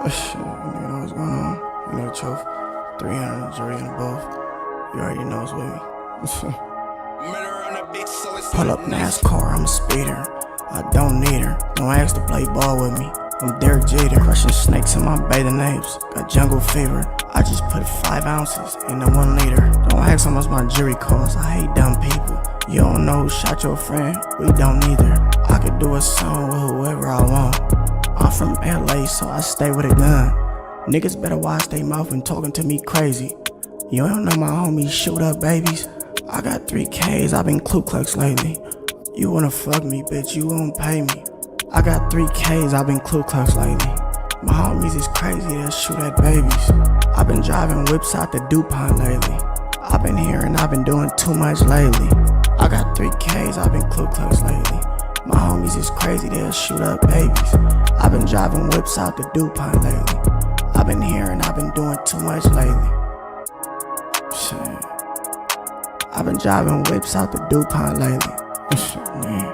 Shit, you know what's going on. You know the truth. 300 jury and above. You already know it's with me. Pull up NASCAR, I'm a speeder. I don't need her. Don't ask to play ball with me. I'm Derek Jeter, crushing snakes in my bathing apes. Got jungle fever. I just put 5 ounces in the 1 liter. Don't ask how much my jury costs. I hate dumb people. You don't know who shot your friend. We don't either. I could do a song with whoever I want. I'm from LA, so I stay with a gun. Niggas better watch they mouth when talking to me crazy. You don't know my homies shoot up babies. I got 3 Ks, I been Ku Klux lately. You wanna fuck me, bitch, you won't pay me. I got 3 Ks, I been Ku Klux lately. My homies is crazy, they'll shoot at babies. I been driving whips out the DuPont lately. I been hearing I've been doing too much lately. I got 3 Ks, I been Ku Klux lately. My homies is crazy, they'll shoot up babies. I been driving whips out the DuPont lately. I been hearing I've been doing too much lately. Shit. I been driving whips out the DuPont lately. Man.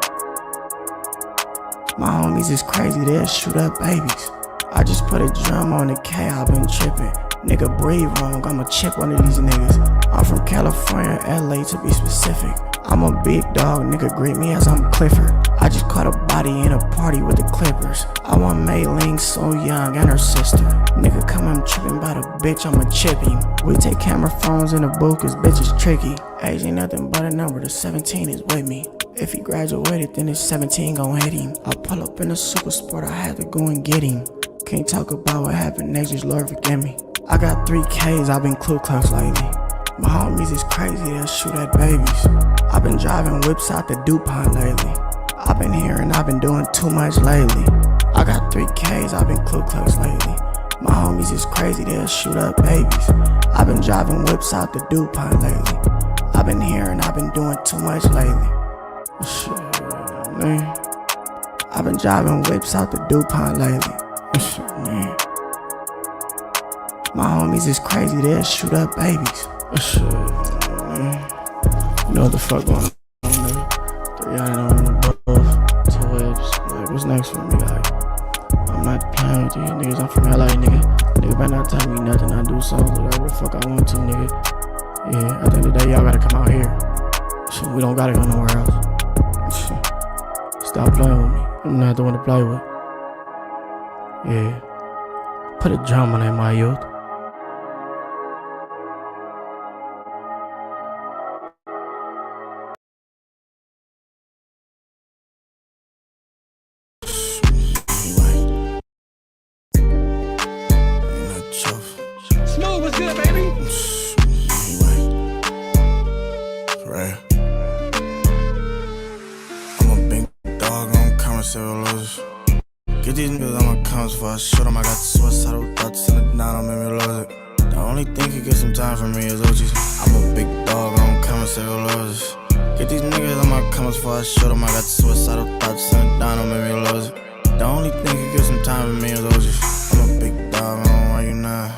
My homies is crazy, they'll shoot up babies. I just put a drum on the K, I been tripping. Nigga breathe wrong, I'ma chip one of these niggas. I'm from California, LA to be specific. I'm a big dog, nigga greet me as I'm Clifford. I just caught a body in a party with the Clippers. I want Mei Ling, So Young, and her sister. Nigga come I'm tripping by the bitch, I'ma chip him. We take camera phones in the booth cause bitch is tricky. Age ain't nothing but a number, the 17 is with me. If he graduated, then his 17 gon' hit him. I pull up in a super sport, I had to go and get him. Can't talk about what happened next, just Lord forgive me. I got 3 Ks, I been Ku Klux lately. My homies is crazy, they'll shoot at babies. I been driving whips out the DuPont lately. I been hearing I've been doing too much lately. I got 3 Ks, I been Ku Klux lately. My homies is crazy, they'll shoot up babies. I been driving whips out the DuPont lately. I been hearing I've been doing too much lately. Shit, man. I been driving whips out the DuPont lately. Shit, man. My homies is crazy, they'll shoot up babies. Shit, man. You know what the fuck going on, nigga? 300 and above, 2 whips. Like, what's next for me? Like, I'm not playing with these niggas. I'm from LA, nigga. Nigga better not tell me nothing. I do songs whatever the fuck I want to, nigga. Yeah, at the end of the day, y'all gotta come out here. Shit, we don't gotta go nowhere else. Shit. Stop playing with me. I'm not the one to play with. Yeah. Put a drum on that, my youth. Smooth, what's good, baby? I'm a big dog, I'm coming several losers. Get these niggas on my comments before I shoot them. I got the suicidal thoughts in the down, don't make me lose it. The only thing can get some time from me is OGs. I'm a big dog, I'm coming several losers. Get these niggas on my comments before I shoot them. I got the suicidal thoughts in the down, don't make me lose it. The only thing can get some time from me is OGs. I'm a big dog, I don't want you now.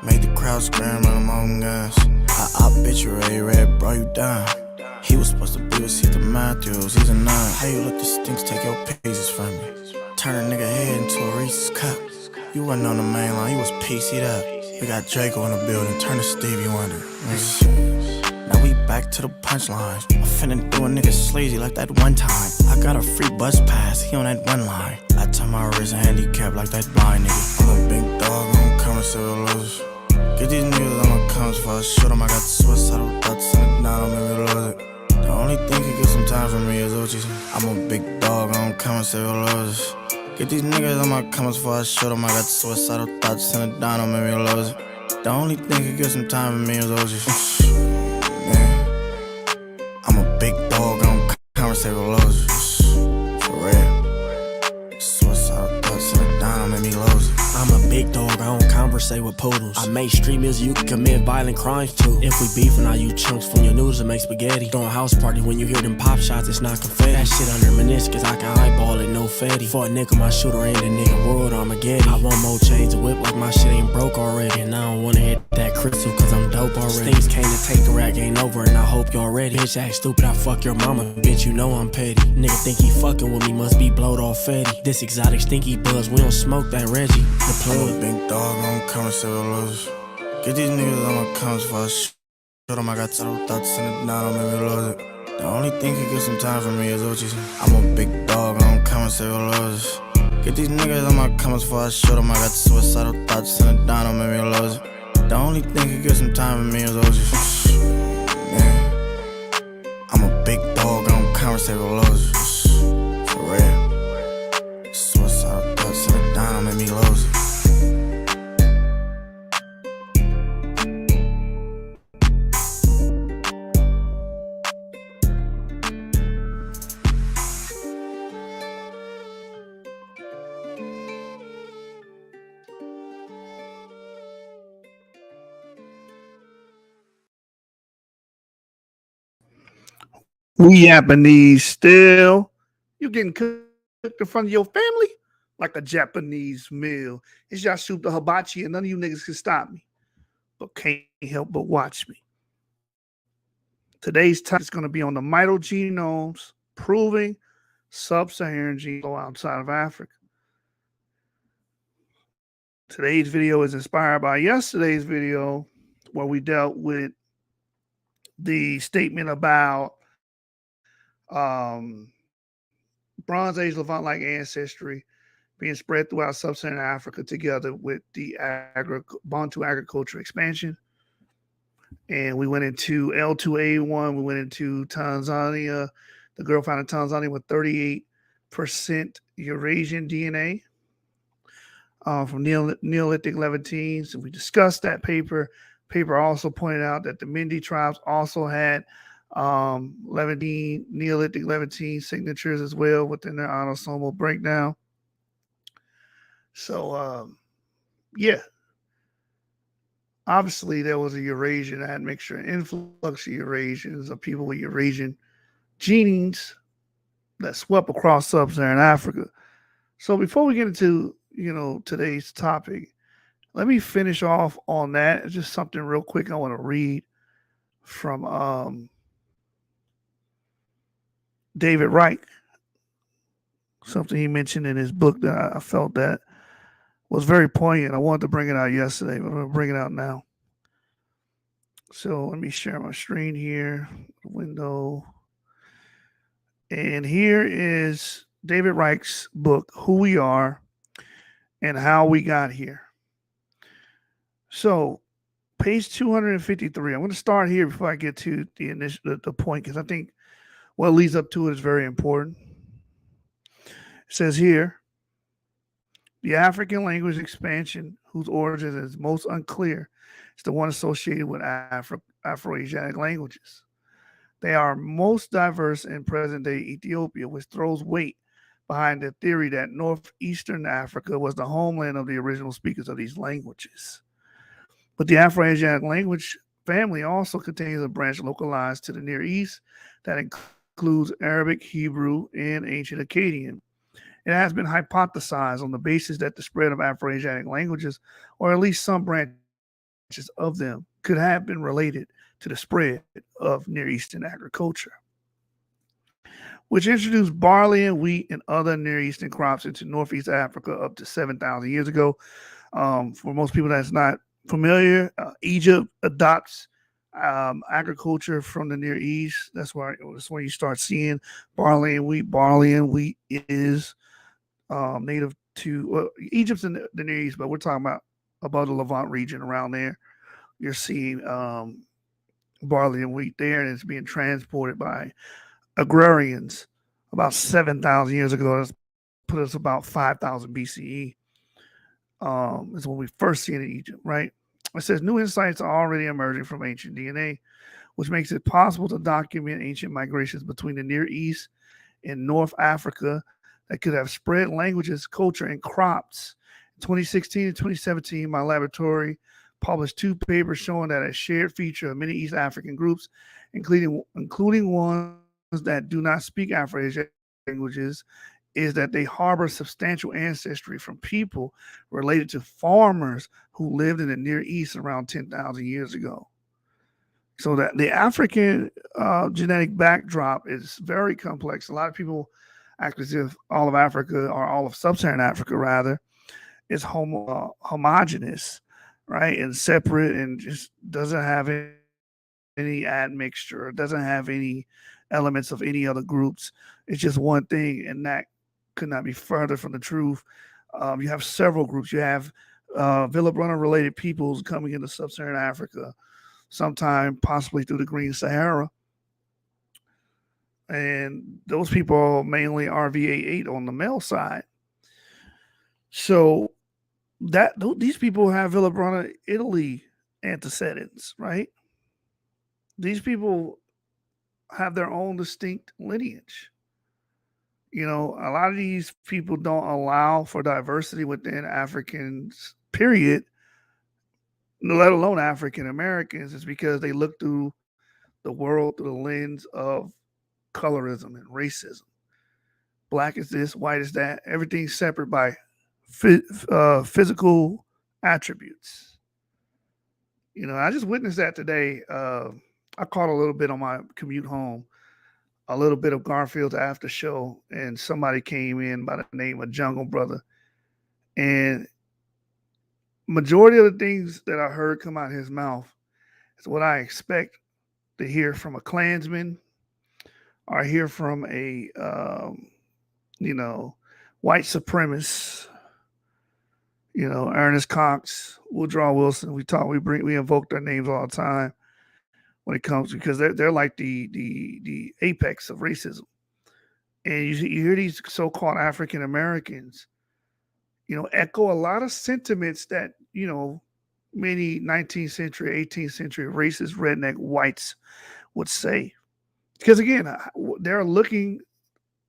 Made the crowd scream like I'm on guns. I bitch you ready, red, bro, you down. He was supposed to be with Caesar Matthews, he's a 9. How you let the stinks take your pieces from me? Turn a nigga head into a Reese's cup. You wasn't on the main line, you was PC'd up. We got Draco in the building, turn to Stevie Wonder. Now we back to the punchlines. I'm finna do a nigga sleazy like that one time. I got a free bus pass, he on that one line. I tell my wrist handicap like that blind nigga. I'm a big dog, I'm coming several losers. Get these niggas on my comments before I shoot them. I got the suicidal thoughts in the down, don't make me lose it. The only thing can get some time from me is OGs. I'm a big dog, I'm coming several losers. Get these niggas on my comments before I shoot them. I got the suicidal thoughts in the down, don't make me lose it. The only thing can get some time from me is OGs. Man. I'm a big dog, I'm coming several losers. For real. Suicidal thoughts in the down, don't make me lose it. I'm a big dog, I don't conversate with poodles. I make street music you can commit violent crimes too. If we beefing, I use chunks from your noodles to make spaghetti. Throwing house party when you hear them pop shots, it's not confetti. That shit under meniscus, I can eyeball it, no fatty. For a nickel, my shooter ain't a nigga world Armageddon. I want more chains to whip like my shit ain't broke already. And I don't wanna hit that crystal, cause I'm dope already. Things came to take the rap game over, and I hope y'all ready. Bitch act stupid, I fuck your mama, bitch, you know I'm petty. Nigga think he fucking with me, must be blowed off fatty. This exotic stinky buzz, we don't smoke that Reggie. The plug. Big dog, I'm coming, several losers. Get these niggas on my comments for a shit. Show them I got several thoughts in it, now don't make me lose it. The only thing can get some time from me is Uchi's. I'm a big dog, I'm coming, several losers. Get these niggas on my comments for I show them I got suicidal thoughts in it, now don't make me lose it. The only thing can get some time from me is Uchi's. Man, I'm a big dog, I'm coming, several losers. For real. Suicidal thoughts in it, now don't make me lose it. We Japanese still. You getting cooked in front of your family like a Japanese meal. It's Yashup the Hibachi, and none of you niggas can stop me. But can't help but watch me. Today's topic is going to be on the mitogenomes proving sub-Saharan Geneflow outside of Africa. Today's video is inspired by yesterday's video where we dealt with the statement about Bronze Age Levant-like ancestry being spread throughout sub-Saharan Africa together with the Bantu agriculture expansion. And we went into L2a1. We went into Tanzania. The girl found in Tanzania with 38% Eurasian DNA from Neolithic Levantines. And we discussed that paper. Paper also pointed out that the Mindi tribes also had Neolithic Levantine signatures as well within their autosomal breakdown. So, yeah. Obviously, there was a Eurasian admixture, an influx of Eurasians, of people with Eurasian genes that swept across sub-Saharan Africa. So before we get into, today's topic, let me finish off on that. It's just something real quick I want to read from David Reich. Something he mentioned in his book that I felt that was very poignant. I wanted to bring it out yesterday, but I'm going to bring it out now. So let me share my screen here, window. And here is David Reich's book, Who We Are and How We Got Here. So page 253. I'm going to start here before I get to the point, because I think what leads up to it is very important. It says here, the African language expansion, whose origin is most unclear, is the one associated with Afro-Asiatic languages. They are most diverse in present-day Ethiopia, which throws weight behind the theory that northeastern Africa was the homeland of the original speakers of these languages. But the Afro-Asiatic language family also contains a branch localized to the Near East that includes Arabic, Hebrew, and ancient Akkadian. It has been hypothesized on the basis that the spread of Afro-Asiatic languages, or at least some branches of them, could have been related to the spread of Near Eastern agriculture, which introduced barley and wheat and other Near Eastern crops into Northeast Africa up to 7,000 years ago. For most people that's not familiar, Egypt adopts agriculture from the Near East. That's where you start seeing barley and wheat. Barley and wheat is native to Egypt's in the Near East, but we're talking about above the Levant region around there. You're seeing barley and wheat there, and it's being transported by agrarians about 7,000 years ago. That's put us about 5,000 BCE. Is when we first seen it in Egypt, right? It says new insights are already emerging from ancient DNA, which makes it possible to document ancient migrations between the Near East and North Africa that could have spread languages, culture, and crops. In 2016 and 2017, my laboratory published 2 papers showing that a shared feature of many East African groups, including ones that do not speak Afro-Asian languages, is that they harbor substantial ancestry from people related to farmers who lived in the Near East around 10,000 years ago. So that the African genetic backdrop is very complex. A lot of people act as if all of Africa, or all of sub-Saharan Africa rather, is homogenous, right, and separate, and just doesn't have any admixture, doesn't have any elements of any other groups. It's just one thing, and that could not be further from the truth. You have several groups. You have Villa related peoples coming into sub-Saharan Africa, sometime possibly through the Green Sahara. And those people mainly RVA8 on the male side. So these people have Villa Italy antecedents, right? These people have their own distinct lineage. You know, a lot of these people don't allow for diversity within Africans, period, let alone African Americans. It's because they look through the world through the lens of colorism and racism. Black is this, white is that. Everything's separate by physical attributes. You know, I just witnessed that today. I caught a little bit on my commute home, a little bit of Garfield's after show, and somebody came in by the name of Jungle Brother. And majority of the things that I heard come out of his mouth is what I expect to hear from a Klansman, or hear from a white supremacist, Ernest Cox, Woodrow Wilson. We invoke their names all the time when it comes, because they're like the apex of racism. And you hear these so-called African Americans, echo a lot of sentiments that, many 19th century, 18th century racist redneck whites would say. Because again, they're looking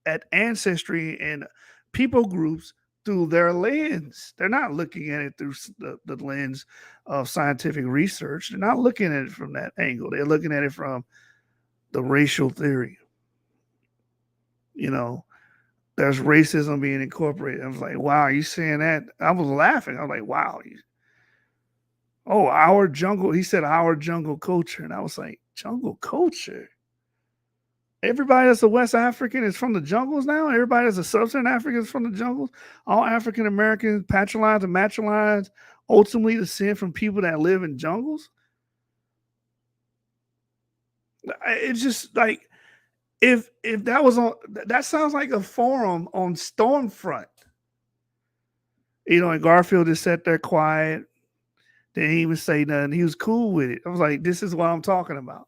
at ancestry and people groups through their lens. They're not looking at it through the lens of scientific research. They're not looking at it from that angle. They're looking at it from the racial theory. There's racism being incorporated. I was like, wow, are you saying that? I was laughing. I was like, wow. Our jungle. He said our jungle culture. And I was like, jungle culture? Everybody that's a West African is from the jungles now. Everybody that's a Sub-Saharan African is from the jungles. All African Americans, patrilineals and matrilineals, ultimately descend from people that live in jungles. It's just like, if that was on, that sounds like a forum on Stormfront. And Garfield just sat there quiet. Didn't even say nothing. He was cool with it. I was like, this is what I'm talking about.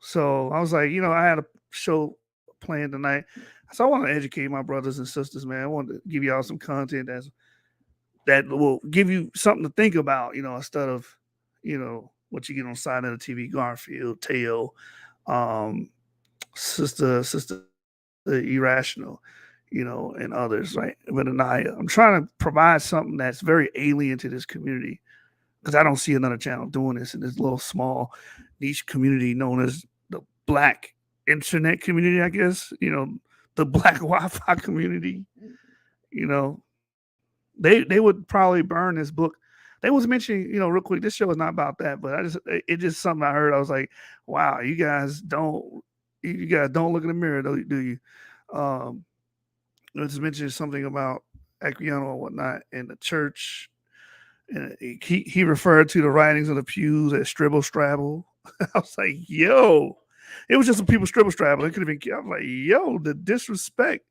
So I was like, I had a show planned tonight. So I want to educate my brothers and sisters, man. I want to give y'all some content that will give you something to think about, instead of, what you get on side of the TV, Garfield, Teo, Sister Irrational, and others, right? But Anaya, I'm trying to provide something that's very alien to this community, because I don't see another channel doing this in this little small niche community known as the Black internet community, I guess, the Black Wi-Fi community. They would probably burn this book. They was mentioning, real quick, this show is not about that, but it's just something I heard. I was like, wow, you guys don't look in the mirror, do you? It was mentioning something about Equiano or whatnot in the church. And he referred to the writings of the pews as stribble strabble. I was like, yo, it was just some people stribble strabble. It could have been. I was like, yo, the disrespect.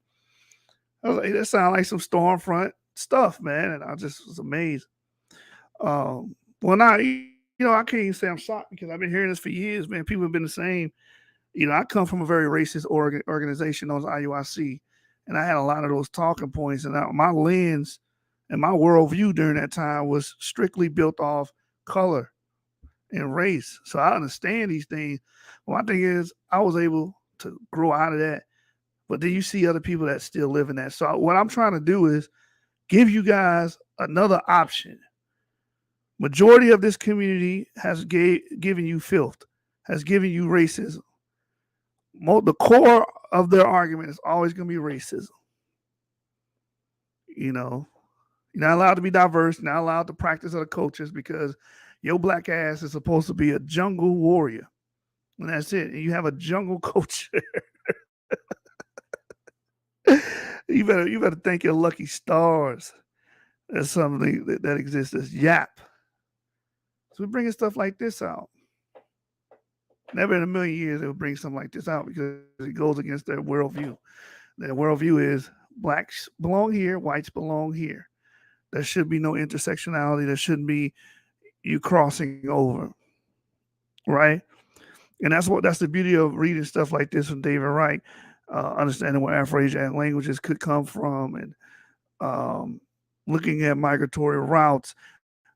I was like, that sounds like some Stormfront stuff, man. And I just was amazed. Well, now, I can't even say I'm shocked, because I've been hearing this for years, man. People have been the same. I come from a very racist organization known as IUIC, and I had a lot of those talking points. And my lens and my worldview during that time was strictly built off color and race. So I understand these things. Well, my thing is, I was able to grow out of that. But then you see other people that still live in that. So what I'm trying to do is give you guys another option. Majority of this community has given you filth, has given you racism. The core of their argument is always going to be racism. You know, you're not allowed to be diverse, not allowed to practice other cultures because your black ass is supposed to be a jungle warrior. And that's it. And you have a jungle culture. You better thank your lucky stars. There's something that exists as yap. So we're bringing stuff like this out. Never in a million years they would bring something like this out because it goes against their worldview. Their worldview is blacks belong here, whites belong here. There should be no intersectionality. There shouldn't be you crossing over, right? And that's the beauty of reading stuff like this from David Wright, understanding where Afro-Asiatic languages could come from, and looking at migratory routes,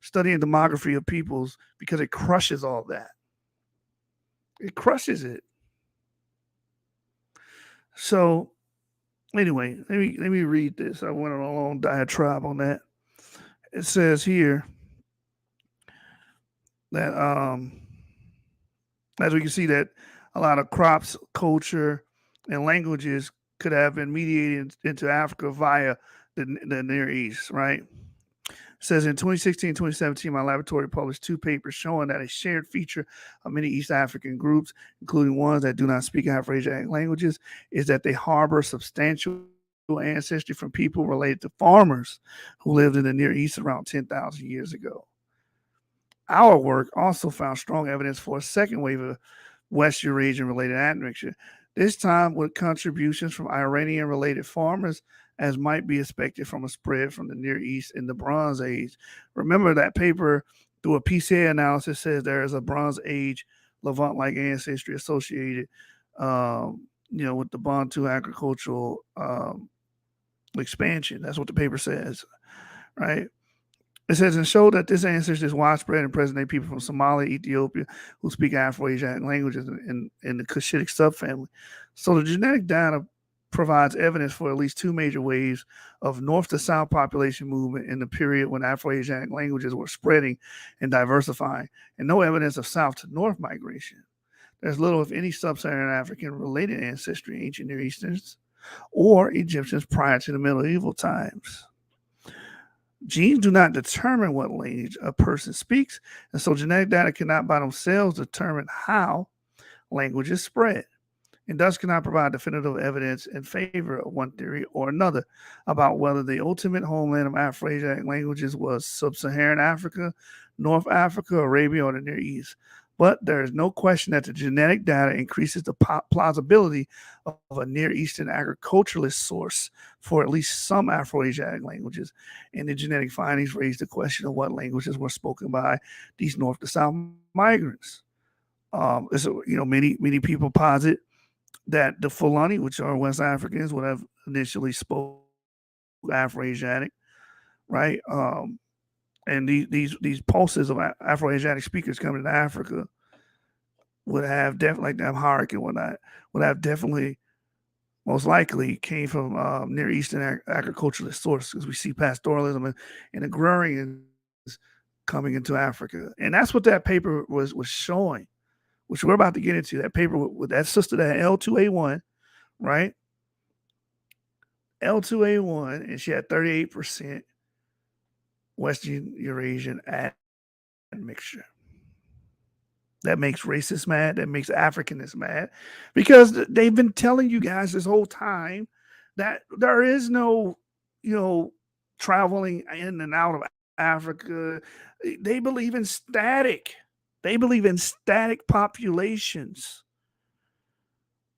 studying demography of peoples, because it crushes all that. It crushes it. So anyway, let me read this. I went on a long diatribe on that. It says here that as we can see that a lot of crops, culture, and languages could have been mediated into Africa via the Near East, right? It says in 2016 and 2017, my laboratory published 2 papers showing that a shared feature of many East African groups, including ones that do not speak Afro-Asiatic languages, is that they harbor substantial ancestry from people related to farmers who lived in the Near East around 10,000 years ago. Our work also found strong evidence for a second wave of West Eurasian-related admixture, this time with contributions from Iranian-related farmers, as might be expected from a spread from the Near East in the Bronze Age. Remember that paper, through a PCA analysis, says there is a Bronze Age Levant-like ancestry associated, with the Bantu agricultural expansion. That's what the paper says, right? It says, and showed that this ancestry is widespread in present-day people from Somalia, Ethiopia, who speak Afro-Asiatic languages in the Cushitic subfamily. So the genetic data provides evidence for at least 2 major waves of north to south population movement in the period when Afro-Asiatic languages were spreading and diversifying, and no evidence of south to north migration. There's little, if any, sub-Saharan African-related ancestry in ancient Near Easterns or Egyptians prior to the medieval times. Genes do not determine what language a person speaks, and so genetic data cannot by themselves determine how languages spread, and thus cannot provide definitive evidence in favor of one theory or another about whether the ultimate homeland of Afro-Asiatic languages was sub-Saharan Africa, North Africa, Arabia, or the Near East. But there is no question that the genetic data increases the plausibility of a Near Eastern agriculturalist source for at least some Afro-Asiatic languages, and the genetic findings raise the question of what languages were spoken by these north to south migrants. Many people posit that the Fulani, which are West Africans, would have initially spoke Afro-Asiatic, right? And these pulses of Afro-Asiatic speakers coming to Africa would have definitely, like the Amharic and whatnot, would have definitely, most likely, came from Near Eastern agriculturalist sources, because we see pastoralism and agrarians coming into Africa. And that's what that paper was showing, which we're about to get into. That paper with that sister, that L2a1, right? L2a1, and she had 38% Western Eurasian admixture. That makes racists mad. That makes Africanists mad, because they've been telling you guys this whole time that there is no, traveling in and out of Africa. They believe in static. They believe in static populations.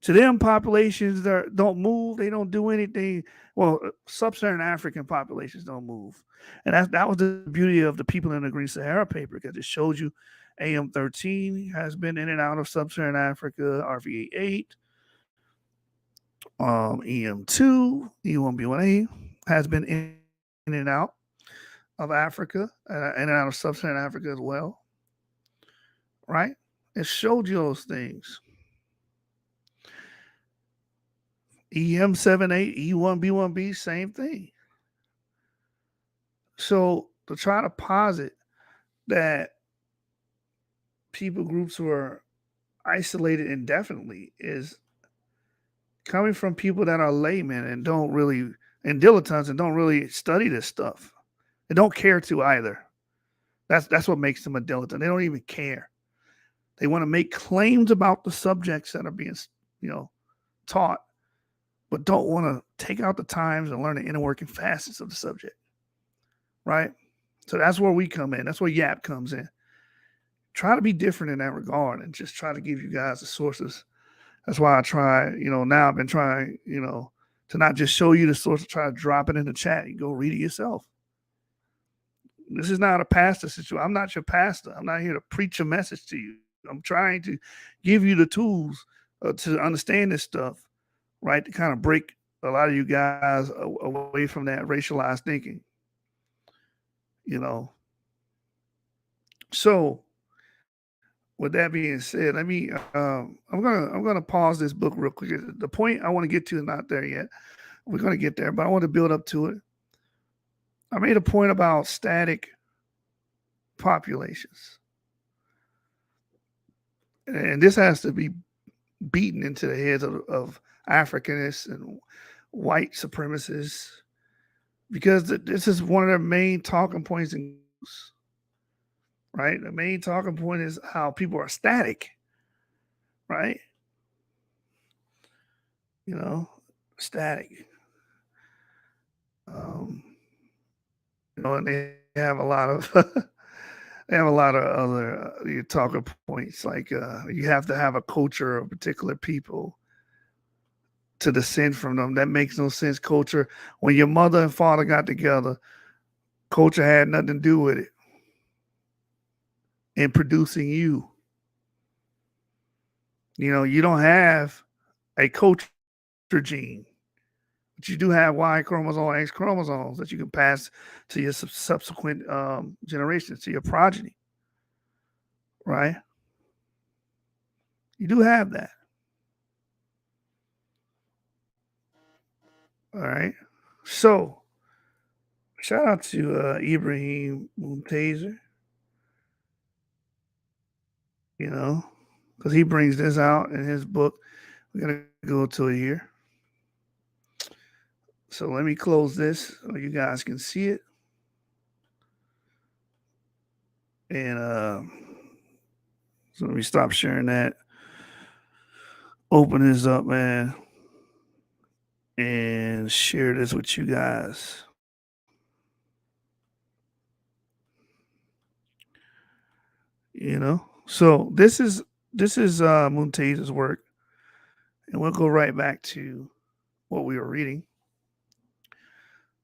To them, populations don't move. They don't do anything. Well, sub-Saharan African populations don't move. And that was the beauty of the People in the Green Sahara paper, because it showed you AM13 has been in and out of sub-Saharan Africa, RVA8, EM2, E1B1A has been in and out of Africa, in and out of sub-Saharan Africa as well, right? It showed you those things. EM78, E1B1B, same thing. So to try to posit that people groups who are isolated indefinitely is coming from people that are laymen and don't really, and dilettantes and don't really study this stuff. They don't care to either. That's what makes them a dilettante. They don't even care. They want to make claims about the subjects that are being, taught, but don't want to take out the times and learn the inner working facets of the subject. Right? So that's where we come in. That's where YAP comes in. Try to be different in that regard and just try to give you guys the sources. That's why I try, now I've been trying, to not just show you the source, try to drop it in the chat. You go read it yourself. This is not a pastor situation. I'm not your pastor. I'm not here to preach a message to you. I'm trying to give you the tools to understand this stuff, right? To kind of break a lot of you guys away from that racialized thinking, So, with that being said, let me. I'm gonna pause this book real quick. The point I want to get to is not there yet. We're gonna get there, but I want to build up to it. I made a point about static populations, and this has to be beaten into the heads of Africanists and white supremacists because this is one of their main talking points in right? The main talking point is how people are static, right? Static. And they have a lot of they have a lot of other talking points. Like you have to have a culture of particular people to descend from them. That makes no sense. Culture, when your mother and father got together, culture had nothing to do with it in producing you. You don't have a culture gene, but you do have Y chromosome, X chromosomes that you can pass to your subsequent generations, to your progeny, right? You do have that. All right. So, shout out to Ibrahim Mumtazer, because he brings this out in his book. We're going to go to it here. So let me close this so you guys can see it. And so let me stop sharing that. Open this up, man. And share this with you guys. So this is Muntazer's work, and we'll go right back to what we were reading.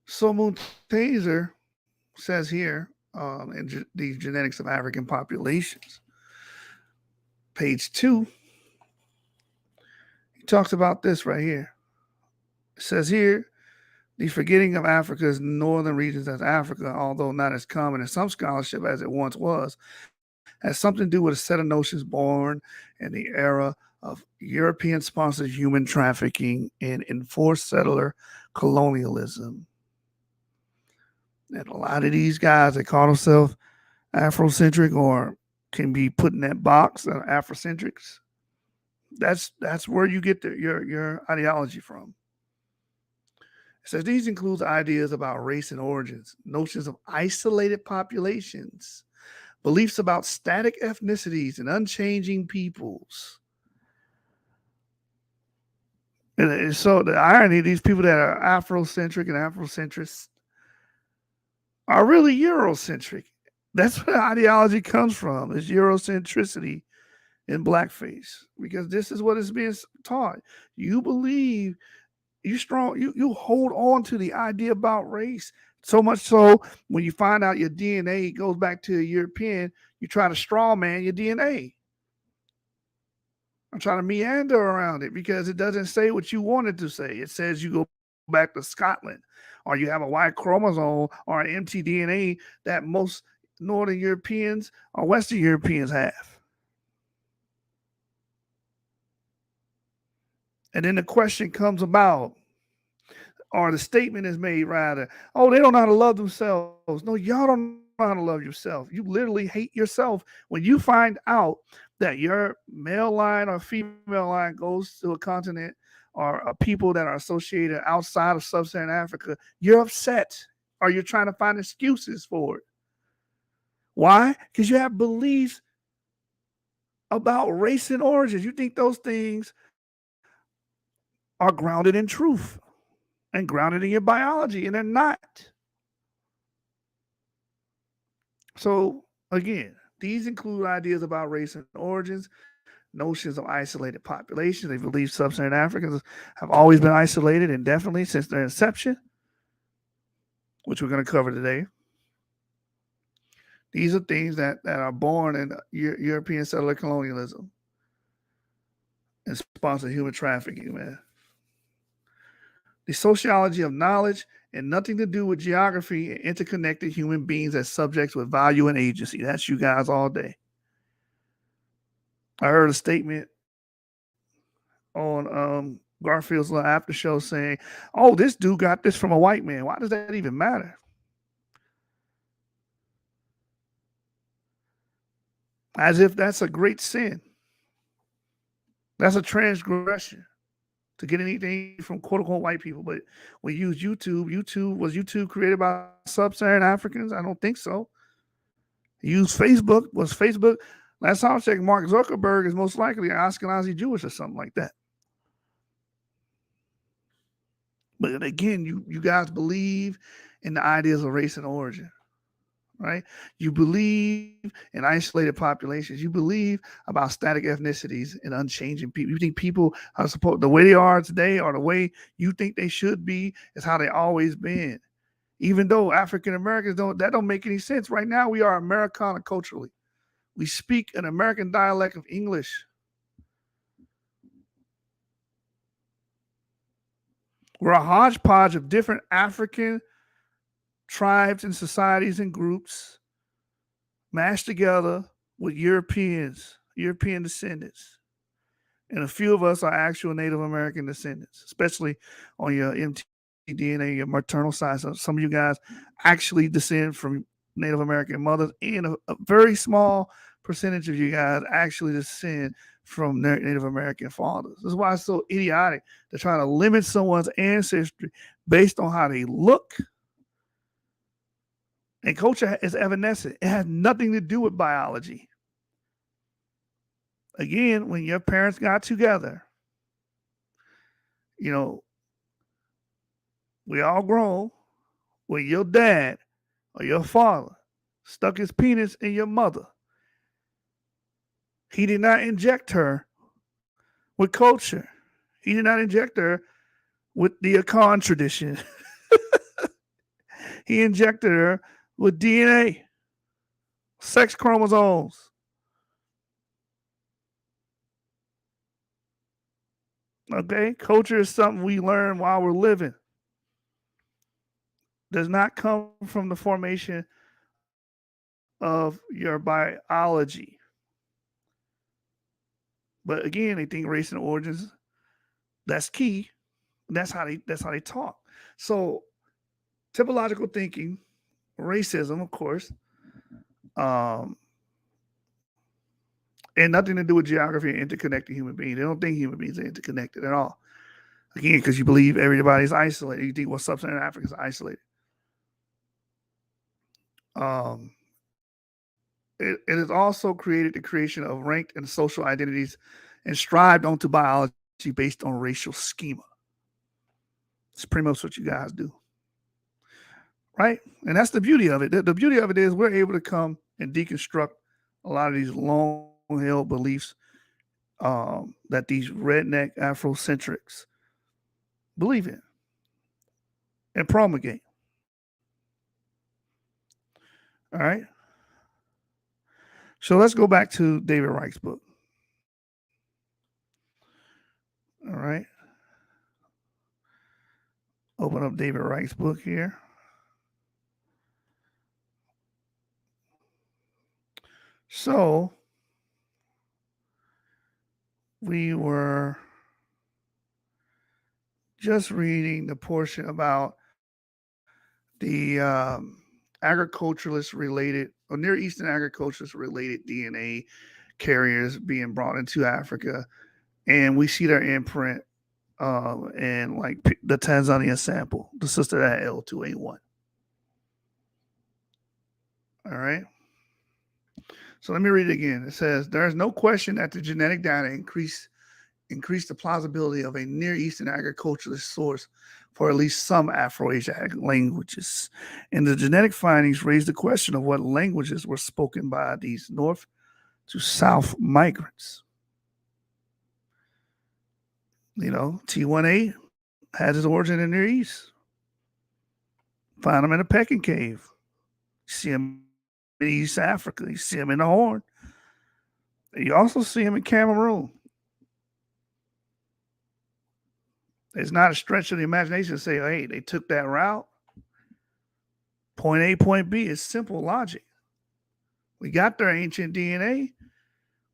So Muntazer says here in the genetics of African populations, page 2, he talks about this right here. It says here, the forgetting of Africa's northern regions as Africa, although not as common in some scholarship as it once was, has something to do with a set of notions born in the era of European-sponsored human trafficking and enforced settler colonialism. And a lot of these guys, they call themselves Afrocentric or can be put in that box of Afrocentrics. That's where you get your ideology from. It says these include ideas about race and origins, notions of isolated populations, beliefs about static ethnicities and unchanging peoples. And so the irony, these people that are Afrocentric and Afrocentrists are really Eurocentric. That's where the ideology comes from, is Eurocentricity in blackface, because this is what is being taught. You believe you hold on to the idea about race so much so when you find out your DNA goes back to a European, you try to straw man your DNA. I'm trying to meander around it because it doesn't say what you wanted to say. It says you go back to Scotland, or you have a Y chromosome or an mtDNA that most Northern Europeans or Western Europeans have. And then the question comes about, or the statement is made rather, oh, they don't know how to love themselves. No, y'all don't know how to love yourself. You literally hate yourself when you find out that your male line or female line goes to a continent or people that are associated outside of sub-Saharan Africa, you're upset or you're trying to find excuses for it. Why? Because you have beliefs about race and origins. You think those things are grounded in truth and grounded in your biology, and they're not. So, again, these include ideas about race and origins, notions of isolated populations. They believe sub-Saharan Africans have always been isolated indefinitely since their inception, which we're going to cover today. These are things that are born in European settler colonialism and sponsored human trafficking, man. The sociology of knowledge and nothing to do with geography and interconnected human beings as subjects with value and agency. That's you guys all day. I heard a statement on Garfield's little after show saying, "Oh, this dude got this from a white man." Why does that even matter? As if that's a great sin. That's a transgression to get anything from quote unquote white people. But we use YouTube. Was YouTube created by sub-Saharan Africans? I don't think so. Use Facebook. Was Facebook? Last time I checked, Mark Zuckerberg is most likely an Ashkenazi Jewish or something like that. But again, you guys believe in the ideas of race and origin, right? You believe in isolated populations. You believe about static ethnicities and unchanging people. You think people are supposed the way they are today or the way you think they should be is how they always been. Even though African Americans don't make any sense. Right now, we are Americana culturally. We speak an American dialect of English. We're a hodgepodge of different African tribes and societies and groups mashed together with European descendants. And a few of us are actual Native American descendants, especially on your mtDNA, your maternal side. So some of you guys actually descend from Native American mothers, and a very small percentage of you guys actually descend from Native American fathers. This is why it's so idiotic to try to limit someone's ancestry based on how they look. And culture is evanescent. It has nothing to do with biology. Again, when your parents got together, we all grown, when your dad or your father stuck his penis in your mother, he did not inject her with culture. He did not inject her with the Akan tradition. He injected her with DNA, sex chromosomes. Okay? Culture is something we learn while we're living. Does not come from the formation of your biology. But again, they think race and origins, that's key. That's how they talk. So typological thinking, racism, of course, and nothing to do with geography and interconnected human beings. They don't think human beings are interconnected at all. Again, because you believe everybody's isolated. You think, well, sub-Saharan Africa is isolated. It has also created the creation of ranked and social identities and strived onto biology based on racial schema. It's pretty much what you guys do. Right? And that's the beauty of it. The beauty of it is we're able to come and deconstruct a lot of these long-held beliefs that these redneck Afrocentrics believe in and promulgate. All right? So let's go back to David Reich's book. All right. Open up David Reich's book here. So we were just reading the portion about the agriculturalist related or Near Eastern agriculturalist related DNA carriers being brought into Africa. And we see their imprint and like the Tanzania sample, the sister that had L2a1. All right. So let me read it again. It says, there is no question that the genetic data increase the plausibility of a Near Eastern agriculturalist source for at least some Afro-Asiatic languages. And the genetic findings raise the question of what languages were spoken by these North to South migrants. T1A has its origin in the Near East. Find them in a pecking cave. You see them in East Africa. You see them in the Horn. You also see them in Cameroon. It's not a stretch of the imagination to say, hey, they took that route. Point A, point B. It's simple logic. We got their ancient DNA.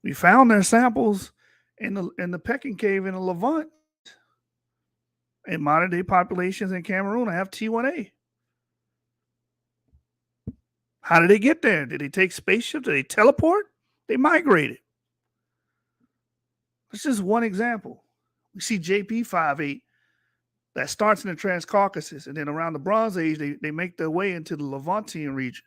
We found their samples in the pecking cave in the Levant. And modern day populations in Cameroon have T1A. How did they get there? Did they take spaceships? Did they teleport? They migrated. That's just one example. We see JP58 that starts in the Transcaucasus, and then around the Bronze Age, they make their way into the Levantine region.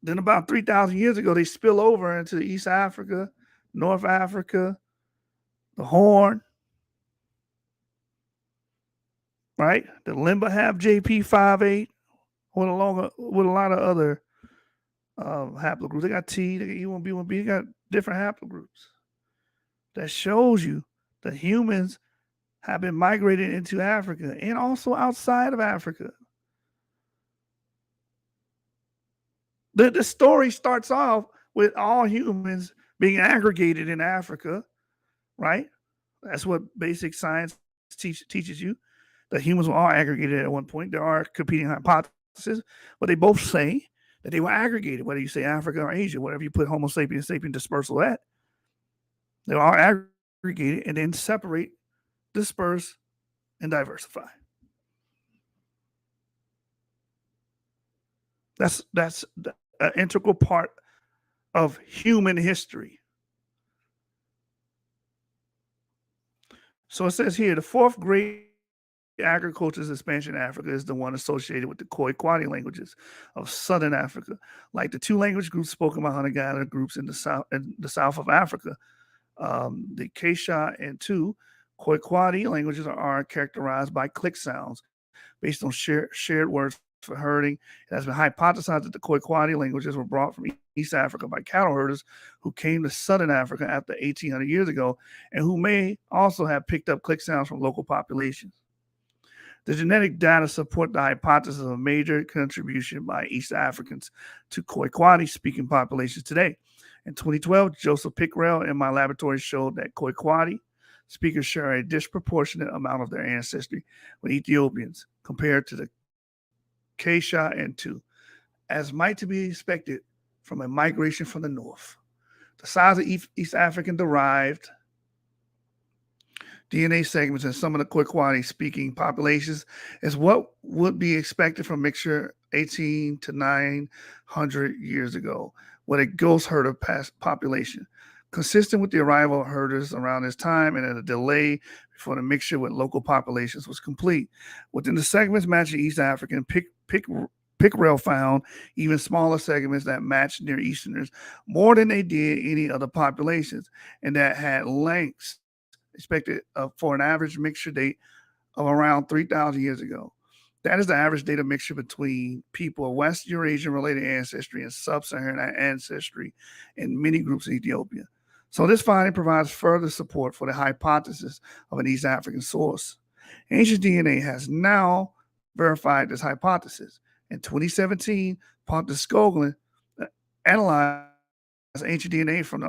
Then about 3,000 years ago, they spill over into East Africa, North Africa, the Horn, right? The Limba have JP58 with a lot of other haplogroups. They got T, they got E1B, 1B, they got different haplogroups. That shows you that humans have been migrating into Africa and also outside of Africa. The story starts off with all humans being aggregated in Africa, right? That's what basic science teaches you, that humans were all aggregated at one point. There are competing hypotheses, but they both say that they were aggregated, whether you say Africa or Asia, whatever you put Homo sapiens sapien dispersal at. They are aggregated and then separate, disperse, and diversify. That's an integral part of human history. So it says here, the fourth great agriculture's expansion in Africa is the one associated with the Khoikwadi languages of southern Africa, like the two language groups spoken by hunter-gatherer groups in the south of Africa. The Kesha and Tu Khoikwadi languages are characterized by click sounds based on shared words for herding. It has been hypothesized that the Khoikwadi languages were brought from East Africa by cattle herders who came to southern Africa after 1,800 years ago and who may also have picked up click sounds from local populations. The genetic data support the hypothesis of a major contribution by East Africans to Khoikwadi-speaking populations today. In 2012, Joseph Pickrell in my laboratory showed that Khoikwadi speakers share a disproportionate amount of their ancestry with Ethiopians compared to the Kesha and Tu, as might to be expected from a migration from the north. The size of East African derived DNA segments in some of the Khoikwadi-speaking populations is what would be expected from mixture 18 to 900 years ago with a ghost herder population, consistent with the arrival of herders around this time and at a delay before the mixture with local populations was complete. Within the segments matching East African, Pickrell found even smaller segments that matched Near Easterners more than they did any other populations, and that had lengths expected for an average mixture date of around 3,000 years ago. That is the average date of mixture between people of West Eurasian-related ancestry and Sub-Saharan ancestry in many groups in Ethiopia. So this finding provides further support for the hypothesis of an East African source. Ancient DNA has now verified this hypothesis. In 2017, Pontus Skoglund analyzed ancient DNA from the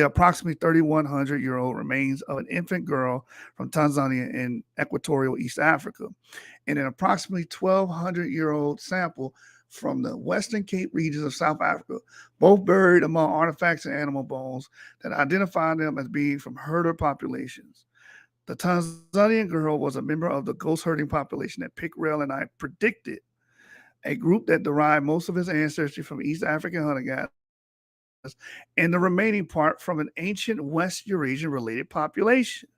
approximately 3,100-year-old remains of an infant girl from Tanzania in equatorial East Africa, and an approximately 1,200-year-old sample from the Western Cape regions of South Africa, both buried among artifacts and animal bones that identify them as being from herder populations. The Tanzanian girl was a member of the ghost herding population that Pickrell and I predicted, a group that derived most of its ancestry from East African hunter-gatherers, and the remaining part from an ancient West Eurasian related population.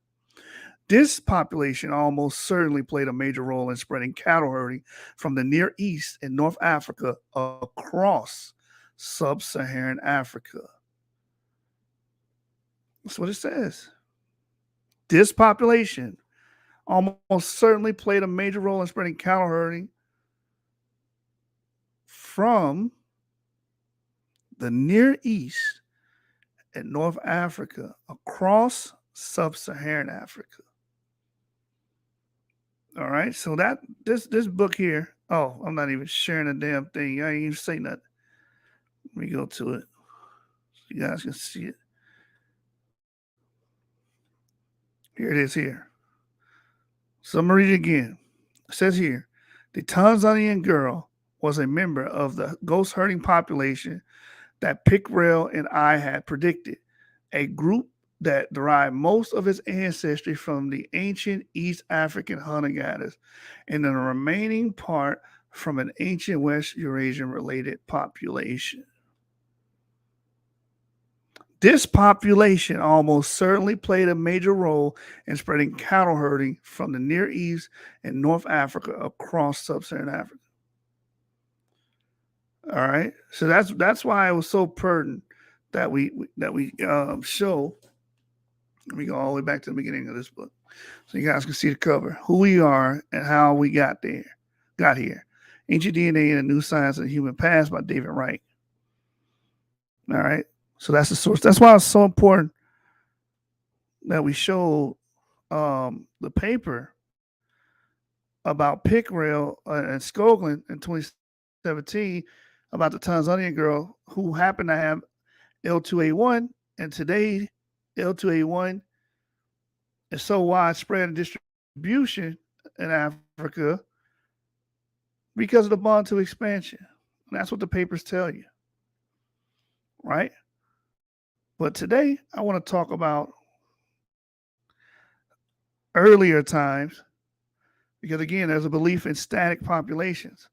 This population almost certainly played a major role in spreading cattle herding from the Near East and North Africa across sub-Saharan Africa. That's what it says. This population almost certainly played a major role in spreading cattle herding from the Near East and North Africa across sub-Saharan Africa. All right, so that this book here. Oh, I'm not even sharing a damn thing. I ain't even say nothing. Let me go to it so you guys can see it. Here it is here. So I'm going to read it again. It says here, the Tanzanian girl was a member of the ghost herding population that Pickrell and I had predicted, a group that derived most of its ancestry from the ancient East African hunter-gatherers, and the remaining part from an ancient West Eurasian-related population. This population almost certainly played a major role in spreading cattle herding from the Near East and North Africa across sub-Saharan Africa. All right, so that's why it was so pertinent that we show. Let me go all the way back to the beginning of this book, so you guys can see the cover, who we are and how we got here. Ancient DNA and a New Science of the Human Past by David Wright. All right, so that's the source. That's why it's so important that we show the paper about Pickrell and Skoglund in 2017 about the Tanzanian girl who happened to have L2a1, and today L2a1 is so widespread in distribution in Africa because of the Bantu expansion. And that's what the papers tell you, right? But today I want to talk about earlier times, because again, there's a belief in static populations,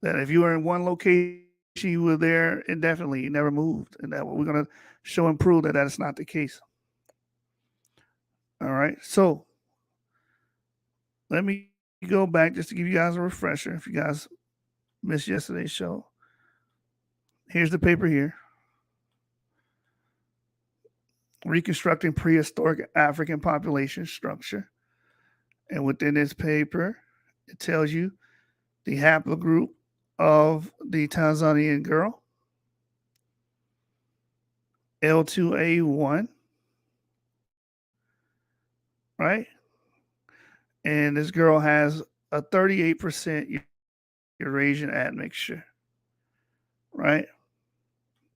that if you were in one location, you were there indefinitely, you never moved. And that we're going to show and prove that is not the case. All right. So let me go back just to give you guys a refresher. If you guys missed yesterday's show, here's the paper here. Reconstructing prehistoric African population structure. And within this paper, it tells you the haplogroup of the Tanzanian girl, L2a1, right? And this girl has a 38% Eurasian admixture, right?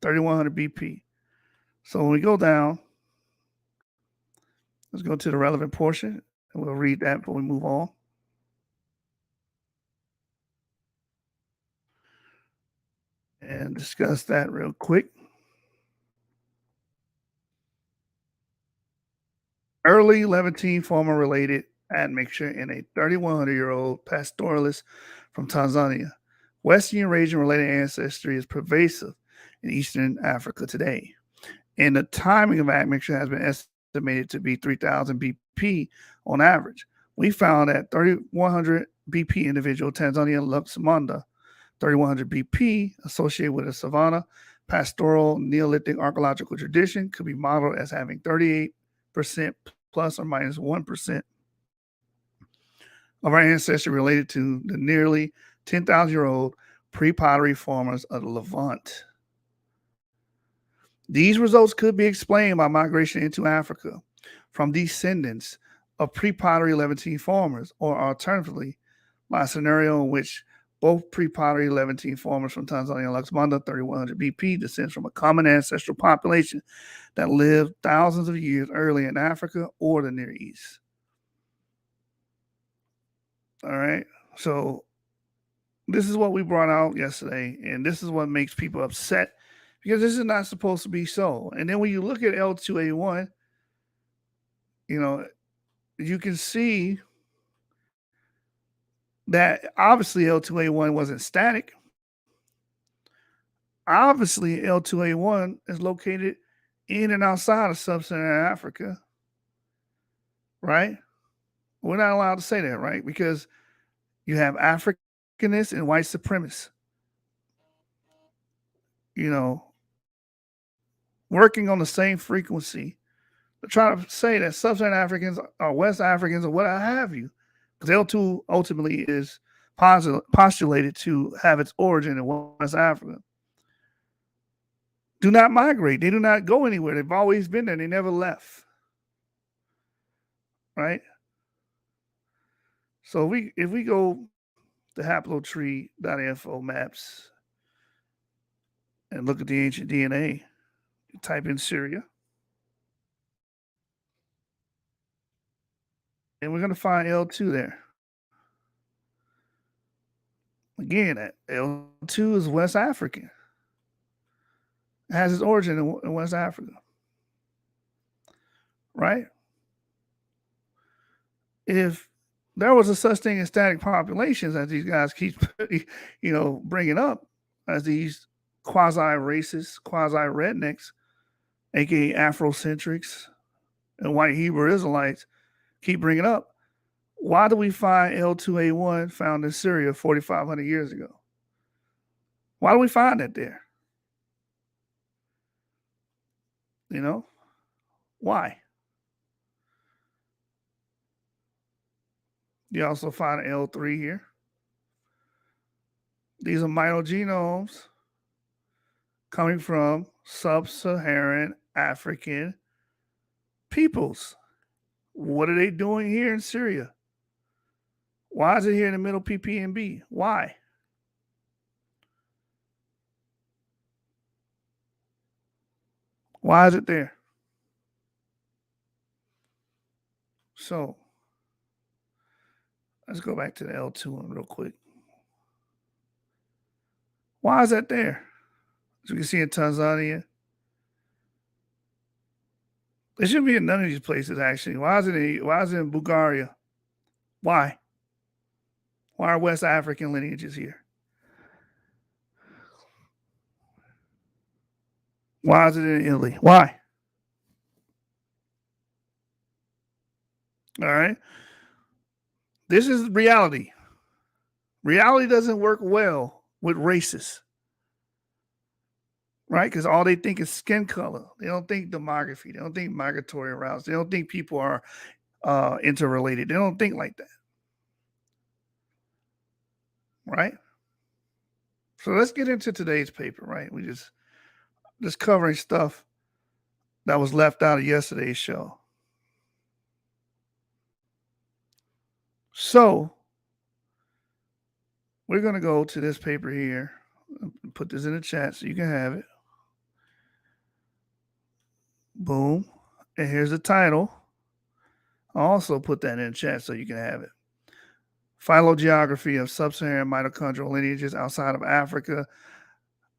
3100 BP. So when we go down, let's go to the relevant portion, and we'll read that before we move on. And discuss that real quick. Early Levantine former-related admixture in a 3,100-year-old pastoralist from Tanzania. Western Eurasian-related ancestry is pervasive in Eastern Africa today, and the timing of admixture has been estimated to be 3,000 BP on average. We found that 3,100 BP individual Tanzanian Luxemunda, 3,100 BP associated with a savanna pastoral Neolithic archaeological tradition could be modeled as having 38% plus or minus 1% of our ancestry related to the nearly 10,000-year-old pre-pottery farmers of the Levant. These results could be explained by migration into Africa from descendants of pre-pottery Levantine farmers, or alternatively, by a scenario in which both pre-pottery Levantine farmers from Tanzania and Luxemunda, 3,100 BP, descends from a common ancestral population that lived thousands of years earlier in Africa or the Near East. All right, so this is what we brought out yesterday, and this is what makes people upset, because this is not supposed to be so. And then when you look at L2a1, you can see that obviously L2a1 wasn't static. Obviously, L2a1 is located in and outside of sub-Saharan Africa, right? We're not allowed to say that, right? Because you have Africanists and white supremacists, you know, working on the same frequency to try to say that sub-Saharan Africans are West Africans or what have you. Because L2 ultimately is postulated to have its origin in West Africa. Do not migrate. They do not go anywhere. They've always been there. They never left. Right? So if we go to haplotree.info maps and look at the ancient DNA, type in Syria, and we're going to find L2 there. Again, that L2 is West African. It has its origin in West Africa. Right? If there was a such thing as static populations, as these guys keep, bringing up, as these quasi-racist, quasi-rednecks, aka Afrocentrics and white Hebrew Israelites, keep bringing up, why do we find L2a1 found in Syria 4,500 years ago? Why do we find that there? Why? You also find L3 here. These are mitogenomes coming from sub-Saharan African peoples. What are they doing here in Syria? Why is it here in the middle PPNB? Why? Why is it there? So let's go back to the L2 one real quick. Why is that there? As you can see in Tanzania. It shouldn't be in none of these places, actually. Why is it in Bulgaria? Why? Why are West African lineages here? Why is it in Italy? Why? All right. This is reality. Reality doesn't work well with racists. Right? Because all they think is skin color. They don't think demography. They don't think migratory routes. They don't think people are interrelated. They don't think like that. Right? So let's get into today's paper, right? We just covering stuff that was left out of yesterday's show. So we're going to go to this paper here. Put this in the chat so you can have it. Boom. And here's the title. I'll also put that in the chat so you can have it. Phylogeography of sub-Saharan mitochondrial lineages outside of Africa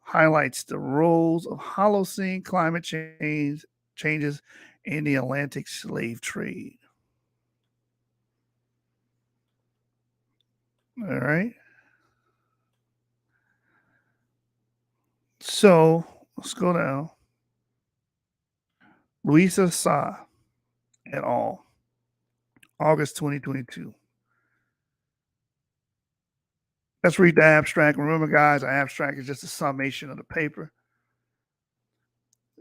highlights the roles of Holocene climate changes in the Atlantic slave trade. All right. So let's go down. Louisa Sa et al. August 2022. Let's read the abstract. Remember, guys, the abstract is just a summation of the paper.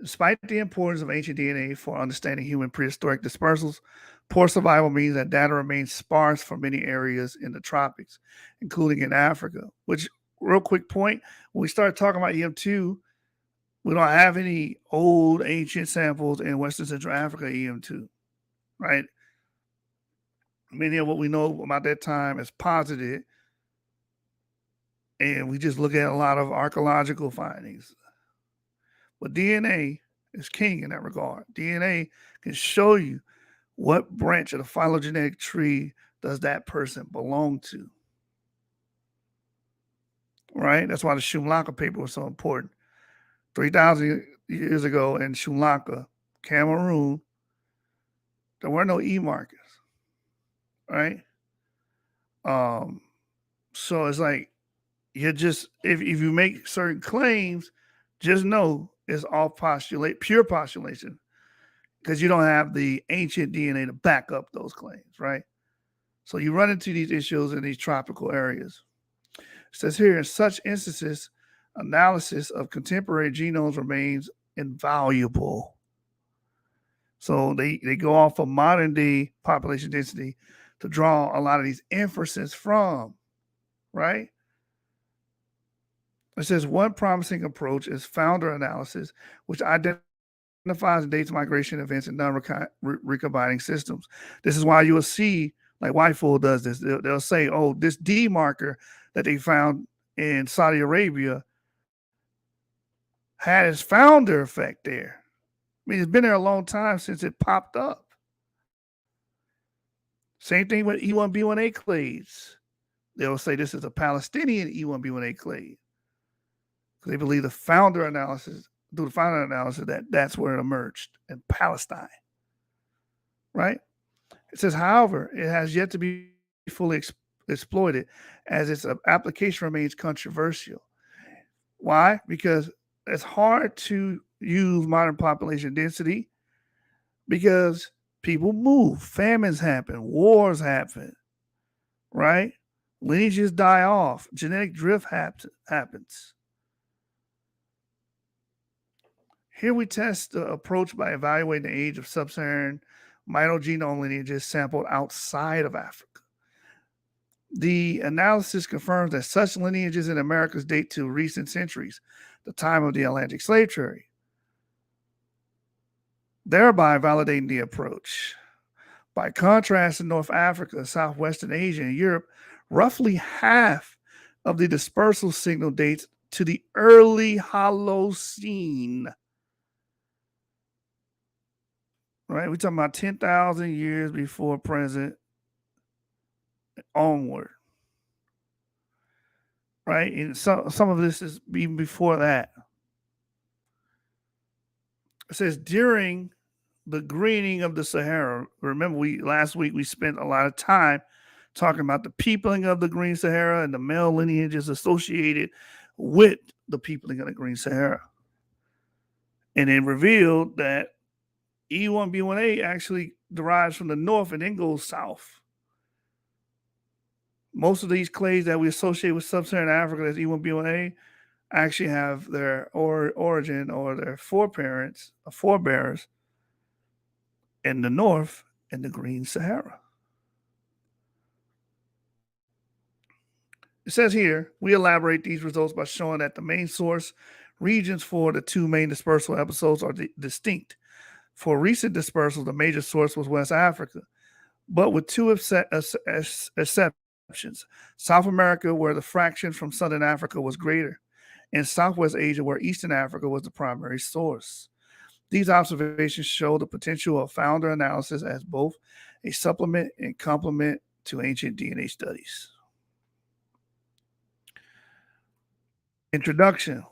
Despite the importance of ancient DNA for understanding human prehistoric dispersals, poor survival means that data remains sparse for many areas in the tropics, including in Africa. Which, real quick point, when we start talking about EM2, we don't have any old ancient samples in Western Central Africa EM2, right? Many of what we know about that time is posited, and we just look at a lot of archaeological findings. But DNA is king in that regard. DNA can show you what branch of the phylogenetic tree does that person belong to. Right? That's why the Shumlaka paper was so important. 3,000 years ago in Shumlaka, Cameroon, there were no E markers. Right? So it's like, you just, if you make certain claims, just know it's all pure postulation. because you don't have the ancient DNA to back up those claims, right? So you run into these issues in these tropical areas. It says here, in such instances, analysis of contemporary genomes remains invaluable. So they go off of modern day population density to draw a lot of these inferences from, right? It says one promising approach is founder analysis, which identifies and dates migration events in non-recombining systems. This is why you will see, like YFOL does this. They'll say, oh, this D marker that they found in Saudi Arabia had its founder effect there. I mean, it's been there a long time since it popped up. Same thing with E1B1A clades. They'll say this is a Palestinian E1B1A clade. Because they believe the founder analysis, through the founder analysis, that's where it emerged in Palestine. Right? It says, however, it has yet to be fully exploited as its application remains controversial. Why? Because it's hard to use modern population density because people move, famines happen, wars happen, right? Lineages die off, genetic drift happens. Here we test the approach by evaluating the age of sub-Saharan mitogenome lineages sampled outside of Africa. The analysis confirms that such lineages in Americas date to recent centuries, the time of the Atlantic slave trade, thereby validating the approach. By contrast, in North Africa, Southwestern Asia, and Europe, roughly half of the dispersal signal dates to the early Holocene. Right? We're talking about 10,000 years before present onward. Right? And some of this is even before that. It says during the greening of the Sahara. Remember, last week we spent a lot of time talking about the peopling of the Green Sahara and the male lineages associated with the peopling of the Green Sahara. And it revealed that E1B1A actually derives from the north and then goes south. Most of these clades that we associate with sub-Saharan Africa as E1B1A actually have their origin or their forebearers in the north and the Green Sahara. It says here, we elaborate these results by showing that the main source regions for the two main dispersal episodes are distinct. For recent dispersal, the major source was West Africa, but with two exceptions. South America, where the fraction from Southern Africa was greater, and Southwest Asia, where Eastern Africa was the primary source. These observations show the potential of founder analysis as both a supplement and complement to ancient DNA studies. Introduction.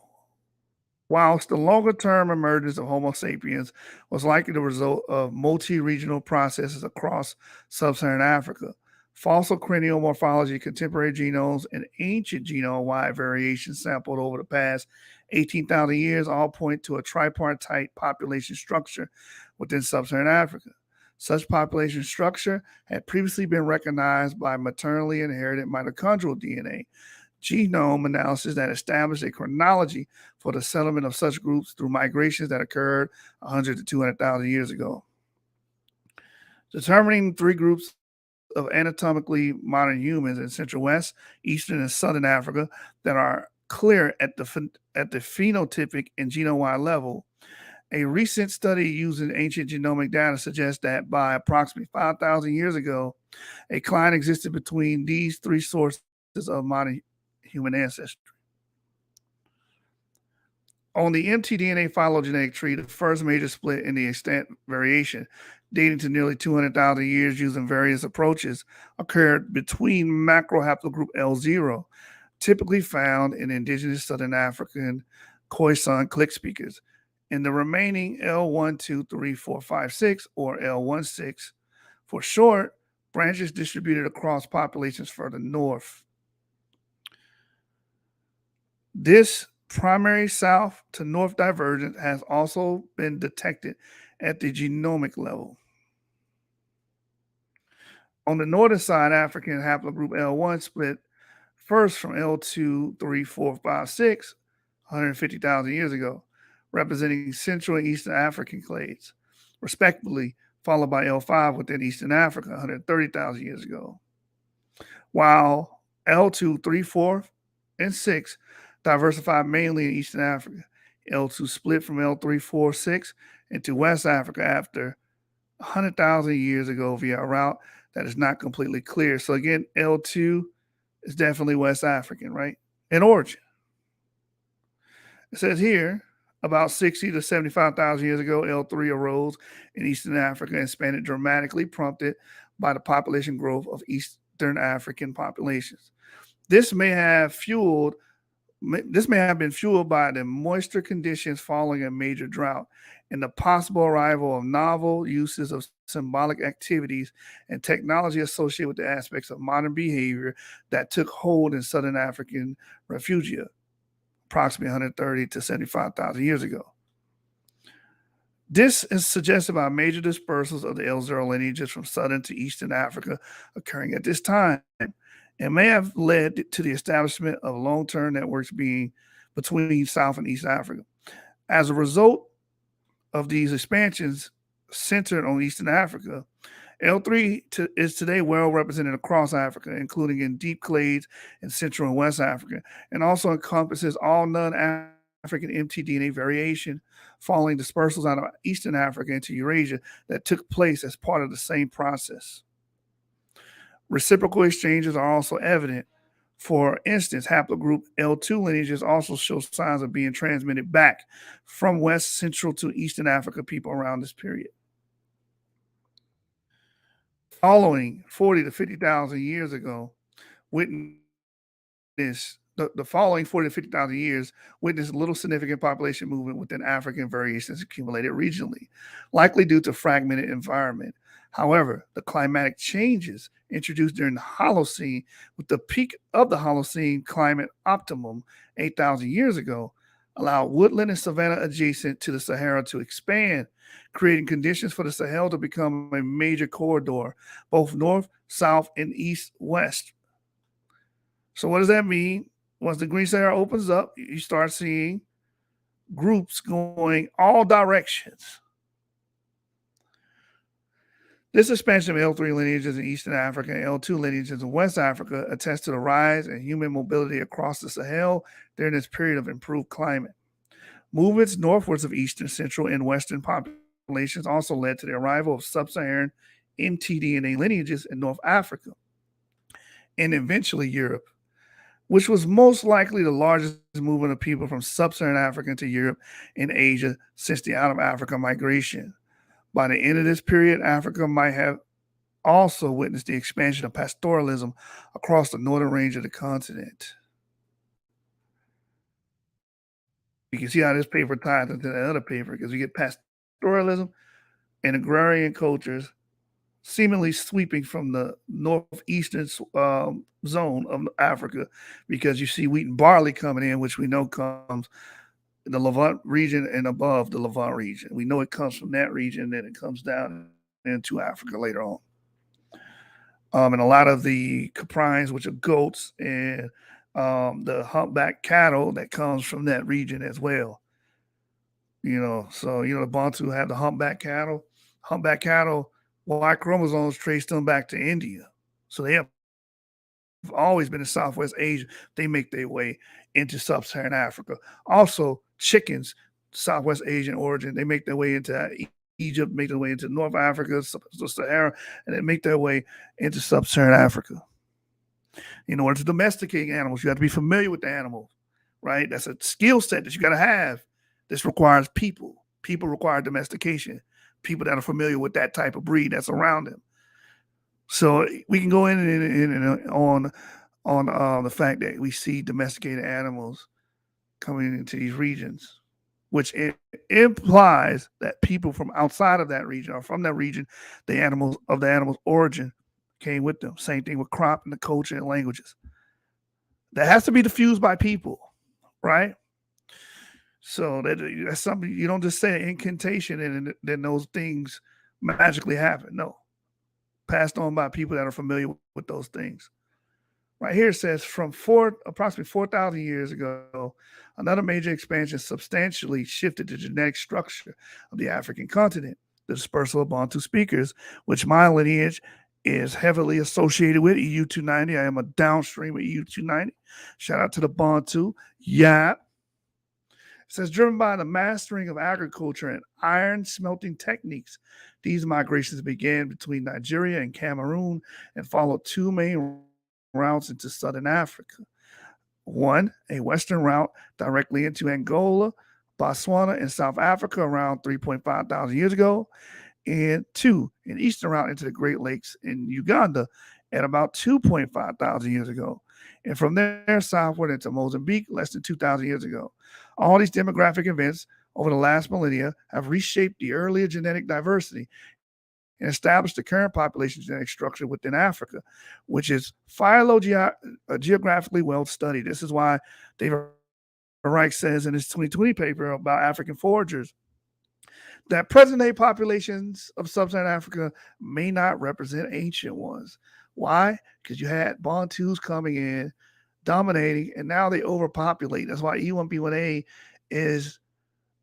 Whilst the longer-term emergence of Homo sapiens was likely the result of multi-regional processes across sub-Saharan Africa, fossil cranial morphology, contemporary genomes, and ancient genome-wide variations sampled over the past 18,000 years all point to a tripartite population structure within sub-Saharan Africa. Such population structure had previously been recognized by maternally inherited mitochondrial DNA, genome analysis that established a chronology for the settlement of such groups through migrations that occurred 100 to 200,000 years ago. Determining three groups of anatomically modern humans in Central West, Eastern, and Southern Africa that are clear at the phenotypic and genome-wide level. A recent study using ancient genomic data suggests that by approximately 5,000 years ago, a decline existed between these three sources of modern human ancestry. On the mtDNA phylogenetic tree, the first major split in the extent variation, dating to nearly 200,000 years using various approaches, occurred between macrohaplogroup L0, typically found in indigenous Southern African Khoisan click speakers, and the remaining L1, 2, 3, 4, 5, 6, or L16 for short, branches distributed across populations further north. This primary south to north divergence has also been detected at the genomic level. On the northern side, African haplogroup L1 split first from L2, 3, 4, 5, 6, 150,000 years ago, representing Central and Eastern African clades, respectively, followed by L5 within Eastern Africa, 130,000 years ago. While L2, 3, 4, and 6 diversified mainly in Eastern Africa. L2 split from L3, 4, 6 into West Africa after 100,000 years ago via a route that is not completely clear. So again, L2 is definitely West African, right? In origin. It says here, about 60 to 75,000 years ago, L3 arose in Eastern Africa and expanded dramatically, prompted by the population growth of Eastern African populations. This may have been fueled by the moisture conditions following a major drought and the possible arrival of novel uses of symbolic activities and technology associated with the aspects of modern behavior that took hold in Southern African refugia, approximately 130 to 75,000 years ago. This is suggested by major dispersals of the L0 lineages from Southern to Eastern Africa occurring at this time, and may have led to the establishment of long-term networks being between South and East Africa. As a result of these expansions centered on Eastern Africa, L3 is today well represented across Africa, including in deep clades in Central and West Africa, and also encompasses all non-African mtDNA variation following dispersals out of Eastern Africa into Eurasia that took place as part of the same process. Reciprocal exchanges are also evident. For instance, haplogroup L2 lineages also show signs of being transmitted back from West Central to Eastern Africa people around this period. Following 40 to 50,000 years ago, witnessed the following 40 to 50,000 years witnessed little significant population movement within African variations accumulated regionally, likely due to fragmented environment. However, the climatic changes introduced during the Holocene, with the peak of the Holocene climate optimum 8,000 years ago, allowed woodland and savanna adjacent to the Sahara to expand, creating conditions for the Sahel to become a major corridor, both north, south, and east-west. So what does that mean? Once the Green Sahara opens up, you start seeing groups going all directions. This expansion of L3 lineages in Eastern Africa and L2 lineages in West Africa attests to the rise in human mobility across the Sahel during this period of improved climate. Movements northwards of Eastern, Central, and Western populations also led to the arrival of sub-Saharan mtDNA lineages in North Africa and eventually Europe, which was most likely the largest movement of people from sub-Saharan Africa to Europe and Asia since the out-of-Africa migration. By the end of this period, Africa might have also witnessed the expansion of pastoralism across the northern range of the continent. You can see how this paper ties into the other paper because we get pastoralism and agrarian cultures seemingly sweeping from the northeastern zone of Africa, because you see wheat and barley coming in, which we know comes the Levant region and above the Levant region. We know it comes from that region, and it comes down into Africa later on. And a lot of the caprines, which are goats, and the humpback cattle that comes from that region as well. So the Bantu have the humpback cattle. Humpback cattle, Y chromosomes trace them back to India. So they have always been in Southwest Asia. They make their way into Sub-Saharan Africa. Also, chickens, Southwest Asian origin, they make their way into Egypt, make their way into North Africa, Sahara, and they make their way into Sub-Saharan Africa. In order to domesticate animals, you have to be familiar with the animal, right? That's a skill set that you got to have. This requires people. People require domestication. People that are familiar with that type of breed that's around them. So we can go in on the fact that we see domesticated animals coming into these regions, which implies that people from outside of that region or from that region, the animal's origin came with them. Same thing with crop and the culture and languages. That has to be diffused by people, right? So that's something you don't just say an incantation and then those things magically happen. No, passed on by people that are familiar with those things. Right here it says from approximately 4,000 years ago, another major expansion substantially shifted the genetic structure of the African continent. The dispersal of Bantu speakers, which my lineage is heavily associated with EU290. I am a downstream of EU290. Shout out to the Bantu. Yeah. It says, driven by the mastering of agriculture and iron smelting techniques, these migrations began between Nigeria and Cameroon and followed two main routes into southern Africa. One, a western route directly into Angola, Botswana, and South Africa around 3.5 thousand years ago. And two, an eastern route into the Great Lakes in Uganda at about 2.5 thousand years ago. And from there southward into Mozambique less than 2,000 years ago. All these demographic events over the last millennia have reshaped the earlier genetic diversity and established the current population genetic structure within Africa, which is phylogeographically well studied. This is why David Reich says in his 2020 paper about African foragers that present-day populations of sub-Saharan Africa may not represent ancient ones. Why? Because you had Bantus coming in, dominating, and now they overpopulate. That's why E1B1A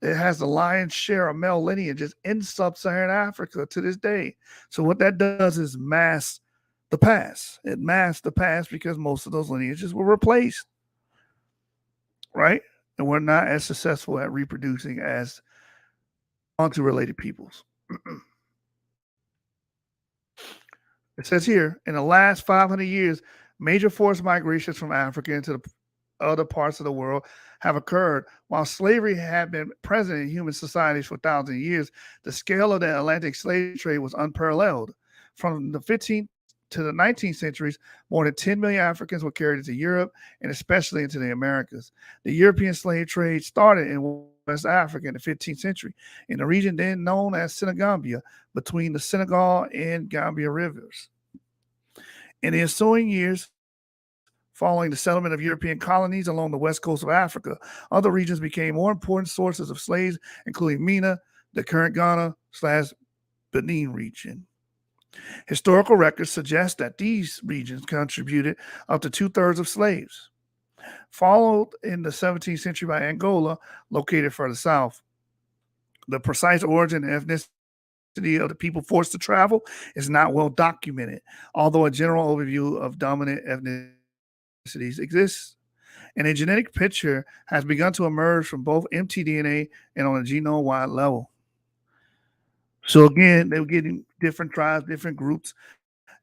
it has the lion's share of male lineages in sub-Saharan Africa to this day. So what that does is mask the past. It masks the past because most of those lineages were replaced, right? And we're not as successful at reproducing as Bantu-related peoples. It says here, in the last 500 years, major forced migrations from Africa into the other parts of the world have occurred. While slavery had been present in human societies for thousands of years, the scale of the Atlantic slave trade was unparalleled. From the 15th to the 19th centuries, more than 10 million Africans were carried into Europe and especially into the Americas. The European slave trade started in West Africa in the 15th century, in the region then known as Senegambia, between the Senegal and Gambia rivers. In the ensuing years, following the settlement of European colonies along the west coast of Africa, other regions became more important sources of slaves, including MENA, the current Ghana/Benin region. Historical records suggest that these regions contributed up to 2/3 of slaves. Followed in the 17th century by Angola, located further south. The precise origin and ethnicity of the people forced to travel is not well documented, although a general overview of dominant ethnicities exists. And a genetic picture has begun to emerge from both mtDNA and on a genome-wide level. So again, they were getting different tribes, different groups.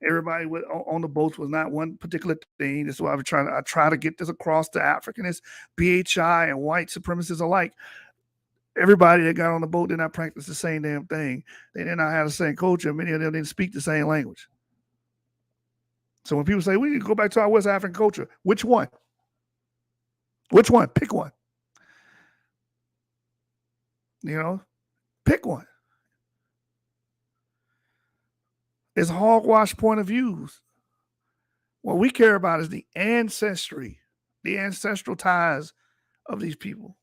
Everybody on the boats was not one particular thing. That's why I try to get this across to Africanists, BHI, and white supremacists alike. Everybody that got on the boat did not practice the same damn thing. They did not have the same culture. Many of them didn't speak the same language. So when people say we need to go back to our West African culture, which one? Which one? Pick one. Pick one. It's hogwash point of views. What we care about is the ancestry, the ancestral ties of these people,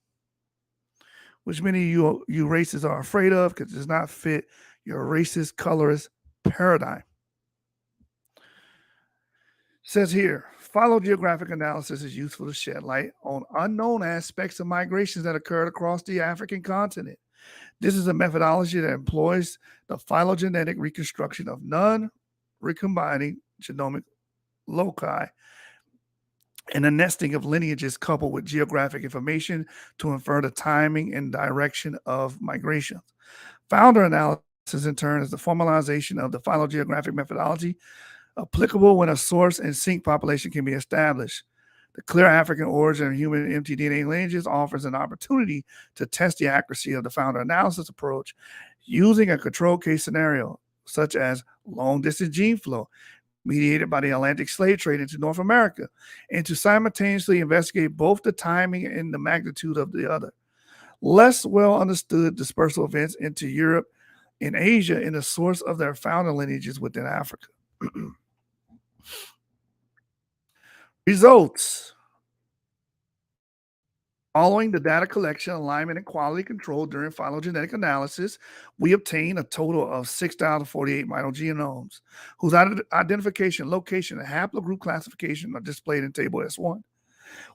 which many of you racists are afraid of because it does not fit your racist, colorist paradigm. It says here, phylogeographic analysis is useful to shed light on unknown aspects of migrations that occurred across the African continent. This is a methodology that employs the phylogenetic reconstruction of non-recombining genomic loci and the nesting of lineages coupled with geographic information to infer the timing and direction of migrations. Founder analysis, in turn, is the formalization of the phylogeographic methodology applicable when a source and sink population can be established. The clear African origin of human mtDNA lineages offers an opportunity to test the accuracy of the founder analysis approach using a control case scenario, such as long-distance gene flow mediated by the Atlantic slave trade into North America, and to simultaneously investigate both the timing and the magnitude of the other. Less well understood dispersal events into Europe and Asia in the source of their founder lineages within Africa. Results. Following the data collection, alignment, and quality control during phylogenetic analysis, we obtained a total of 6,048 mitogenomes, whose identification, location, and haplogroup classification are displayed in Table S1.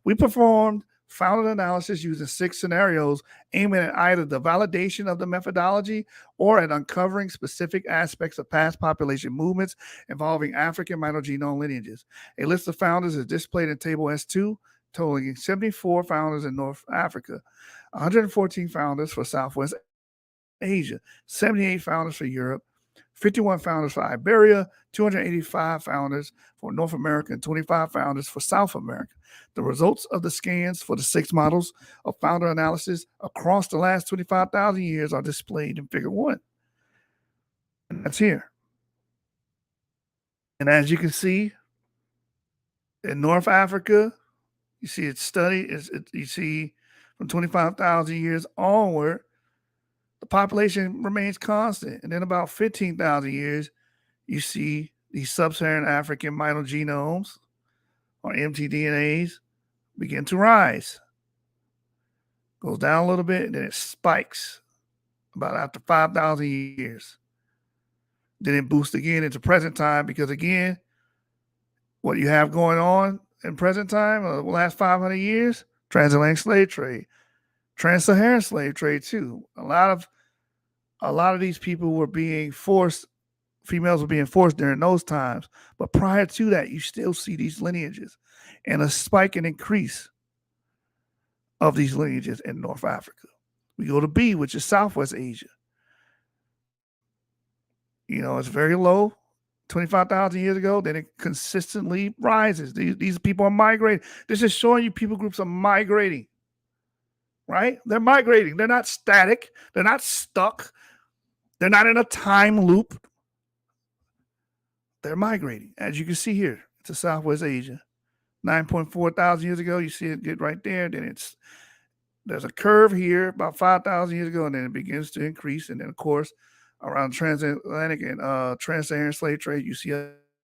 We performed founder analysis using 6 scenarios aiming at either the validation of the methodology or at uncovering specific aspects of past population movements involving African mitogenome lineages. A list of founders is displayed in Table S2, totaling 74 founders in North Africa, 114 founders for Southwest Asia, 78 founders for Europe, 51 founders for Iberia, 285 founders for North America, and 25 founders for South America. The results of the scans for the 6 models of founder analysis across the last 25,000 years are displayed in Figure 1. And that's here. And as you can see, in North Africa, you see it's studied, you see from 25,000 years onward, the population remains constant. And then about 15,000 years, you see these sub-Saharan African mitogenomes, or mtDNAs, begin to rise. Goes down a little bit, and then it spikes about after 5,000 years. Then it boosts again into present time because, again, what you have going on in present time, the last 500 years, transatlantic slave trade, trans-Saharan slave trade too. A lot of these people were being forced, females were being forced during those times. But prior to that, you still see these lineages and a spike and increase of these lineages in North Africa. We go to B, which is Southwest Asia. It's very low 25,000 years ago, then it consistently rises. These people are migrating. This is showing you people groups are migrating, right? They're migrating. They're not static. They're not stuck. They're not in a time loop. They're migrating. As you can see here, to Southwest Asia. 9.4 thousand years ago, you see it get right there. Then there's a curve here about 5,000 years ago, and then it begins to increase. And then, of course, around transatlantic and trans-Saharan slave trade, you see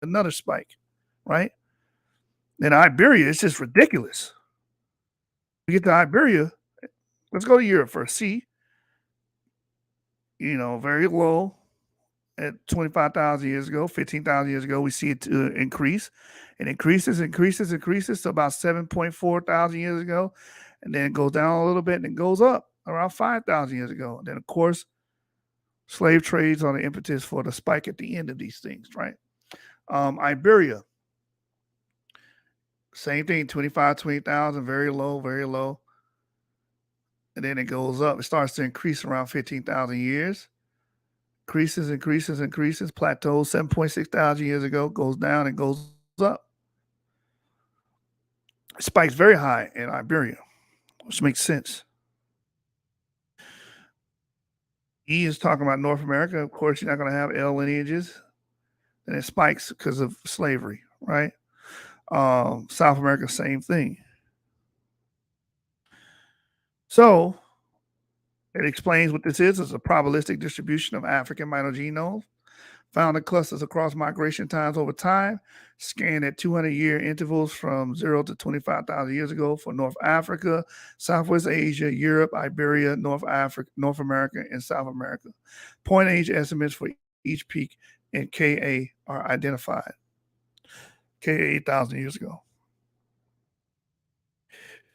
another spike, right? Then Iberia, it's just ridiculous. We get to Iberia. Let's go to Europe first. See, very low at 25,000 years ago, 15,000 years ago. We see it increase. It increases to about 7.4 thousand years ago. And then it goes down a little bit and it goes up around 5,000 years ago. And then, of course, slave trades are the impetus for the spike at the end of these things, right? Iberia, same thing, 20,000, very low, very low. And then it goes up. It starts to increase around 15,000 years. Increases, plateaus 7.6 thousand years ago, goes down and goes up. It spikes very high in Iberia, which makes sense. E is talking about North America. Of course, you're not going to have L lineages. And it spikes because of slavery, right? South America, same thing. So it explains what this is. It's a probabilistic distribution of African mitogenomes found in clusters across migration times over time, scanned at 200-year intervals from 0 to 25,000 years ago for North Africa, Southwest Asia, Europe, Iberia, North America, and South America. Point age estimates for each peak in Ka are identified. Ka 8,000 years ago.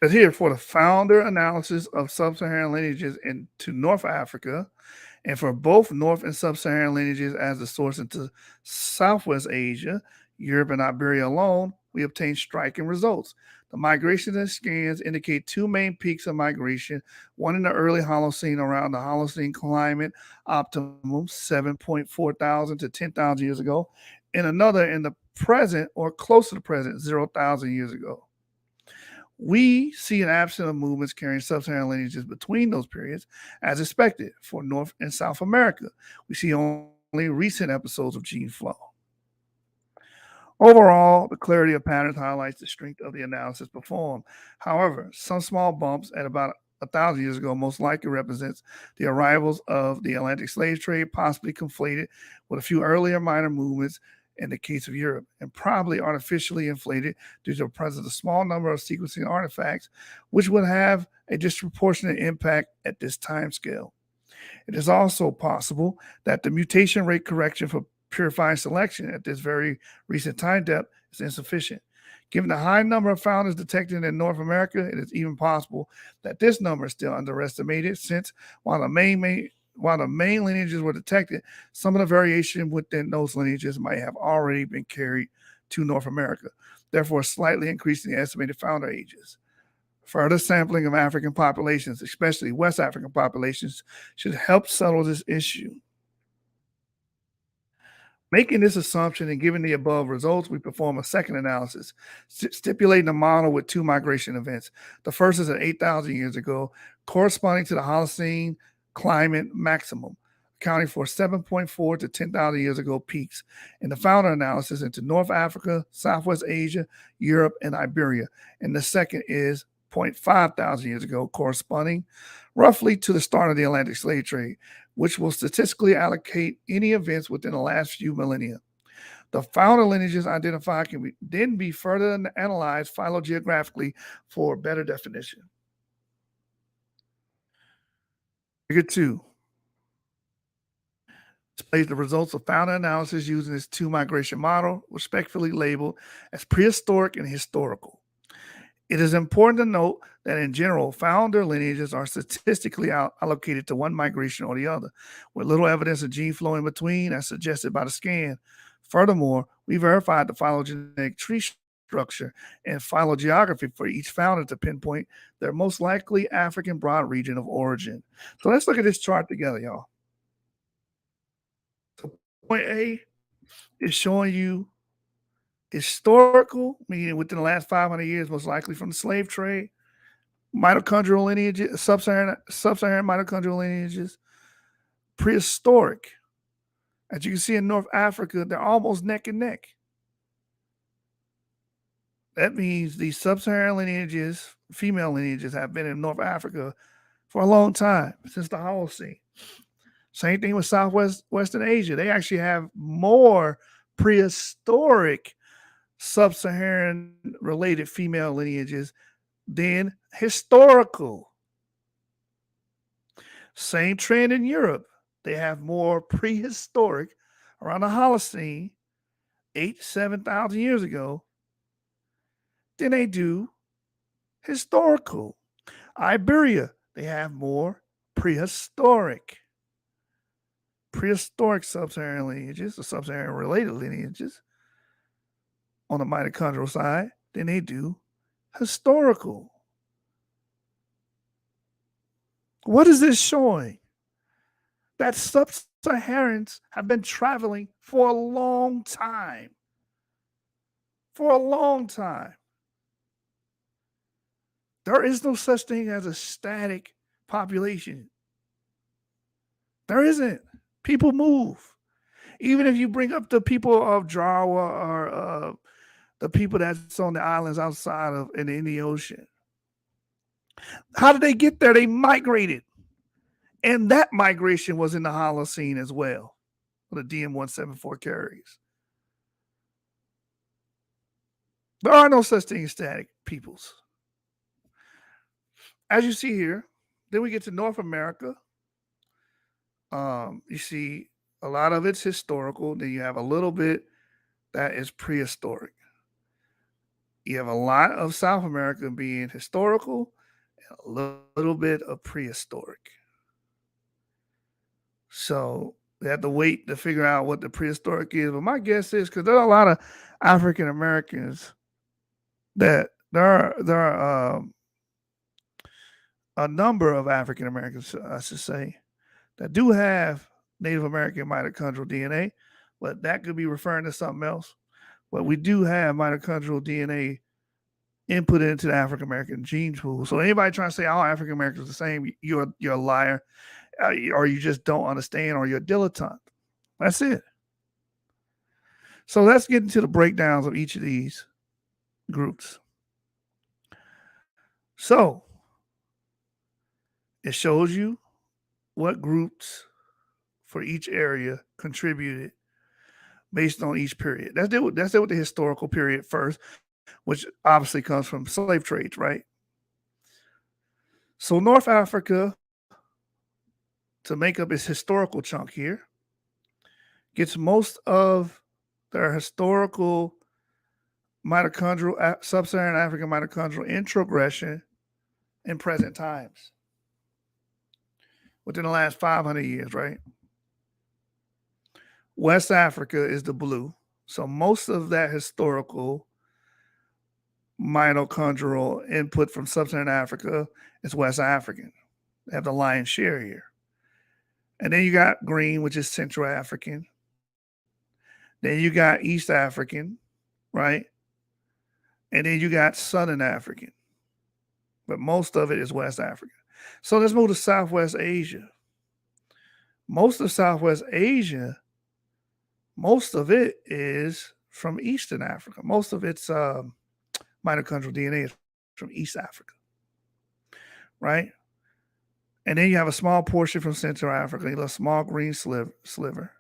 As here for the founder analysis of sub-Saharan lineages into North Africa, and for both North and Sub-Saharan lineages as the source into Southwest Asia, Europe, and Iberia alone, we obtain striking results. The migrations and scans indicate 2 main peaks of migration, one in the early Holocene around the Holocene climate optimum, 7.4 thousand to 10,000 years ago, and another in the present or close to the present, 0,000 years ago. We see an absence of movements carrying sub-Saharan lineages between those periods, as expected for North and South America. We see only recent episodes of gene flow. Overall, the clarity of patterns highlights the strength of the analysis performed. However, some small bumps at about 1,000 years ago most likely represents the arrivals of the Atlantic slave trade, possibly conflated with a few earlier minor movements in the case of Europe, and probably artificially inflated due to the presence of a small number of sequencing artifacts, which would have a disproportionate impact at this time scale. It is also possible that the mutation rate correction for purifying selection at this very recent time depth is insufficient. Given the high number of founders detected in North America, it is even possible that this number is still underestimated, since while the main lineages were detected, some of the variation within those lineages might have already been carried to North America, therefore slightly increasing the estimated founder ages. Further sampling of African populations, especially West African populations, should help settle this issue. Making this assumption and given the above results, we perform a second analysis, stipulating a model with two migration events. The first is at 8,000 years ago, corresponding to the Holocene climate maximum, accounting for 7.4 to 10,000 years ago peaks, and the founder analysis into North Africa, Southwest Asia, Europe, and Iberia. And the second is 0.5 thousand years ago, corresponding roughly to the start of the Atlantic slave trade, which will statistically allocate any events within the last few millennia. The founder lineages identified can then be further analyzed phylogeographically for better definition. Figure 2 displays the results of founder analysis using this two migration model, respectively labeled as prehistoric and historical. It is important to note that in general, founder lineages are statistically allocated to one migration or the other, with little evidence of gene flow in between as suggested by the scan. Furthermore, we verified the phylogenetic tree structure and phylogeography for each founder to pinpoint their most likely African broad region of origin. So let's look at this chart together, y'all. So point A is showing you historical, meaning within the last 500 years, most likely from the slave trade, mitochondrial lineages, sub-Saharan mitochondrial lineages, prehistoric. As you can see in North Africa, they're almost neck and neck. That means these sub-Saharan lineages, female lineages, have been in North Africa for a long time, since the Holocene. Same thing with Western Asia. They actually have more prehistoric sub-Saharan related female lineages than historical. Same trend in Europe. They have more prehistoric around the Holocene, 7,000 years ago, than they do historical. Iberia, they have more prehistoric sub-Saharan lineages, or sub-Saharan related lineages on the mitochondrial side than they do historical. What is this showing? That sub-Saharans have been traveling for a long time. For a long time. There is no such thing as a static population. There isn't. People move. Even if you bring up the people of Jawa or the people that's on the islands outside of in the Indian Ocean. How did they get there? They migrated. And that migration was in the Holocene as well, the DM174 carries. There are no such thing as static peoples. As you see here, then we get to North America. You see a lot of it's historical. Then you have a little bit that is prehistoric. You have a lot of South America being historical and a little bit of prehistoric. So we have to wait to figure out what the prehistoric is. But my guess is, because there are a lot of African Americans that there are a number of African Americans, I should say, that do have Native American mitochondrial DNA, but that could be referring to something else. But we do have mitochondrial DNA input into the African American gene pool. So anybody trying to say all African Americans are the same, you're a liar, or you just don't understand, or you're a dilettante. That's it. So let's get into the breakdowns of each of these groups. So it shows you what groups for each area contributed based on each period. Let's deal with the historical period first, which obviously comes from slave trades, right? So North Africa, to make up its historical chunk here, gets most of their historical mitochondrial, sub-Saharan African mitochondrial introgression in present times, within the last 500 years, right? West Africa is the blue. So most of that historical mitochondrial input from sub-Saharan Africa is West African. They have the lion's share here. And then you got green, which is Central African. Then you got East African, right? And then you got Southern African. But most of it is West African. So let's move to Southwest Asia. Most of Southwest Asia, most of it is from Eastern Africa. Most of its mitochondrial DNA is from East Africa, right? And then you have a small portion from Central Africa, a small green sliver.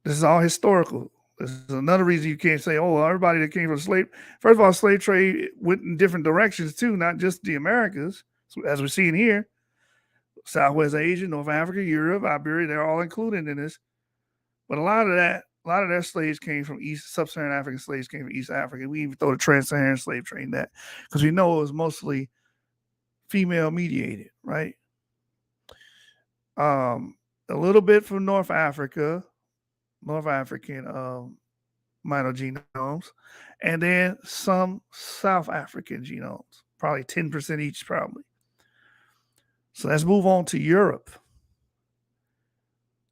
This is all historical. This is another reason you can't say, oh, well, everybody that came from slave. First of all, slave trade went in different directions too, not just the Americas, as we're seeing here. Southwest Asia, North Africa, Europe, Iberia, they're all included in this. But a lot of their slaves came from sub-Saharan African slaves came from East Africa. We even throw the trans-Saharan slave trade in that because we know it was mostly female mediated, right? A little bit from North African mitogenomes, and then some South African genomes, probably 10% each, probably. So let's move on to Europe.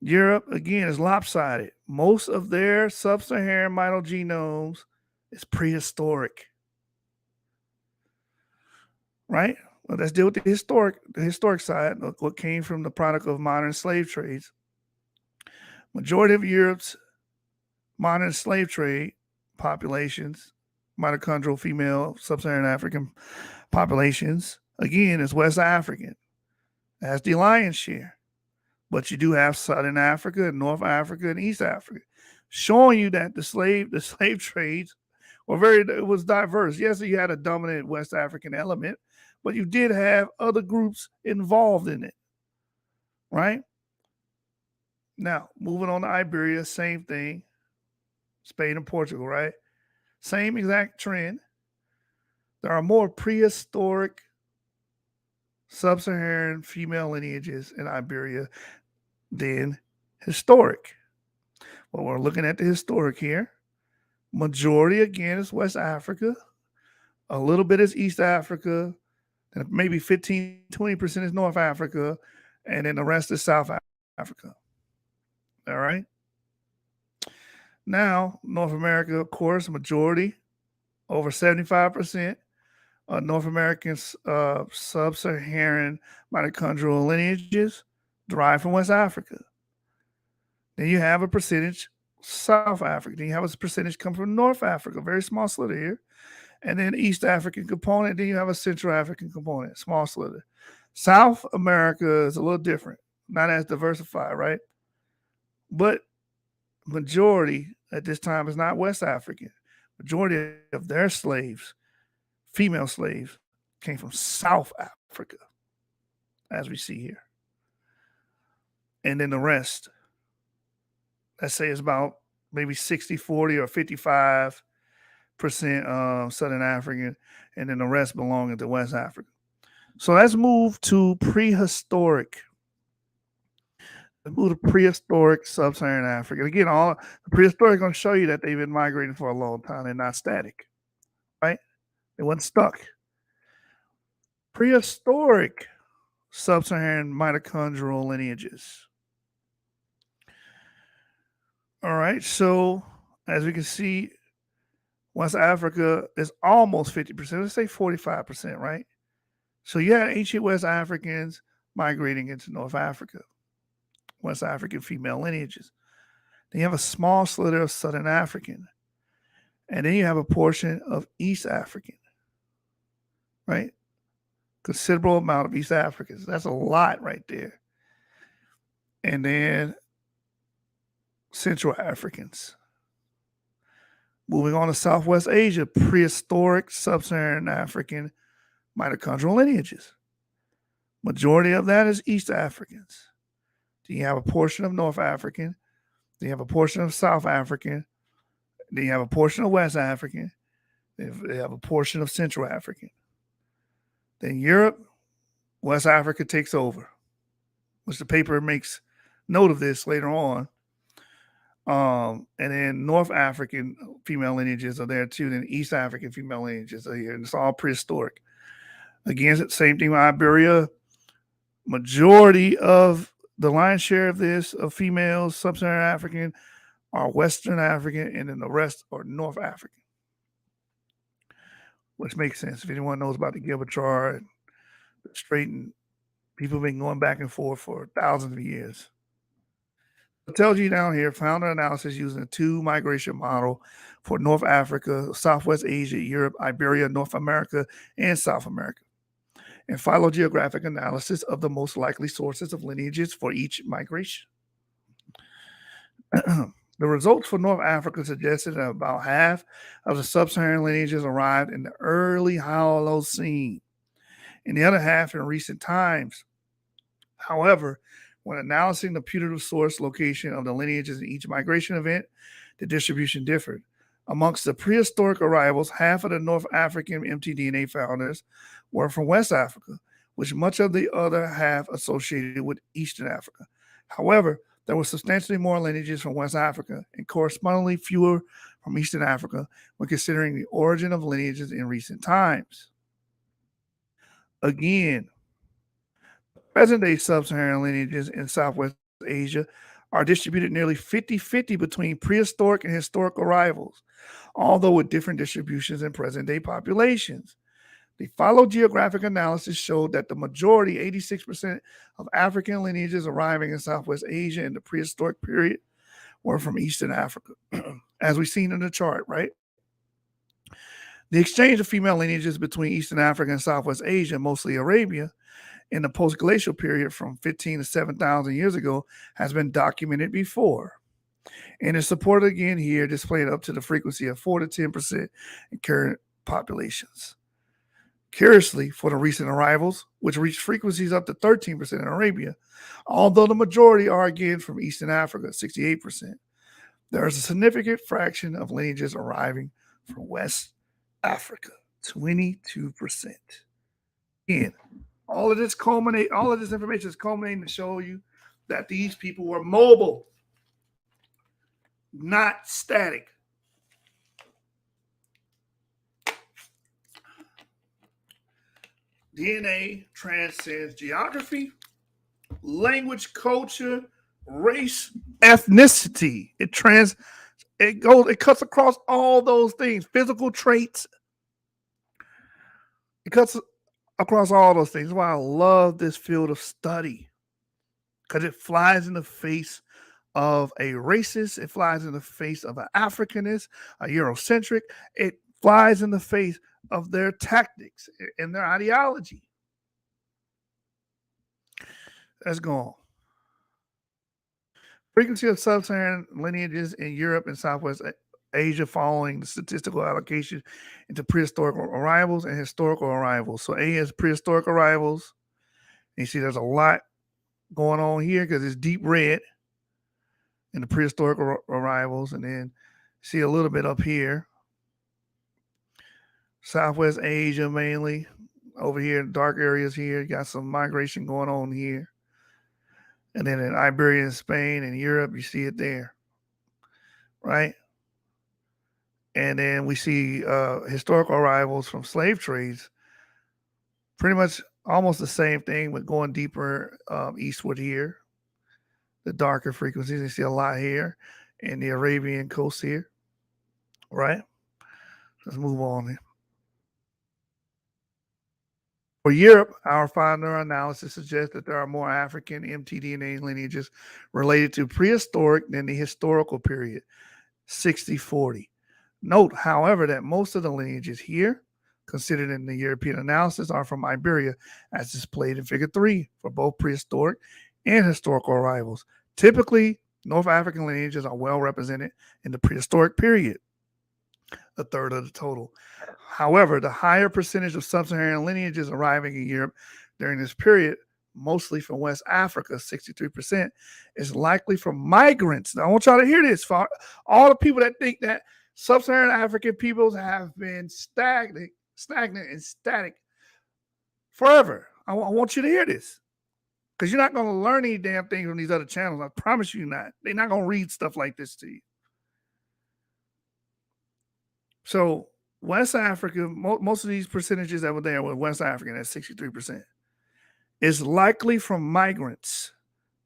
Europe, again, is lopsided. Most of their sub-Saharan mitogenomes is prehistoric, right? Well, let's deal with the historic side, what came from the product of modern slave trades. Majority of Europe's modern slave trade populations, mitochondrial female sub-Saharan African populations, again, is West African. That's the lion's share. But you do have Southern Africa, North Africa, and East Africa, showing you that the slave trades it was diverse. Yes, you had a dominant West African element, but you did have other groups involved in it, right? Now, moving on to Iberia, same thing. Spain and Portugal, right? Same exact trend. There are more prehistoric sub-Saharan female lineages in Iberia than historic. Well, we're looking at the historic here. Majority, again, is West Africa. A little bit is East Africa. And maybe 15, 20% is North Africa. And then the rest is South Africa. All right. Now, North America, of course, majority, over 75%. North American sub-Saharan mitochondrial lineages derived from West Africa. Then you have a percentage South Africa. Then you have a percentage come from North Africa, very small sliver here. And then East African component. Then you have a Central African component, small sliver. South America is a little different, not as diversified, right? But majority at this time is not West African. Majority of their slaves, female slaves, came from South Africa, as we see here. And then the rest, let's say it's about maybe 60, 40 or 55% Southern African, and then the rest belonging to West Africa. So let's move to prehistoric. Let's move to prehistoric sub-Saharan Africa. Again, all the prehistoric is going to show you that they've been migrating for a long time. They're not static, right? They weren't stuck. Prehistoric sub-Saharan mitochondrial lineages. All right, so as we can see, West Africa is almost 50%. Let's say 45%, right? So you had ancient West Africans migrating into North Africa, West African female lineages. Then you have a small sliver of Southern African. And then you have a portion of East African, right? Considerable amount of East Africans. That's a lot right there. And then Central Africans. Moving on to Southwest Asia, prehistoric sub-Saharan African mitochondrial lineages. Majority of that is East Africans. Then you have a portion of North African. Then you have a portion of South African. Then you have a portion of West African. Then you have a portion of Central African. Then Europe, West Africa takes over, which the paper makes note of this later on. And then North African female lineages are there too. Then East African female lineages are here. And it's all prehistoric. Again, same thing with Iberia. Majority of the lion's share of this, of females, sub-Saharan African, are Western African, and then the rest are North African. Which makes sense. If anyone knows about the Gilbert chart and the straighten, people have been going back and forth for thousands of years. It tells you down here, founder analysis using a 2 migration model for North Africa, Southwest Asia, Europe, Iberia, North America, and South America. And phylogeographic analysis of the most likely sources of lineages for each migration. The results for North Africa suggested that about half of the sub-Saharan lineages arrived in the early Holocene, and the other half in recent times. However, when analyzing the putative source location of the lineages in each migration event, the distribution differed. Amongst the prehistoric arrivals, half of the North African mtDNA founders were from West Africa, with much of the other half associated with Eastern Africa. However, there were substantially more lineages from West Africa and correspondingly fewer from Eastern Africa when considering the origin of lineages in recent times. Again, present-day sub-Saharan lineages in Southwest Asia are distributed nearly 50-50 between prehistoric and historic arrivals, although with different distributions in present-day populations. The phylogeographic analysis showed that the majority, 86% of African lineages arriving in Southwest Asia in the prehistoric period were from Eastern Africa, as we've seen in the chart, right? The exchange of female lineages between Eastern Africa and Southwest Asia, mostly Arabia, in the post-glacial period from 15 to 7,000 years ago has been documented before. And is supported again here, displayed up to the frequency of 4 to 10% in current populations. Curiously, for the recent arrivals, which reached frequencies up to 13% in Arabia, although the majority are again from Eastern Africa, 68%, there is a significant fraction of lineages arriving from West Africa, 22%. Again, all of this information is culminating to show you that these people were mobile, not static. DNA transcends geography, language, culture, race, ethnicity. It cuts across all those things, physical traits. It cuts across all those things. That's why I love this field of study, because it flies in the face of a racist. It flies in the face of an Africanist, a Eurocentric. It flies in the face of their tactics and their ideology. Let's go on. Frequency of sub-Saharan lineages in Europe and Southwest Asia following the statistical allocation into prehistoric arrivals and historical arrivals. So A is prehistoric arrivals. And you see there's a lot going on here because it's deep red in the prehistoric arrivals. And then see a little bit up here. Southwest Asia mainly. Over here, dark areas here. You got some migration going on here. And then in Iberia and Spain and Europe, you see it there. Right? And then we see historical arrivals from slave trades. Pretty much almost the same thing, but going deeper eastward here. The darker frequencies, you see a lot here. And the Arabian coast here. Right? Let's move on here. For Europe, our founder analysis suggests that there are more African mtDNA lineages related to prehistoric than the historical period, 60-40. Note, however, that most of the lineages here, considered in the European analysis, are from Iberia, as displayed in Figure 3 for both prehistoric and historical arrivals. Typically, North African lineages are well represented in the prehistoric period, a third of the total. However, the higher percentage of sub-Saharan lineages arriving in Europe during this period, mostly from West Africa, 63%, is likely from migrants. Now, I want y'all to hear this. For all the people that think that sub-Saharan African peoples have been stagnant and static forever. I want you to hear this. Because you're not going to learn any damn things from these other channels. I promise you not. They're not going to read stuff like this to you. So West Africa, most of these percentages that were there were West African at 63%. Is likely from migrants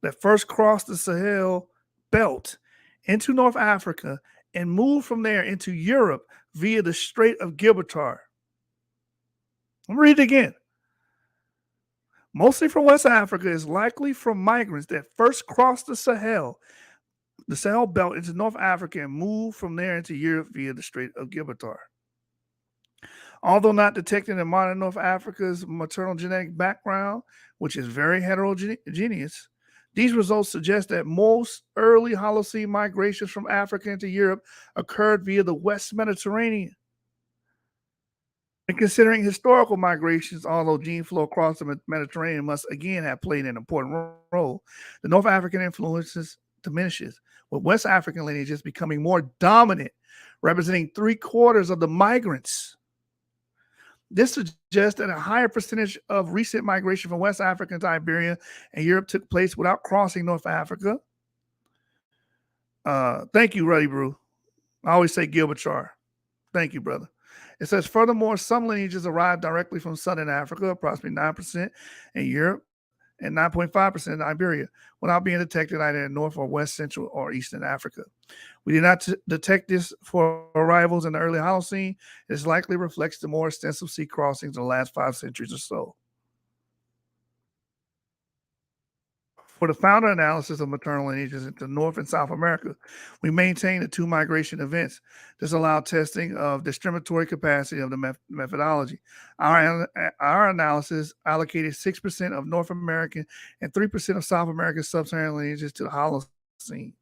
that first crossed the Sahel belt into North Africa and moved from there into Europe via the Strait of Gibraltar. Let me read it again. Mostly from West Africa, is likely from migrants that first crossed the Sahel belt into North Africa and moved from there into Europe via the Strait of Gibraltar. Although not detected in modern North Africa's maternal genetic background, which is very heterogeneous, these results suggest that most early Holocene migrations from Africa into Europe occurred via the West Mediterranean. And considering historical migrations, although gene flow across the Mediterranean must again have played an important role, the North African influences diminishes, with West African lineages becoming more dominant, representing 3/4 of the migrants. This suggests that a higher percentage of recent migration from West Africa to Iberia and Europe took place without crossing North Africa. Thank you, Ruddy Brew. I always say Gibraltar. Thank you, brother. It says, furthermore, some lineages arrived directly from Southern Africa, approximately 9% in Europe and 9.5% in Iberia, without being detected either in North or West, Central, or Eastern Africa. We did not detect this for arrivals in the early Holocene. It likely reflects the more extensive sea crossings in the last 5 centuries or so. For the founder analysis of maternal lineages into North and South America, we maintain the 2 migration events. This allowed testing of discriminatory capacity of the methodology. Our analysis allocated 6% of North American and 3% of South American sub-Saharan lineages to the Holocene,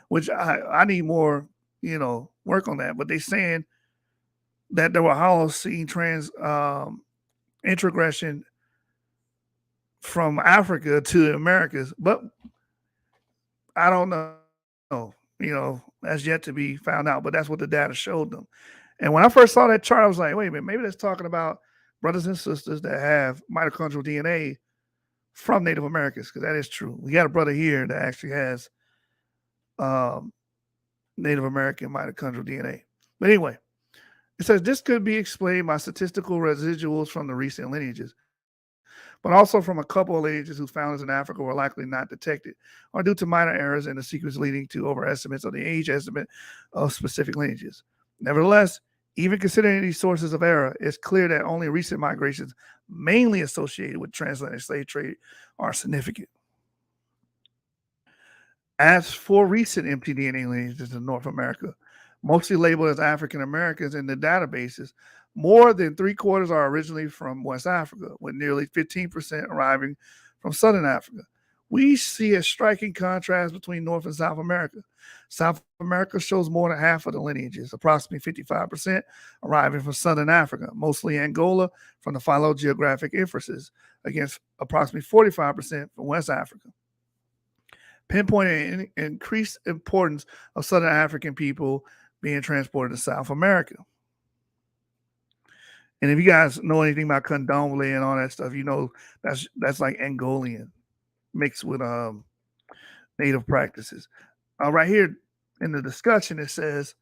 which I need more, work on that. But they're saying that there were Holocene introgression from Africa to the Americas, but I don't know. That's yet to be found out, but that's what the data showed them. And when I first saw that chart, I was like, wait a minute, maybe that's talking about brothers and sisters that have mitochondrial DNA from Native Americans, because that is true. We got a brother here that actually has Native American mitochondrial DNA. But anyway, it says this could be explained by statistical residuals from the recent lineages, but also from a couple of lineages whose founders in Africa were likely not detected, or due to minor errors in the sequence leading to overestimates of the age estimate of specific lineages. Nevertheless, even considering these sources of error, it's clear that only recent migrations, mainly associated with transatlantic slave trade, are significant. As for recent mtDNA lineages in North America, mostly labeled as African Americans in the databases, more than 3/4 are originally from West Africa, with nearly 15% arriving from Southern Africa. We see a striking contrast between North and South America. South America shows more than half of the lineages, approximately 55%, arriving from Southern Africa, mostly Angola from the phylogeographic inferences, against approximately 45% from West Africa, pinpointing increased importance of Southern African people being transported to South America. And if you guys know anything about condomble and all that stuff, that's like Angolian mixed with native practices. Right here in the discussion, it says,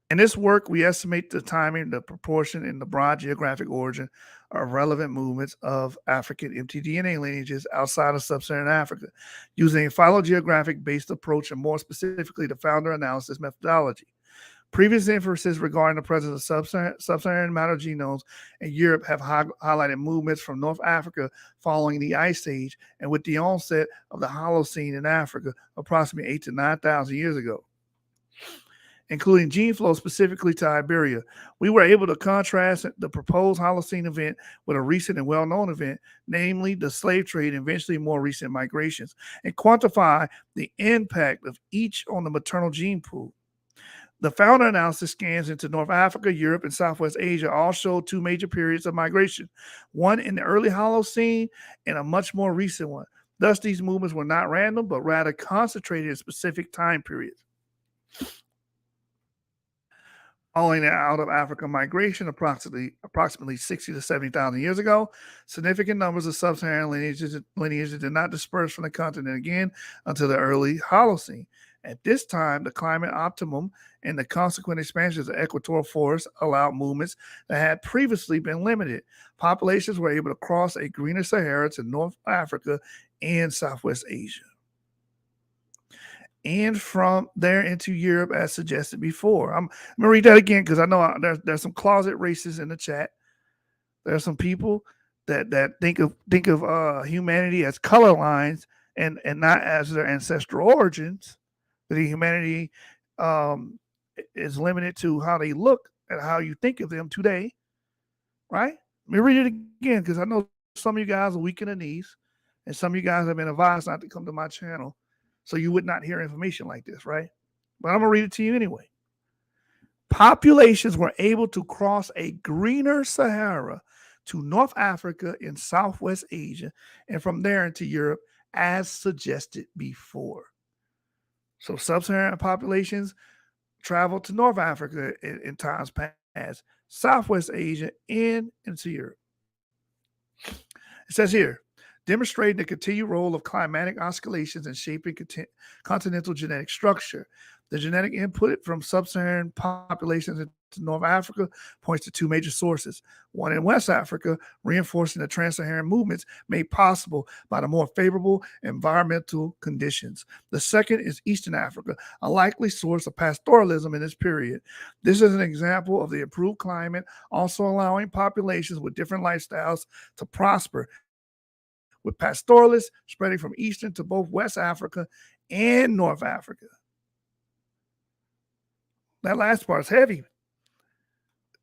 in this work, we estimate the timing, the proportion, and the broad geographic origin of relevant movements of African mtDNA lineages outside of sub-Saharan Africa, using a phylogeographic-based approach and more specifically the founder analysis methodology. Previous inferences regarding the presence of sub-Saharan mitogenomes in Europe have highlighted movements from North Africa following the Ice Age and with the onset of the Holocene in Africa, approximately 8,000 to 9,000 years ago. including gene flow specifically to Iberia. We were able to contrast the proposed Holocene event with a recent and well-known event, namely the slave trade and eventually more recent migrations, and quantify the impact of each on the maternal gene pool. The founder analysis scans into North Africa, Europe, and Southwest Asia all show two major periods of migration, one in the early Holocene and a much more recent one. Thus, these movements were not random, but rather concentrated in specific time periods. Following the out of Africa migration approximately 60 to 70,000 years ago, significant numbers of sub-Saharan lineages did not disperse from the continent again until the early Holocene. At this time, the climate optimum and the consequent expansions of equatorial forests allowed movements that had previously been limited. Populations were able to cross a greener Sahara to North Africa and Southwest Asia, and from there into Europe, as suggested before. I'm going to read that again because I know there's some closet racists in the chat. There are some people that think of humanity as color lines and not as their ancestral origins. That humanity is limited to how they look and how you think of them today, right? Let me read it again because I know some of you guys are weak in the knees, and some of you guys have been advised not to come to my channel, so you would not hear information like this, right? But I'm going to read it to you anyway. Populations were able to cross a greener Sahara to North Africa and Southwest Asia, and from there into Europe, as suggested before. So sub-Saharan populations traveled to North Africa in times past, Southwest Asia, and into Europe. It says here, demonstrating the continued role of climatic oscillations in shaping continental genetic structure. The genetic input from sub-Saharan populations into North Africa points to two major sources. One in West Africa, reinforcing the trans-Saharan movements made possible by the more favorable environmental conditions. The second is Eastern Africa, a likely source of pastoralism in this period. This is an example of the improved climate, also allowing populations with different lifestyles to prosper, with pastoralists spreading from Eastern to both West Africa and North Africa. That last part is heavy.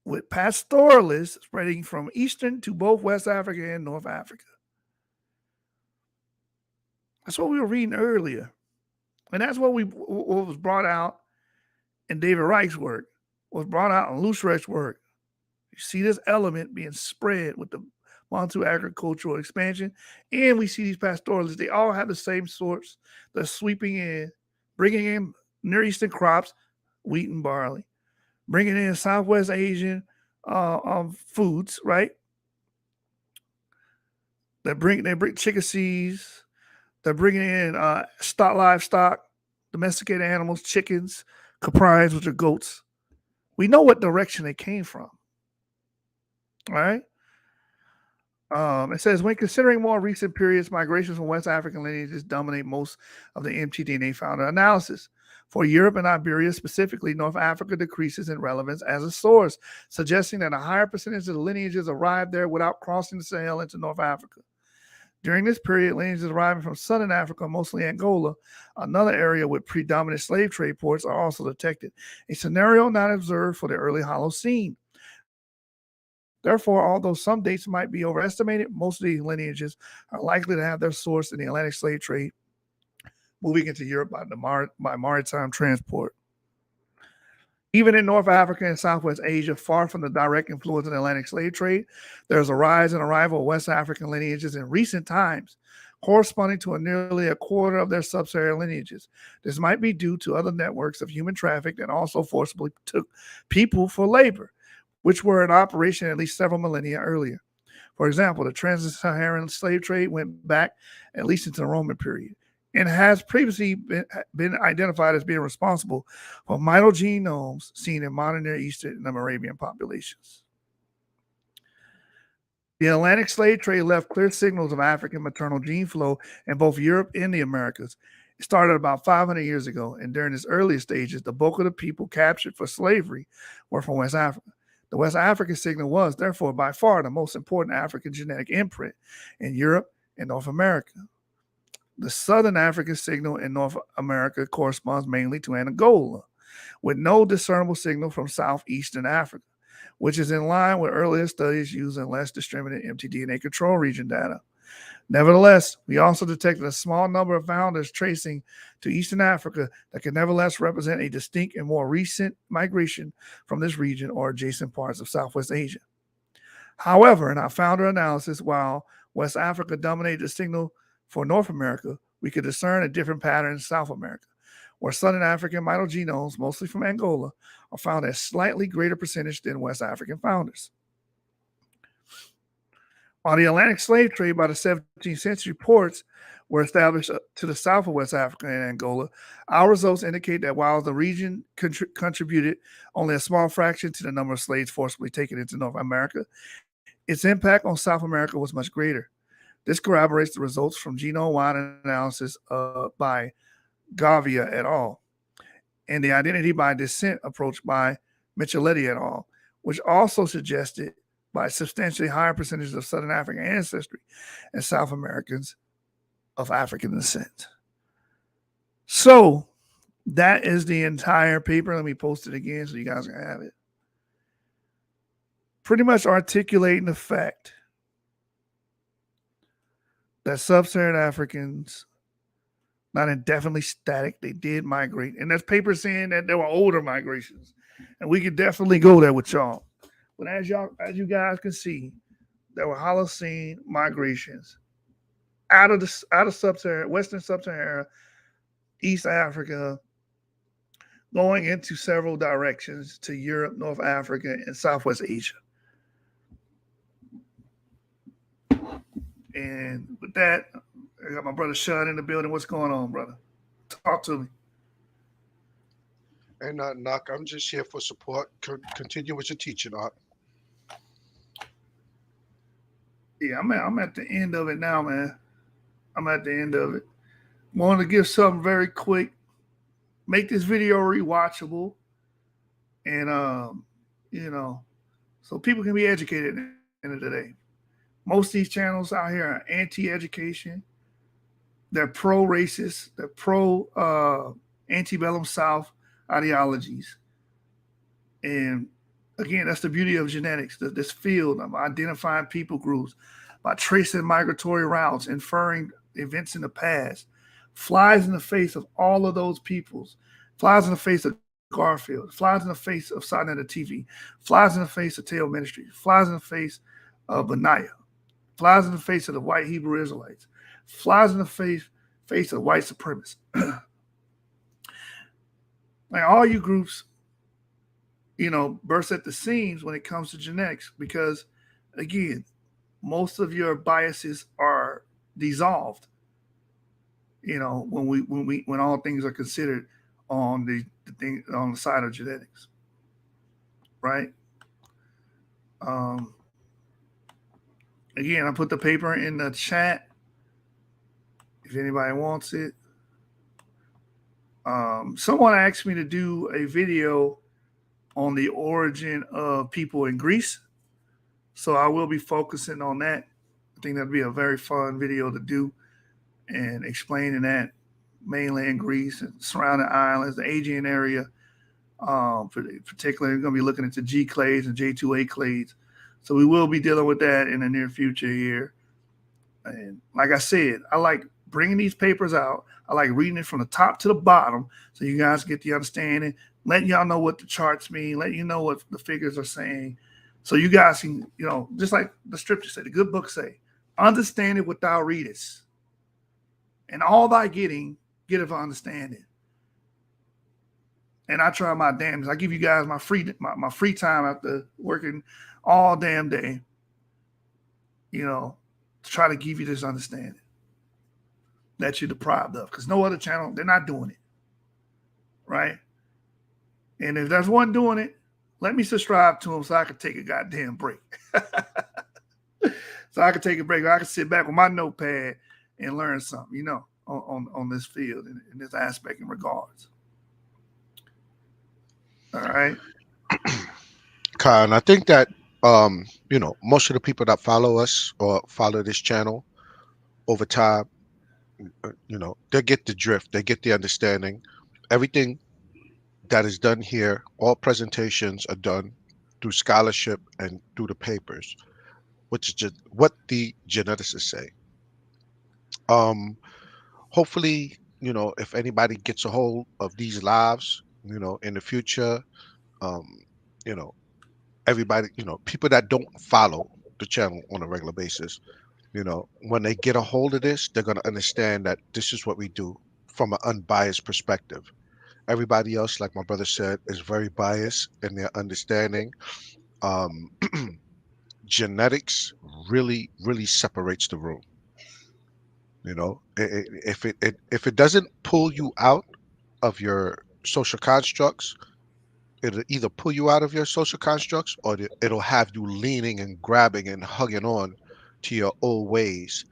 With pastoralists spreading from Eastern to both West Africa and North Africa. That's what we were reading earlier. And that's what was brought out in David Reich's work, was brought out in Lusrecht's work. You see this element being spread with the onto agricultural expansion, and we see these pastoralists. They all have the same source. They're sweeping in, bringing in Near Eastern crops, wheat and barley, bringing in Southwest Asian foods, right? They bring chickadees. They're bringing in livestock, domesticated animals, chickens, caprines, which are goats. We know what direction they came from. All right. It says, when considering more recent periods, migrations from West African lineages dominate most of the mtDNA founder analysis. For Europe and Iberia specifically, North Africa decreases in relevance as a source, suggesting that a higher percentage of the lineages arrived there without crossing the Sahel into North Africa. During this period, lineages arriving from Southern Africa, mostly Angola, another area with predominant slave trade ports, are also detected, a scenario not observed for the early Holocene. Therefore, although some dates might be overestimated, most of these lineages are likely to have their source in the Atlantic slave trade, moving into Europe by maritime transport. Even in North Africa and Southwest Asia, far from the direct influence of the Atlantic slave trade, there's a rise and arrival of West African lineages in recent times, corresponding to nearly a quarter of their sub-Saharan lineages. This might be due to other networks of human traffic that also forcibly took people for labor, which were in operation at least several millennia earlier. For example, the trans-Saharan slave trade went back at least into the Roman period and has previously been identified as being responsible for mitogenomes seen in modern Near Eastern and Arabian populations. The Atlantic slave trade left clear signals of African maternal gene flow in both Europe and the Americas. It started about 500 years ago, and during its earliest stages, the bulk of the people captured for slavery were from West Africa. The West African signal was, therefore, by far the most important African genetic imprint in Europe and North America. The Southern African signal in North America corresponds mainly to Angola, with no discernible signal from southeastern Africa, which is in line with earlier studies using less distributed mtDNA control region data. Nevertheless, we also detected a small number of founders tracing to Eastern Africa that can nevertheless represent a distinct and more recent migration from this region or adjacent parts of Southwest Asia. However, in our founder analysis, while West Africa dominated the signal for North America, we could discern a different pattern in South America, where Southern African mitogenomes, mostly from Angola, are found at a slightly greater percentage than West African founders. While the Atlantic slave trade by the 17th century ports were established to the south of West Africa and Angola, our results indicate that while the region contributed only a small fraction to the number of slaves forcibly taken into North America, its impact on South America was much greater. This corroborates the results from genome-wide analysis by Gavia et al. And the identity by descent approach by Micheletti et al., which also suggested by substantially higher percentages of Southern African ancestry and South Americans of African descent. So that is the entire paper. Let me post it again so you guys can have it. Pretty much articulating the fact that sub-Saharan Africans, not indefinitely static, they did migrate. And there's papers saying that there were older migrations. And we could definitely go there with y'all. But as you guys can see, there were Holocene migrations out of sub-Saharan, Western Sub-Saharan, East Africa, going into several directions to Europe, North Africa, and Southwest Asia. And with that, I got my brother Sean in the building. What's going on, brother? Talk to me. And Knock, I'm just here for support. Continue with your teaching, Art. Yeah, I'm at the end of it now, man. I'm at the end of it. Wanted to give something very quick. Make this video rewatchable. And, so people can be educated at the end of the day. Most of these channels out here are anti-education. They're pro-racist. They're pro-antebellum South ideologies. And again, that's the beauty of genetics, this field of identifying people groups by tracing migratory routes, inferring events in the past, flies in the face of all of those peoples, flies in the face of Garfield, flies in the face of Silent TV, flies in the face of Tail Ministry, flies in the face of Benaiah, flies in the face of the white Hebrew Israelites, flies in the face of white supremacists. Like all you groups, burst at the seams when it comes to genetics, because again, most of your biases are dissolved, when all things are considered on the thing on the side of genetics. Right? Again, I put the paper in the chat if anybody wants it. Someone asked me to do a video on the origin of people in Greece. So I will be focusing on that. I think that'd be a very fun video to do and explaining that mainland Greece and surrounding islands, the Aegean area. Particularly, we're going to be looking into G clades and J2A clades. So we will be dealing with that in the near future here. And like I said, I like bringing these papers out. I like reading it from the top to the bottom so you guys get the understanding, letting y'all know what the charts mean, letting you know what the figures are saying. So you guys can, just like the scripture say, the good book say, understand it without readers. And all thy getting, get it for understanding. And I try my damnedest. I give you guys my free time after working all damn day, to try to give you this understanding that you're deprived of. Because no other channel, they're not doing it. Right? And if there's one doing it, let me subscribe to them so I can take a goddamn break. So I can take a break. I can sit back with my notepad and learn something, on this field in this aspect and regards. All right. Kyle, I think that most of the people that follow us or follow this channel over time, they get the drift, they get the understanding. Everything that is done here, all presentations are done through scholarship and through the papers, which is just what the geneticists say. Um, Hopefully, if anybody gets a hold of these lives, in the future, um, you know, everybody, people that don't follow the channel on a regular basis, when they get a hold of this, they're going to understand that this is what we do from an unbiased perspective. Everybody else, like my brother said, is very biased in their understanding. Um, Genetics really, really separates the room. If it doesn't pull you out of your social constructs, it'll either pull you out of your social constructs or it'll have you leaning and grabbing and hugging on to your old ways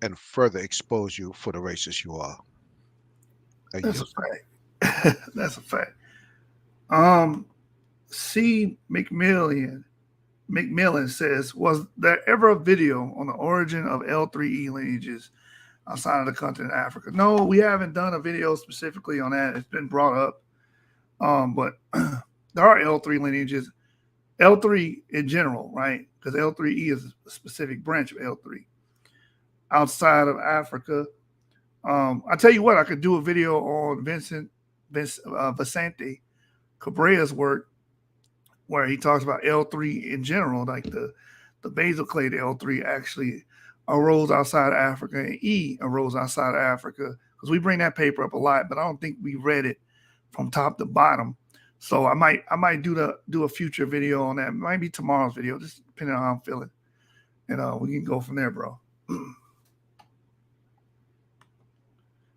and further expose you for the racist you are. I That's a yield. fact. That's a fact. Um, C. McMillan says, was there ever a video on the origin of L3E lineages outside of the continent of Africa? No, we haven't done a video specifically on that. It's been brought up. But there are L3 lineages, L3 in general, right? Because L3E is a specific branch of L3 outside of Africa. I tell you what, I could do a video on Vicente Cabrella's work where he talks about L3 in general, like the basal clade L3 actually arose outside of Africa and E arose outside of Africa because we bring that paper up a lot, but I don't think we read it from top to bottom. So I might do a future video on that. It might be tomorrow's video, just depending on how I'm feeling, and we can go from there, bro.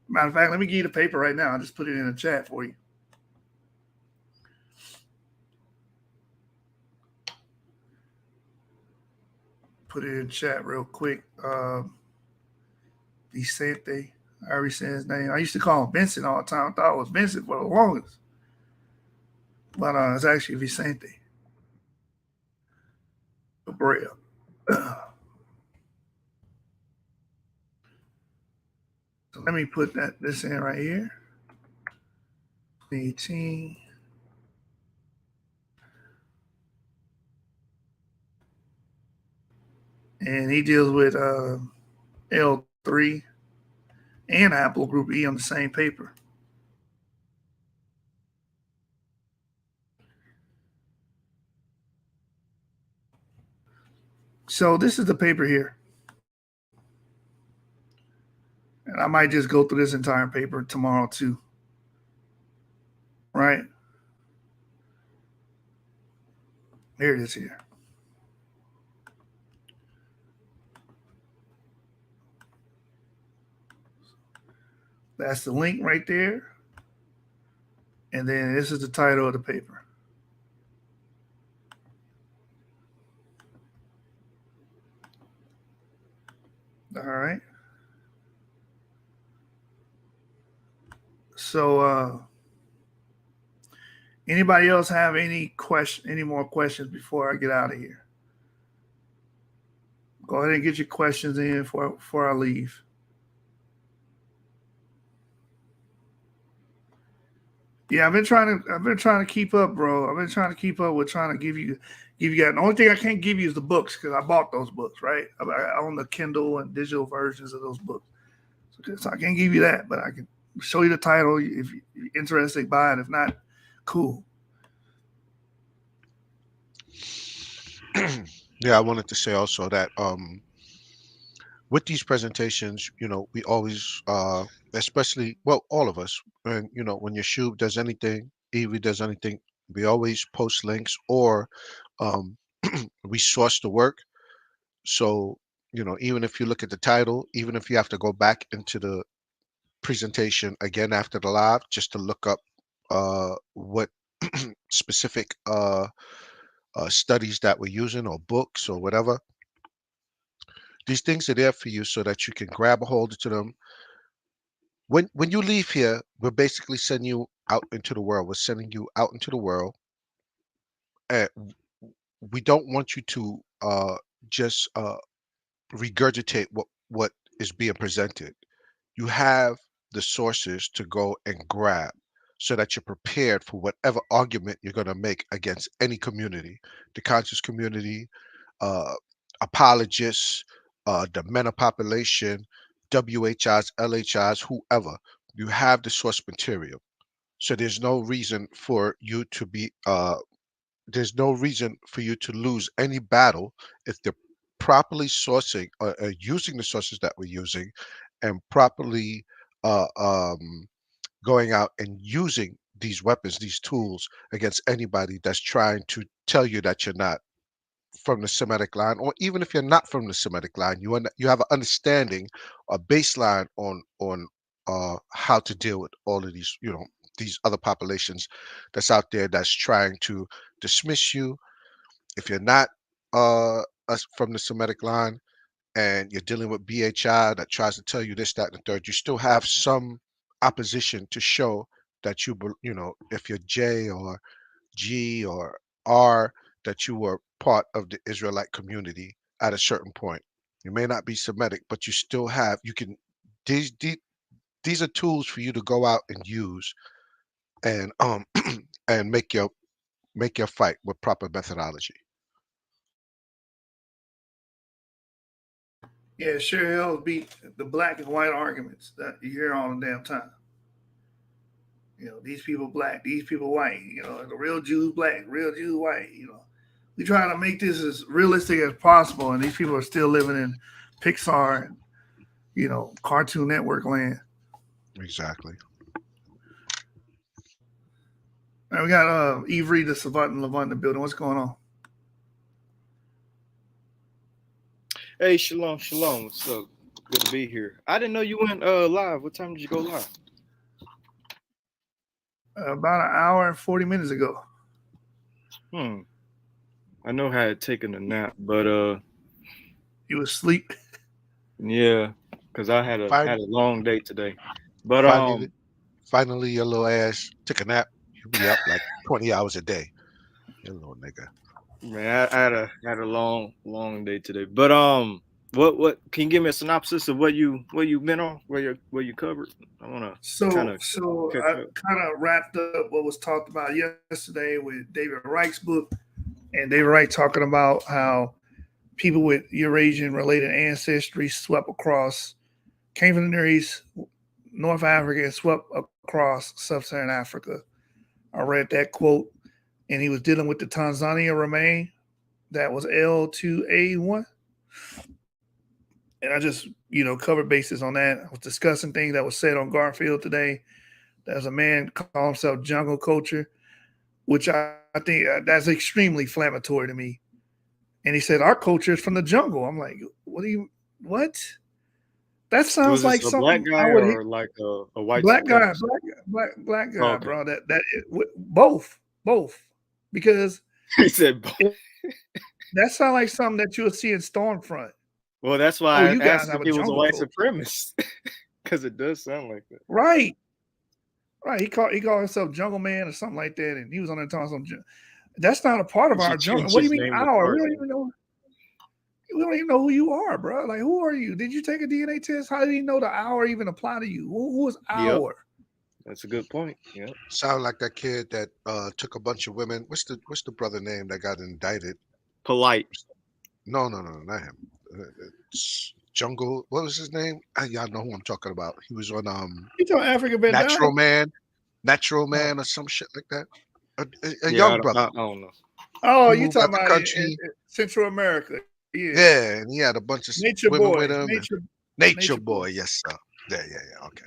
Matter of fact, let me give you the paper right now. I'll just put it in the chat for you. Put it in chat real quick. Vicente. I already said his name. I used to call him Vincent all the time. I thought it was Vincent for the longest. But it's actually Vicente Cabrera. So let me put this in right here. 18. And he deals with L3 and haplogroup E on the same paper. So this is the paper here. And I might just go through this entire paper tomorrow too. Right? Here it is here. That's the link right there. And then this is the title of the paper. All right. So anybody else have any more questions before I get out of here? Go ahead and get your questions in before I leave. Yeah, I've been trying to keep up, bro. I've been trying to keep up with trying to give you guys. The only thing I can't give you is the books because I bought those books, right? I own the Kindle and digital versions of those books, so I can't give you that, but I can show you the title if you're interested. Buy it. If not, cool. Yeah, I wanted to say also that with these presentations, we always, especially, well, all of us, when when Yeshub does anything, Evie does anything, we always post links or um, we source the work. So, even if you look at the title, even if you have to go back into the presentation again after the live, just to look up what specific studies that we're using or books or whatever. These things are there for you so that you can grab a hold to them. When you leave here, we're basically sending you out into the world. We're sending you out into the world. And we don't want you to just regurgitate what is being presented. You have the sources to go and grab. so that you're prepared for whatever argument you're going to make against any community, the conscious community, uh, apologists, the MENA population, WHIs, LHIs, whoever. You have the source material. So there's no reason for you to be there's no reason for you to lose any battle if they're properly sourcing using the sources that we're using and properly uh, um, going out and using these weapons, these tools against anybody that's trying to tell you that you're not from the Semitic line, or even if you're not from the Semitic line, you have an understanding, a baseline on how to deal with all of these, these other populations that's out there that's trying to dismiss you. If you're not from the Semitic line and you're dealing with BHI that tries to tell you this, that, and the third, you still have some opposition to show that if you're J or G or R, that you were part of the Israelite community at a certain point. You may not be Semitic, but you still have, you can, these are tools for you to go out and use and and make your fight with proper methodology. Yeah, sure hell beat the black and white arguments that you hear all the damn time. These people black, these people white. The real Jews black, real Jews white. We try to make this as realistic as possible, and these people are still living in Pixar and Cartoon Network land. Exactly. All right, we got Avery, the Savant, and Levant in the building. What's going on? Hey, shalom, shalom. What's up? Good to be here. I didn't know you went live. What time did you go live? About an hour and 40 minutes ago. I know I had taken a nap, but you was asleep. Yeah, because I had a long day today. But finally your little ass took a nap. You'll be up like 20 hours a day. You little nigga. Man, I had a long day today. But what can you give me a synopsis of what you been on, where you covered? I want to kind of wrapped up what was talked about yesterday with David Reich's book, and David Reich talking about how people with Eurasian related ancestry swept across, came from the Near East, North Africa, and swept across Sub-Saharan Africa. I read that quote, and he was dealing with the Tanzania remain that was L2a1. And I just, covered bases on that. I was discussing things that was said on Garfield today. There's a man called himself Jungle Culture, which I think that's extremely inflammatory to me. And he said, our culture is from the jungle. I'm like, what? That sounds like a something black guy or like a white black guy, black guy, okay. Bro. Both, because he said both. That sounds like something that you'll see in Stormfront. Well, that's why I asked if he was a white supremacist, because it does sound like that. Right. He called himself Jungle Man or something like that, and he was on there talking something. That's not a part of our jungle. What do you mean our? We don't even know. We don't even know who you are, bro. Like, who are you? Did you take a DNA test? How did he know the our even apply to you? Who is our? Yep. That's a good point. Yeah. Sound like that kid that took a bunch of women. What's the brother name that got indicted? Polite. No, not him. Jungle. What was his name? Y'all know who I'm talking about. He was on You talking Africa Natural Man, or some shit like that. A young brother. I don't know. Oh, you talking about country. Central America? Yeah, and he had a bunch of Nature women boy. with him. Nature boy. Yes, sir. Yeah. Okay.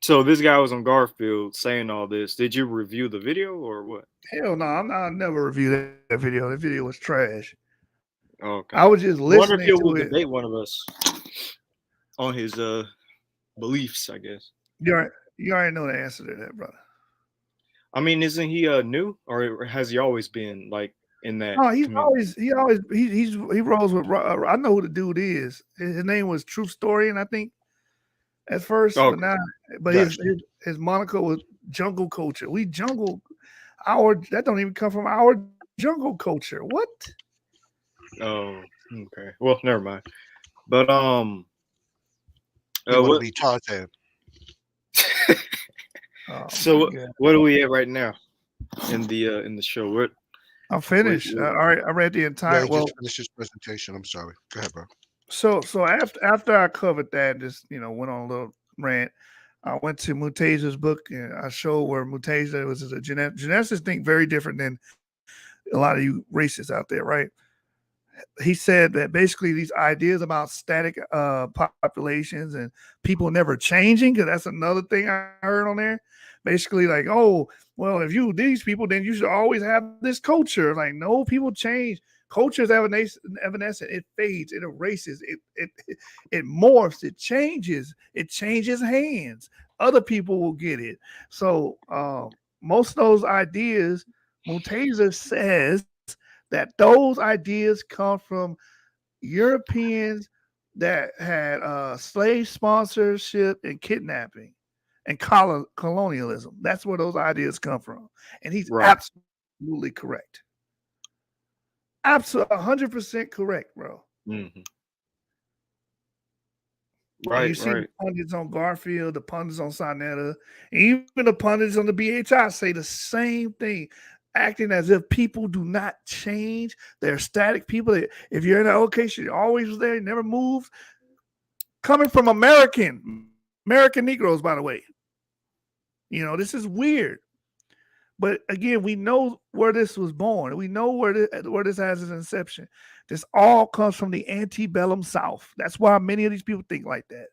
So this guy was on Garfield saying all this. Did you review the video or what? Hell no, I never reviewed that video. That video was trash. Okay. I was just listening to it. Debate one of us on his beliefs, I guess. You already know the answer to that, brother. I mean, isn't he new, or has he always been like in that? No, he rolls with. I know who the dude is. His name was True Story, and I think at first, but his moniker was Jungle Culture. We jungle that don't even come from our jungle culture. What? Oh, okay. Well, never mind. But what be Tarzan? Oh, So my God. what are we at right now in the show? What I'm finished. All right, I read the Yeah, entire. he Well, just finished his presentation. I'm sorry. Go ahead, bro. so after I covered that, just went on a little rant. I went to Mutage's book and I showed where Mutage was a geneticists think very different than a lot of you racists out there, right? He said that basically these ideas about static populations and people never changing, because that's another thing I heard on there. Basically, like, oh, well, if you these people, then you should always have this culture. Like, no, people change. Culture is evanescent. It fades. It erases. It morphs. It changes. It changes hands. Other people will get it. So most of those ideas, Mutesa says that those ideas come from Europeans that had slave sponsorship and kidnapping and colonialism. That's where those ideas come from. And he's right? absolutely correct. Absolutely 100% correct, bro. Mm-hmm. And you Right, see the right. pundits on Garfield, the pundits on Sonetta, and even the pundits on the BHI say the same thing, acting as if people do not change. They're static people. If you're in that location, you're always there, you never moved. Coming from American Negroes, by the way. This is weird. But again, we know where this was born. We know where this has its inception. This all comes from the antebellum South. That's why many of these people think like that.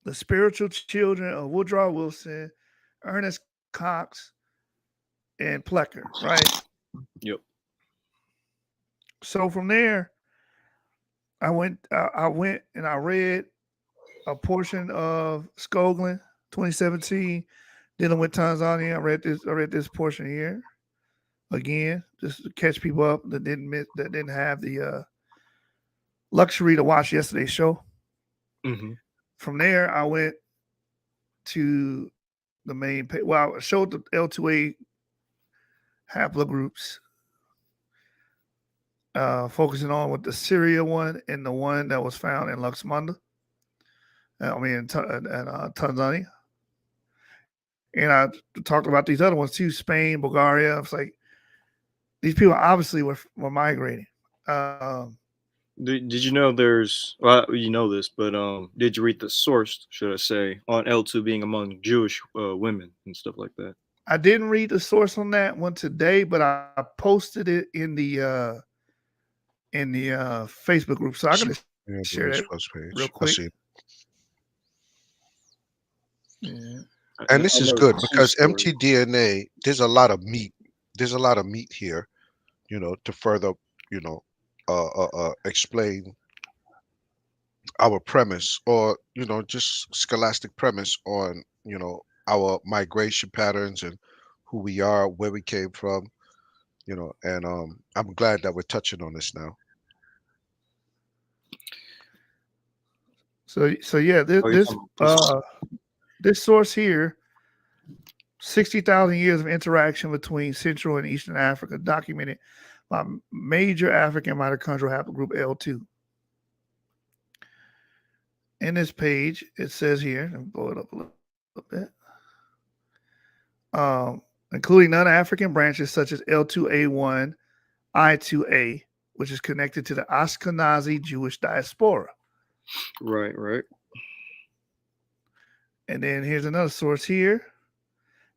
The spiritual children of Woodrow Wilson, Ernest Cox, and Plecker, right? Yep. So from there, I went and I read a portion of Skoglund 2017 dealing with Tanzania. I read this portion here again, just to catch people up that didn't have the luxury to watch yesterday's show. Mm-hmm. From there, I went to the main page. Well, I showed the L2a haplogroups, focusing on with the Syria one and the one that was found in Luxembourg. In Tanzania. And I talked about these other ones too, Spain, Bulgaria. It's like these people obviously were migrating. Did you know there's? Well, you know this, but did you read the source? Should I say on L2 being among Jewish women and stuff like that? I didn't read the source on that one today, but I posted it in the Facebook group, so I'm gonna Yeah, share that first page. real I quick. see. Yeah. And this I is know good the because story. mtDNA, there's a lot of meat. There's a lot of meat here, to further, explain our premise or, just scholastic premise on, our migration patterns and who we are, where we came from, and I'm glad that we're touching on this now. So yeah, Oh, you're talking about this? this source here, 60,000 years of interaction between Central and Eastern Africa documented by major African mitochondrial haplogroup L2. In this page, it says here, let me blow it up a little bit, including non-African branches such as L2a1, I2a, which is connected to the Ashkenazi Jewish diaspora. Right, right. And then here's another source here.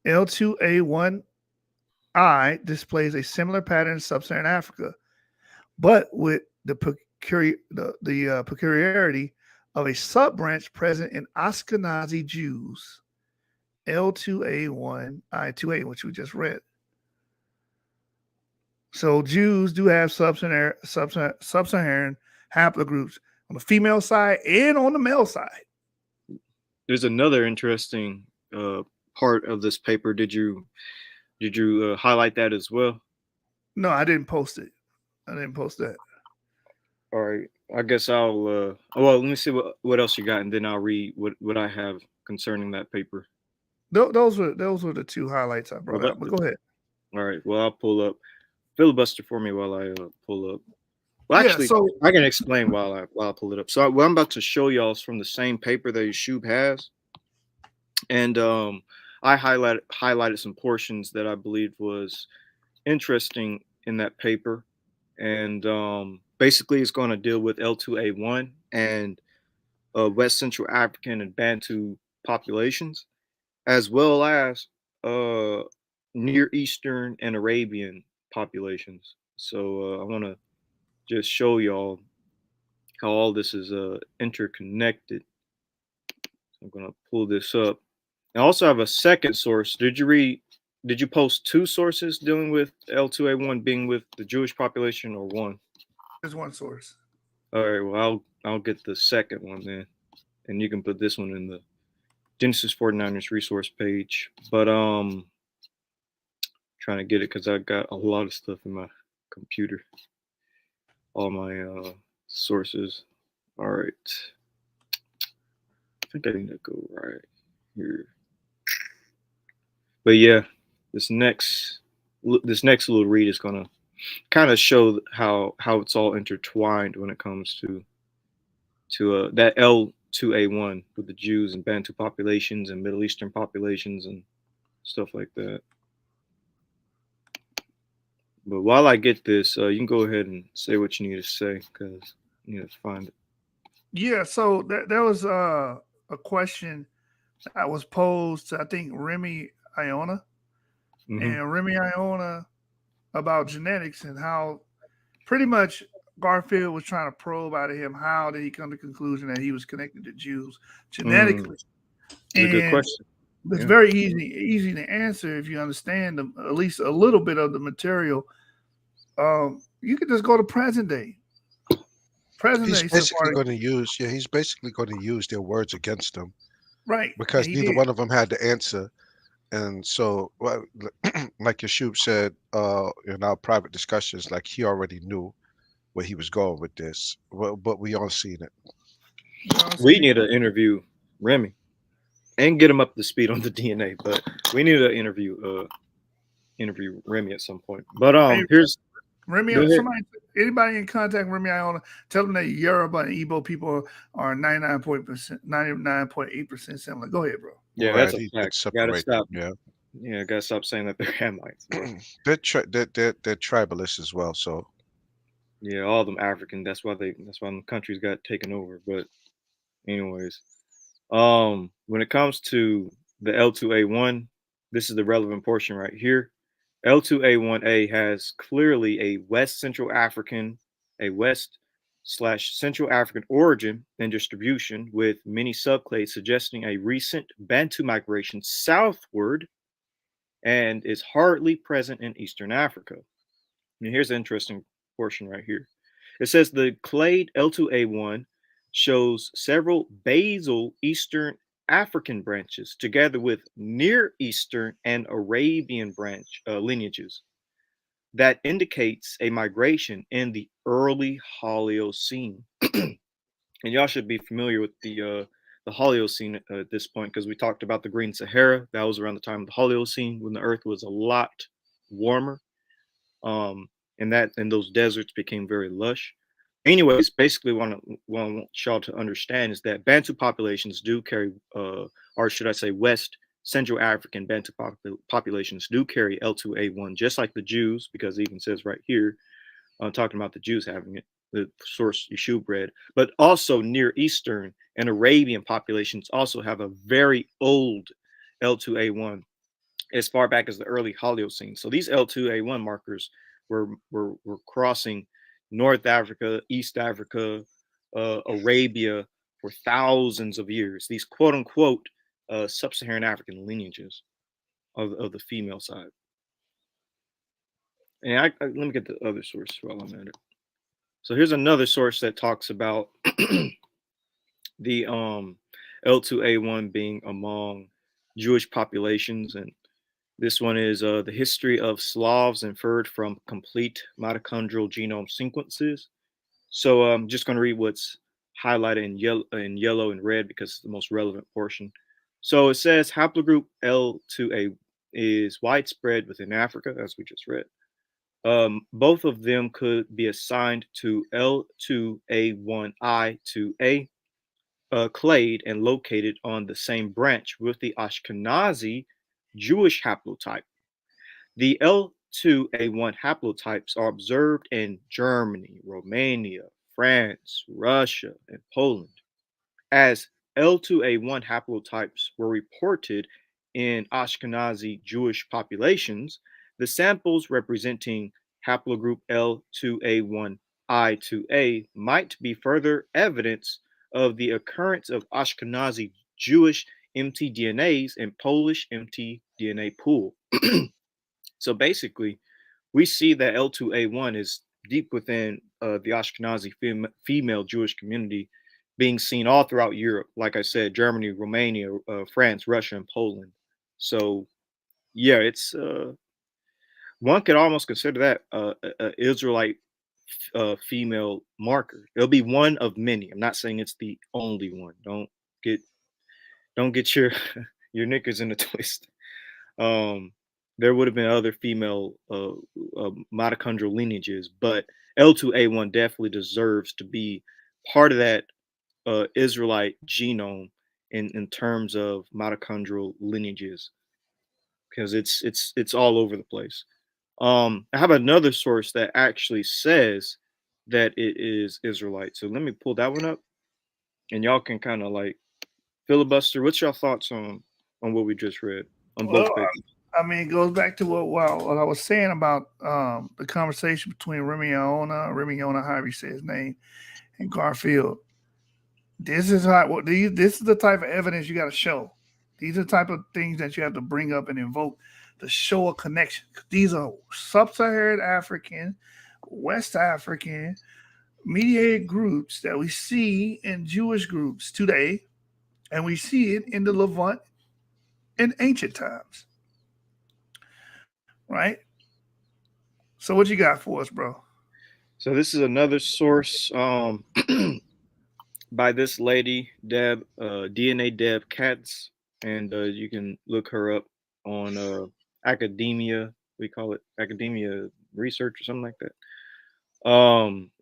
L2a1I displays a similar pattern in sub-Saharan Africa, but with the peculiarity of a sub-branch present in Ashkenazi Jews, L2a1, I2a, which we just read. So Jews do have sub-Saharan haplogroups on the female side and on the male side. There's another interesting part of this paper. Did you highlight that as well? No, I didn't post it. I didn't post that. All right. I guess I'll well, let me see what else you got, and then I'll read what I have concerning that paper. Those were the two highlights I brought Well, out. But go ahead. All right. Well, I'll pull up filibuster for me while I pull up. Well, Yeah, actually, so I can explain while I pull it up. So what I'm about to show y'all is from the same paper that Yeshub has, and I highlighted some portions that I believed was interesting in that paper, and basically it's going to deal with L2a1 and West Central African and Bantu populations, as well as uh, Near Eastern and Arabian populations. So I want to just show y'all how all this is interconnected. I'm going to pull this up. I also have a second source. Did you post two sources dealing with L2A1 being with the Jewish population, or one? there's one source. All right, well, I'll get the second one then. And you can put this one in the Genesis 49ers resource page. But trying to get it because I got a lot of stuff in my computer. All my sources. All right. I think I need to go right here. But yeah, this next little read is gonna kind of show how it's all intertwined when it comes to that L2A1 with the Jews and Bantu populations and Middle Eastern populations and stuff like that. But while I get this, you can go ahead and say what you need to say because you need to find it. Yeah, so there was a question that was posed to, I think, Remy Iona. Mm-hmm. And Remy Iona about genetics and how pretty much Garfield was trying to probe out of him how did he come to the conclusion that he was connected to Jews genetically. It's a good question. It's very easy to answer if you understand at least a little bit of the material. You could just go to present day. He's basically going to use, he's basically going to use their words against them, right? Because neither one of them had the answer, and so, well, like Yeshub said in our private discussions, like he already knew where he was going with this, but we all seen it. We need to interview Remy and get him up to speed on the DNA, but we need to interview Remy at some point. But here's Remy. Anybody in contact with Remy Iona, tell them that Yoruba and Igbo people are 99.8% similar. Go ahead, bro. Yeah, that's a fact. Gotta stop. Yeah, gotta stop saying that they're Hamites. They're tribalists as well. So yeah, all of them African. That's why the countries got taken over. But anyways, when it comes to the L2A1, this is the relevant portion right here. L2A1A has clearly a West Central African, a West/Central African origin and distribution, with many subclades suggesting a recent Bantu migration southward, and is hardly present in Eastern Africa. And here's an interesting portion right here. It says the clade L2A1 shows several basal Eastern African branches together with Near Eastern and Arabian branch lineages that indicates a migration in the early Holocene. And y'all should be familiar with the Holocene at this point, because we talked about the Green Sahara. That was around the time of the Holocene, when the Earth was a lot warmer, and those deserts became very lush. Anyways, basically what I want y'all to understand is that Bantu populations do carry, or should I say West Central African Bantu populations do carry L2A1, just like the Jews, because it even says right here, talking about the Jews having it, the source Yeshub read, but also Near Eastern and Arabian populations also have a very old L2A1 as far back as the early Holocene. So these L2A1 markers were crossing North Africa, East Africa, Arabia for thousands of years. These quote unquote sub-Saharan African lineages of the female side. And let me get the other source while I'm at it. So here's another source that talks about the L2A1 being among Jewish populations, and this one is the history of Slavs inferred from complete mitochondrial genome sequences. So I'm just going to read what's highlighted in yellow and red because it's the most relevant portion. So it says haplogroup L2A is widespread within Africa, as we just read. Both of them could be assigned to L2a1I2a clade and located on the same branch with the Ashkenazi Jewish haplotype. The L2a1 haplotypes are observed in Germany, Romania, France, Russia, and Poland. As L2a1 haplotypes were reported in Ashkenazi Jewish populations, the samples representing haplogroup L2a1I2a might be further evidence of the occurrence of Ashkenazi Jewish mtDNAs in Polish mtDNA pool. So basically, we see that L2A1 is deep within the Ashkenazi female Jewish community, being seen all throughout Europe. Like I said, Germany, Romania, France, Russia, and Poland. So yeah, it's one could almost consider that a Israelite female marker. It'll be one of many. I'm not saying it's the only one. Get don't get your your knickers in a twist. Um, there would have been other female mitochondrial lineages, but L2A1 definitely deserves to be part of that Israelite genome in terms of mitochondrial lineages because it's all over the place. I have another source that actually says that it is Israelite. So let me pull that one up, and y'all can kind of like filibuster. What's your thoughts on what we just read on both Well, papers? I mean, it goes back to what I was saying about the conversation between Remy Ona, however you say his name, and Garfield. This is this is the type of evidence you got to show. These are the type of things that you have to bring up and invoke to show a connection. These are sub-Saharan African, West African, mediated groups that we see in Jewish groups today, and we see it in the Levant in ancient times. Right? So what you got for us, bro? So this is another source by this lady, Deb, DNA Deb Katz, and you can look her up on academia. We call it academia research or something like that.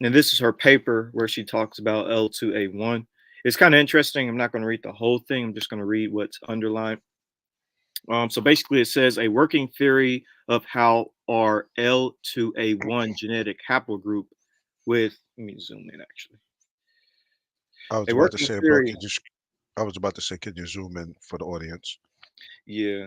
And this is her paper where she talks about L2A1. It's kind of interesting. I'm not going to read the whole thing. I'm just going to read what's underlined. So basically, it says a working theory of how our L2A1 genetic haplogroup with, let me zoom in actually. I was A about to working say, bro, theory, I was about to say, can you zoom in for the audience? yeah,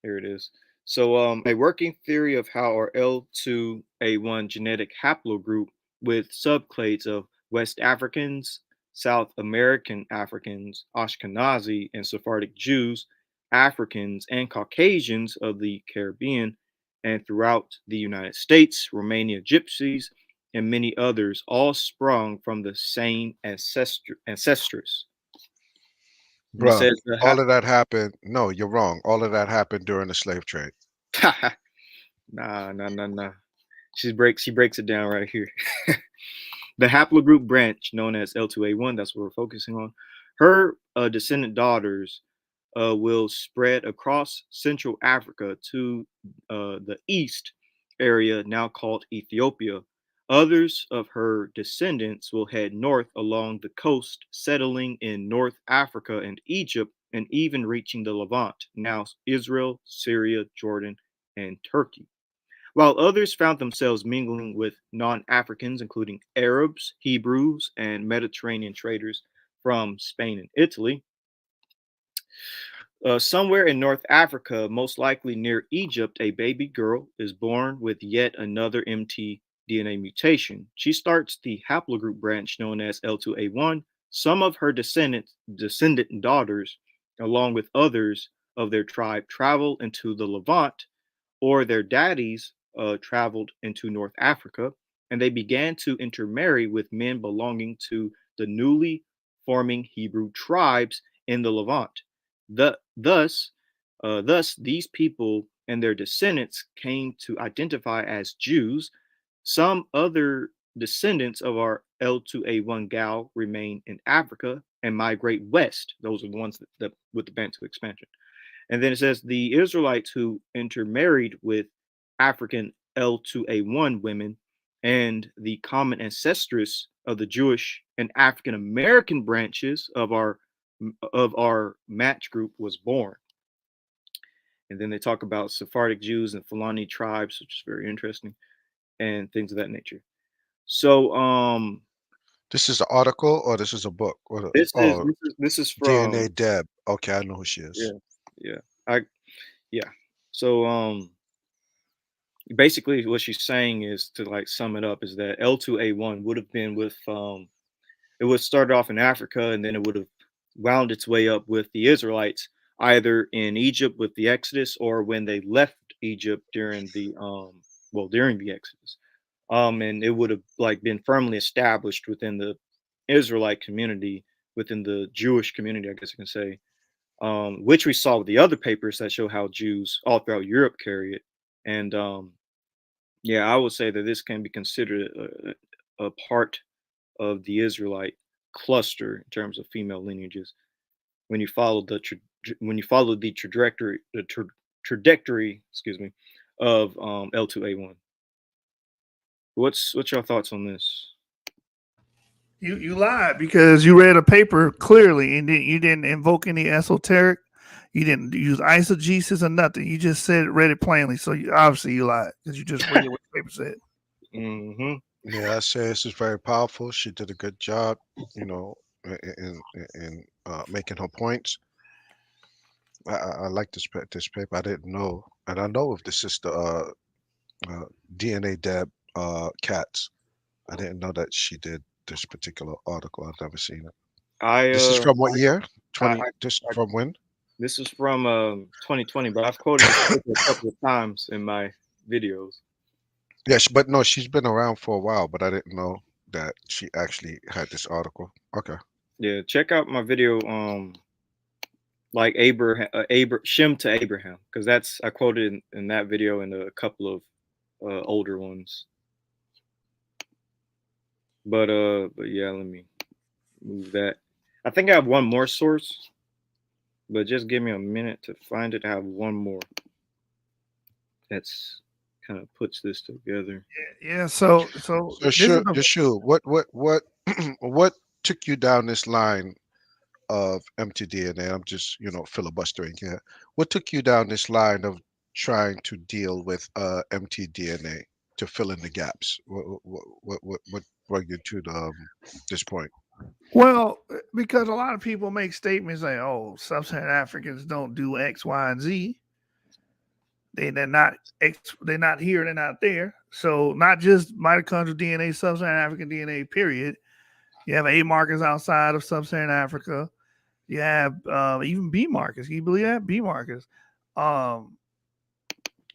here it is. So, a working theory of how our L2A1 genetic haplogroup with subclades of West Africans, South American Africans, Ashkenazi and Sephardic Jews, Africans, and Caucasians of the Caribbean and throughout the United States, Romania Gypsies, and many others, all sprung from the same ancestress. And it Bruh, says the all of that happened. No, you're wrong. All of that happened during the slave trade. nah. She breaks it down right here. The haplogroup branch known as L2A1, that's what we're focusing on. Her descendant daughters will spread across Central Africa to the east area, now called Ethiopia. Others of her descendants will head north along the coast, settling in North Africa and Egypt, and even reaching the Levant, now Israel, Syria, Jordan, and Turkey. While others found themselves mingling with non Africans, including Arabs, Hebrews, and Mediterranean traders from Spain and Italy. Somewhere in North Africa, most likely near Egypt, a baby girl is born with yet another mtDNA mutation. She starts the haplogroup branch known as L2A1. Some of her descendant daughters, along with others of their tribe, travel into the Levant, or their daddies traveled into North Africa, and they began to intermarry with men belonging to the newly forming Hebrew tribes in the Levant. Thus, these people and their descendants came to identify as Jews. Some other descendants of our L2A1 gal remain in Africa and migrate west. Those are the ones that with the Bantu expansion. And then it says the Israelites who intermarried with African L2a1 women and the common ancestress of the Jewish and African American branches of our match group was born. And then they talk about Sephardic Jews and Fulani tribes, which is very interesting, and things of that nature. So This is an article or this is a book? Or this is DNA from Deb. Okay, I know who she yeah is. yeah I yeah. So basically what she's saying is, to like sum it up, is that L2A1 would have been with it would start off in Africa, and then it would have wound its way up with the Israelites, either in Egypt with the Exodus or when they left Egypt during the during the Exodus. And it would have like been firmly established within the Israelite community, within the Jewish community, I guess you can say, which we saw with the other papers that show how Jews all throughout Europe carry it. And yeah, I would say that this can be considered a part of the Israelite cluster in terms of female lineages. When you follow when you follow the trajectory, excuse me, of L2A1. What's your thoughts on this? You lied because you read a paper clearly and you didn't invoke any esoteric. You didn't use eisegesis or nothing. You just read it plainly. So obviously you lied because you just read what the paper said. Mm-hmm. Yeah, I say this is very powerful. She did a good job, you know, in making her points. I like this paper. I didn't know, and I know of the sister DNA Deb Katz. I didn't know that she did this particular article. I've never seen it. I This is from what year? I, 20. This I from when? this is from 2020, but I've quoted this paper a couple of times in my videos. Yes, but no, she's been around for a while, but I didn't know that she actually had this article. Okay. Yeah, check out my video, like Shem to Abraham, because that's I quoted in that video and a couple of older ones. But yeah, let me move that. I think I have one more source, but just give me a minute to find it. I have one more that's kind of puts this together. Yeah. So So this is what took you down this line of mtDNA? I'm just, filibustering here. What took you down this line of trying to deal with mtDNA to fill in the gaps? What brought you to this point? because a lot of people make statements like, "Oh, sub-Saharan Africans don't do X, Y, and Z. They're not they're not here, they're not there." So not just mitochondrial DNA, sub-Saharan African DNA. Period. You have A markers outside of sub-Saharan Africa. You have even B markers. Can you believe that? B markers. Um,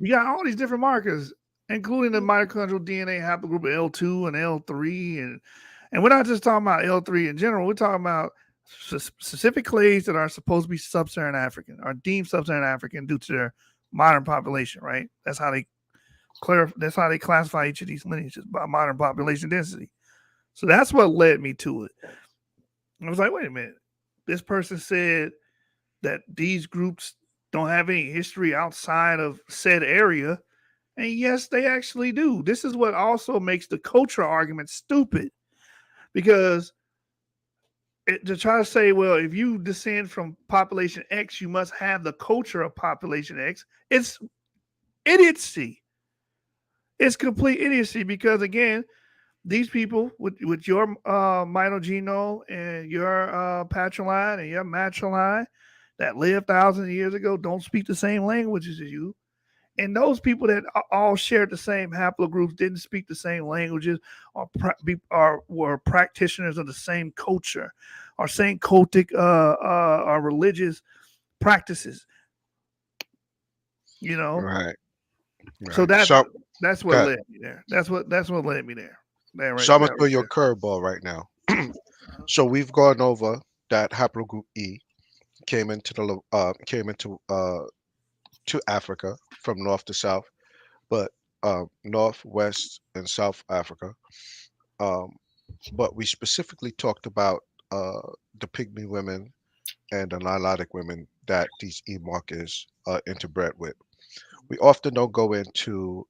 you got all these different markers, including the mitochondrial DNA haplogroup L2 and L3, and we're not just talking about L3 in general. We're talking about specific clades that are supposed to be sub-Saharan African, are deemed sub-Saharan African due to their modern population. Right? That's how they That's how they classify each of these lineages by modern population density. So that's what led me to it. I was like, wait a minute. This person said that these groups don't have any history outside of said area. And yes, they actually do. This is what also makes the cultural argument stupid. Because to try to say, well, if you descend from population X, you must have the culture of population X, it's idiocy. It's complete idiocy because, again, these people with your mitogenome and your patrilineage and your matrilineage that lived thousands of years ago don't speak the same languages as you. And those people that all shared the same haplogroups didn't speak the same languages or were practitioners of the same culture or same cultic or religious practices. Right. So Right. So, that's what God, led me there. That's what led me there. so I'm gonna throw you a curveball right now. So we've gone over that haplogroup E came into to Africa from north to south, but north, west, and South Africa. Um, but we specifically talked about the pygmy women and the Nilotic women that these E markers interbred with. We often don't go into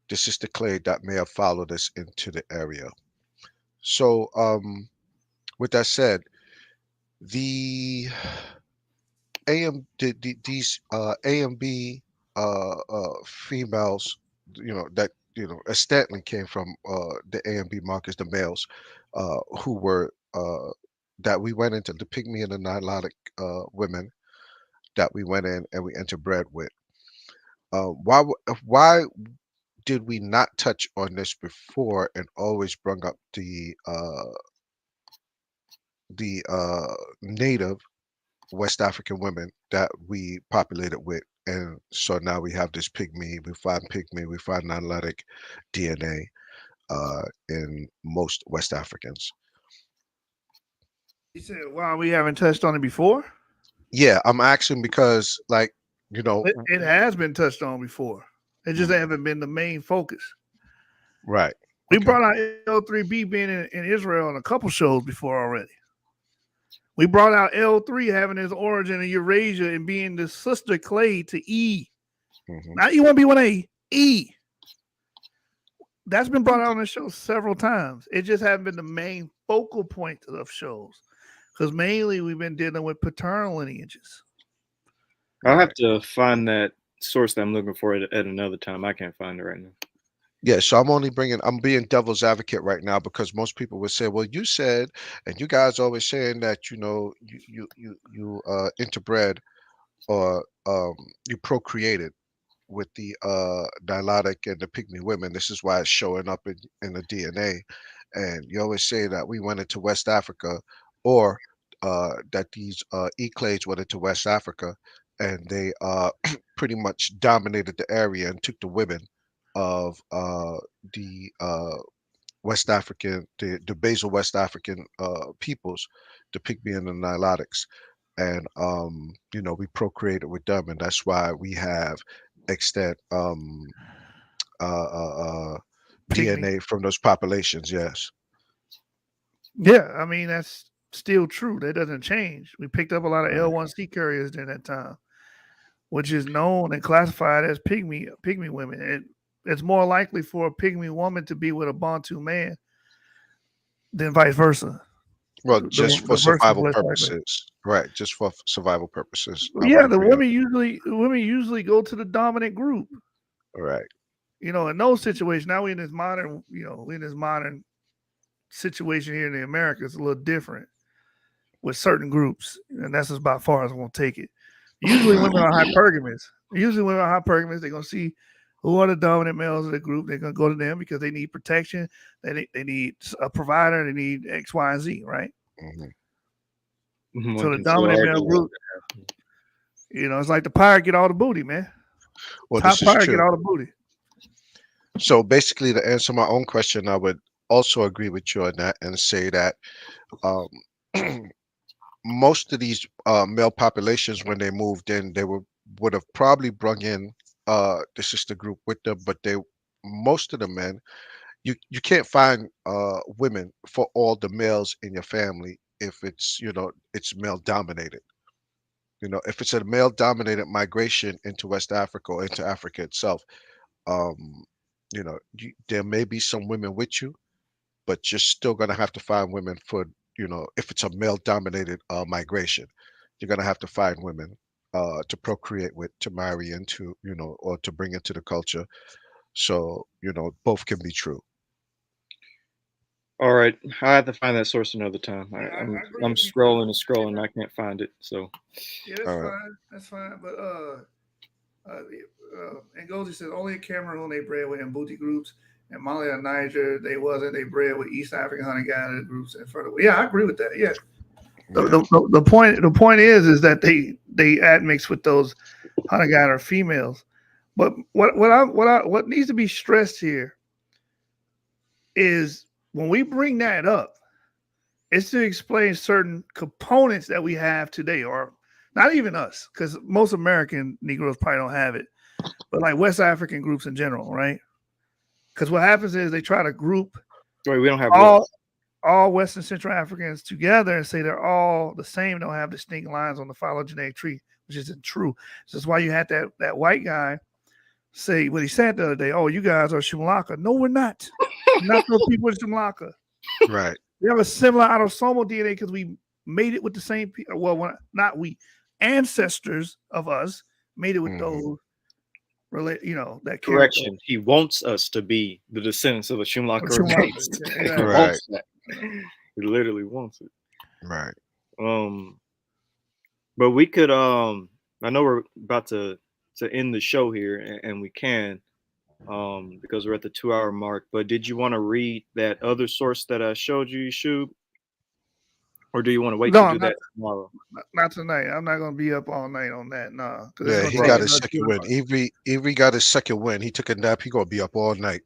this is the clade that may have followed us into the area. So, with that said, the these A and B females, that instantly came from the A and B markers, the males, who were that we went into the pygmy and the Nilotic women that we went in and we interbred with. Why did we not touch on this before and always bring up the native West African women that we populated with? And so now we have this pygmy, we find Nilotic DNA in most West Africans. You said, wow, we haven't touched on it before? Yeah, I'm asking because, like, It has been touched on before. It just haven't been the main focus. right. We Okay. brought out L3B being in Israel on a couple shows before already. We brought out L3 having its origin in Eurasia and being the sister clade to E. Mhm. Not E1B1A, E. That's been brought out on the show several times. It just hasn't been the main focal point of shows. Because mainly we've been dealing with paternal lineages. I'll have to find that source that I'm looking for at another time. I can't find it right now. Yeah, so I'm being devil's advocate right now because most people would say, well, you said, and you guys always saying that, you interbred or you procreated with the Nilotic and the pygmy women. This is why it's showing up in the DNA. And you always say that we went into West Africa, or that these E-clades went into West Africa, and they pretty much dominated the area and took the women of the West African, the basal West African peoples, the pygmy and the Nilotics. And we procreated with them, and that's why we have extent Pygmy. DNA from those populations. Yes. Yeah, I mean, that's still true. That doesn't change. We picked up a lot of L1C carriers during that time, which is known and classified as pygmy women. It's more likely for a pygmy woman to be with a Bantu man than vice versa. Well, just for The verse is survival less likely. purposes, right? Just for survival purposes. I Yeah, would the agree on women usually go to the dominant group. that. Right. In those situations, now we in this modern situation here in the Americas, it's a little different with certain groups, and that's as about far as I'm gonna take it. Usually, women are hypergamous. They're gonna see who are the dominant males of the group. They're gonna go to them because they need protection. They need a provider. They need X, Y, and Z. Right. Mm-hmm. So the dominant male group, it's like the pirate get all the booty, man. Well, Top this is pirate true. get all the booty. So basically, to answer my own question, I would also agree with you on that and say that um, most of these male populations, when they moved in, would have probably brought in the sister group with them, but most of the men, you can't find women for all the males in your family if it's male dominated. If it's a male dominated migration into West Africa or into Africa itself, um, there may be some women with you, but you're still going to have to find women for, if it's a male dominated migration, you're going to have to find women to procreate with, to marry into, or to bring into the culture. So, both can be true. All right, I have to find that source another time. I agree I'm with you. scrolling and scrolling. I can't find it. So Yeah, that's All right. fine. That's fine. But Ngozi says only in Cameroon they bred with Mbuti groups, and Mali and Niger they wasn't. They bred with East African hunter gatherer groups and further. Yeah, I agree with that. Yeah. The point is that they admix with those hunter gatherer females. But what needs to be stressed here is when we bring that up, it's to explain certain components that we have today, or not even us, because most American Negroes probably don't have it, but like West African groups in general, right? Because what happens is they try to group wait, we don't have all West and Central Africans together and say they're all the same, don't have distinct lines on the phylogenetic tree, which isn't true. So that's why you had that white guy say what he said the other day. Oh, you guys are Shumlaka. No, we're not. We're not those people in Shumlaka. Right. We have a similar autosomal DNA because we made it with the same people. Well, not we, ancestors of us made it with those. That Correction. He wants us to be the descendants of a Shumlaka. He Right. wants that. He literally wants it. Right. But we could. I know we're about to end the show here, and we can, because we're at the 2-hour mark. But did you want to read that other source that I showed you, Shub? Or do you want to wait to do that tomorrow? Not tonight. I'm not going to be up all night on that. No. Yeah, he got his second win. Avery got his second win. He took a nap. He going to be up all night.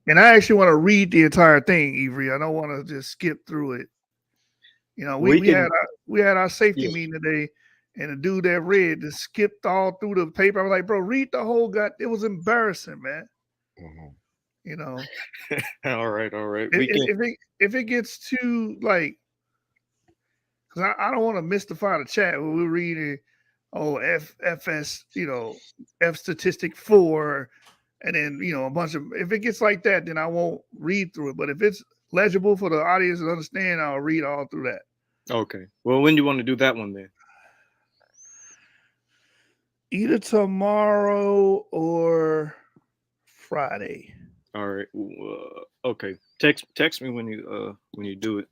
And I actually want to read the entire thing, Avery. I don't want to just skip through it. We had our safety meeting today, and the dude that read just skipped all through the paper. I was like, bro, read the whole gut. It was embarrassing, man. All right. If it gets too like, because I don't want to mystify the chat when we're reading, FS, F statistic 4, and then a bunch of. If it gets like that, then I won't read through it. But if it's legible for the audience to understand, I'll read all through that. Okay. Well, when do you want to do that one then? Either tomorrow or Friday. All right. Okay. Text me when you do it.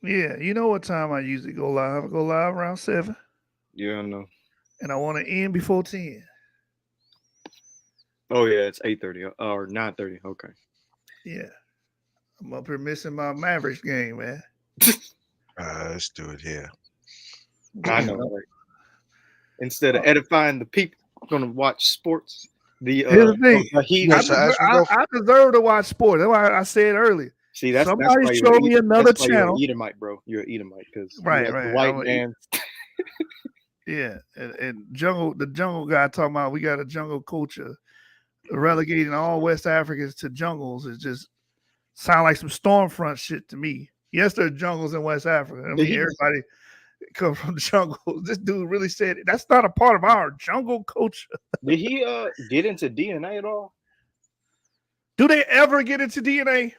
Yeah, you know what time I usually go live? I go live around 7. Yeah, I know. And I want to end before 10. Oh yeah, it's 8:30 or 9:30. Okay. Yeah. I'm up here missing my Mavericks game, man. Let's do it here. I know. Right? Instead of edifying the people, I'm gonna watch sports. Here's the thing. I deserve to watch sports. That's why I said earlier. See, somebody showed me another channel. You're an Edomite, bro. You're an Edomite because right. The white man. Yeah, and the jungle guy talking about we got a jungle culture. Relegating all West Africans to jungles is just sound like some Stormfront shit to me. Yes, there are jungles in West Africa. I mean, everybody comes from the jungle. This dude really said that's not a part of our jungle culture. Did he get into DNA at all? Do they ever get into DNA?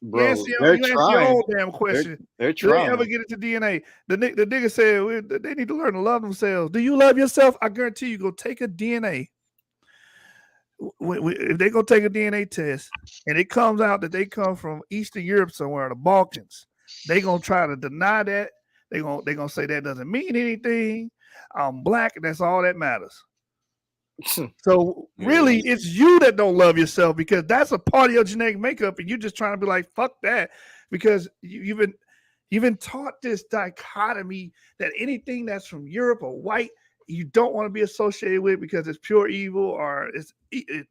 Bro, you answer your own damn question. They're trying. Do they ever get into DNA? The nigga said they need to learn to love themselves. Do you love yourself? I guarantee you go take a DNA. If they go take a DNA test and it comes out that they come from Eastern Europe somewhere, the Balkans, they gonna try to deny that. They gonna say that doesn't mean anything. I'm black, and that's all that matters. So really, it's you that don't love yourself because that's a part of your genetic makeup, and you're just trying to be like, fuck that, because you've been taught this dichotomy that anything that's from Europe or white, you don't want to be associated with because it's pure evil or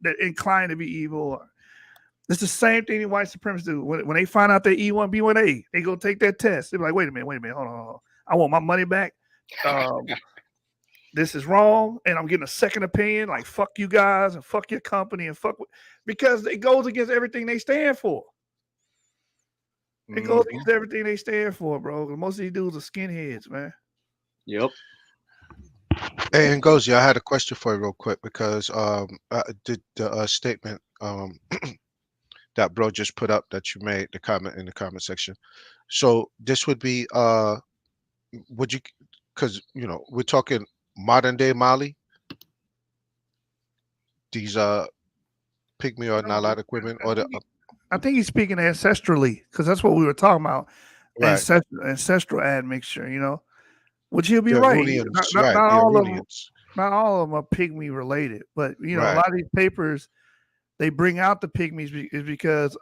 they're inclined to be evil. It's the same thing that white supremacists do. When they find out they're E1, B1A, they go take that test. They're like, wait a minute, hold on. I want my money back. This is wrong, and I'm getting a second opinion. Like, fuck you guys, and fuck your company, and because it goes against everything they stand for. It goes against everything they stand for, bro. Most of these dudes are skinheads, man. Yep. Hey, Ngozi, I had a question for you real quick because the statement that bro just put up that you made the comment in the comment section. So this would be would you, because we're talking modern day Mali, these pygmy or Nilotic women, or I think he's speaking ancestrally because that's what we were talking about. Right. Ancestral admixture, which he'll be right. Not all of them are pygmy related, but a lot of these papers they bring out the pygmies is because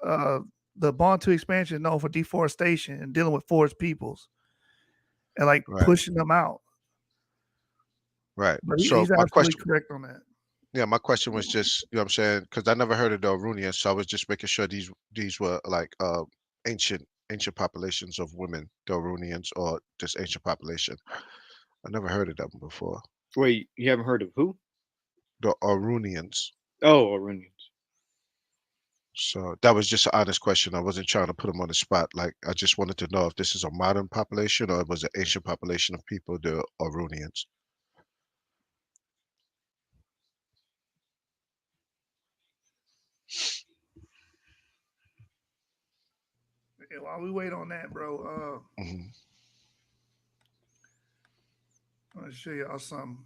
the Bantu expansion is known for deforestation and dealing with forest peoples and pushing them out. Right. But so he's my question, correct on that. Yeah, my question was just, what I'm saying, because I never heard of the Arunians, so I was just making sure these were like ancient populations of women, the Arunians, or just ancient population. I never heard of them before. Wait, you haven't heard of who? The Arunians. Oh, Arunians. So that was just an honest question. I wasn't trying to put them on the spot. Like, I just wanted to know if this is a modern population or it was an ancient population of people, the Arunians. while we wait on that, bro, Mhm. I'm gonna show y'all something.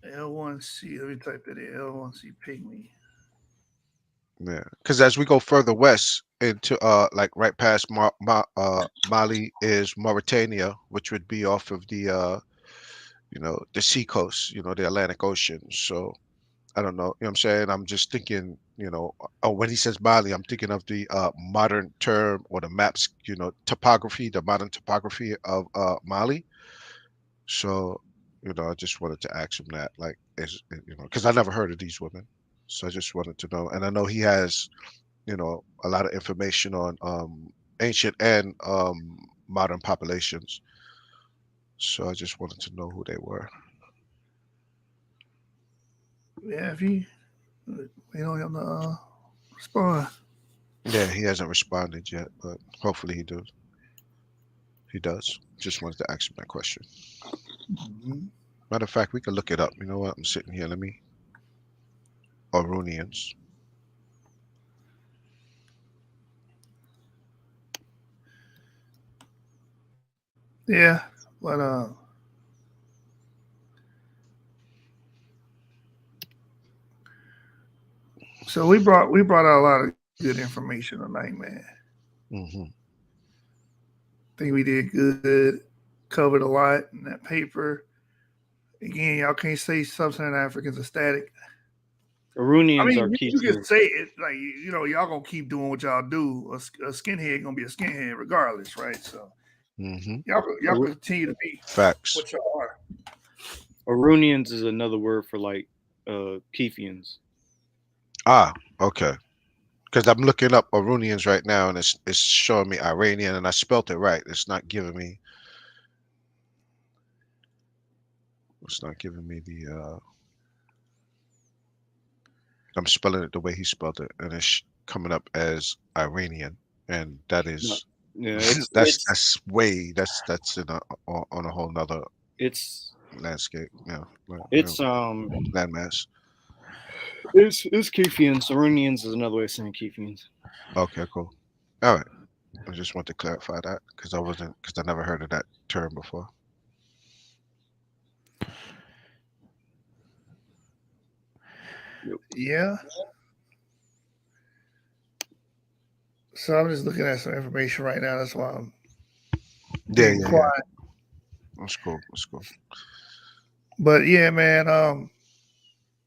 L1C. Let me type that in. L1C pygmy. Yeah, because as we go further west into like right past Mali is Mauritania, which would be off of the the sea coast, the Atlantic Ocean. So I don't know, what I'm saying? I'm just thinking, oh, when he says Mali, I'm thinking of the modern term or the maps, topography, the modern topography of Mali. So, I just wanted to ask him that, like, because I never heard of these women. So I just wanted to know. And I know he has, a lot of information on ancient and modern populations. So I just wanted to know who they were. Yeah, if you don't have to respond. Yeah, he hasn't responded yet, but hopefully he does. He does. Just wanted to ask him that question. Mhm. Matter of fact, we could look it up. You know what? I'm sitting here. Let me. Arunians. Yeah, but so we brought out a lot of good information tonight, man. Hmm. I think we did good. Covered a lot in that paper. Again, y'all can't say sub-Saharan Africans are static. I Iranians mean, are you can Keithans. say it like y'all gonna keep doing what y'all do. A skinhead gonna be a skinhead regardless, right? So Hmm. y'all continue to be Facts. what y'all are. Iranians is another word for like Keithians. Ah, okay. Because I'm looking up Arunians right now, and it's showing me Iranian, and I spelt it right. It's not giving me. It's not giving me the. I'm spelling it the way he spelled it, and it's coming up as Iranian, and that No, is yeah, that's in on a whole nother it's landscape. Yeah, it's landmass. it's Keithians. Iranians is another way of saying Keithians. Okay, cool. All right. I just want to clarify that because I never heard of that term before. Yep. Yeah. So I'm just looking at some information right now. That's why I'm Yeah, being yeah, yeah. quiet. That's cool. That's cool. But yeah, man.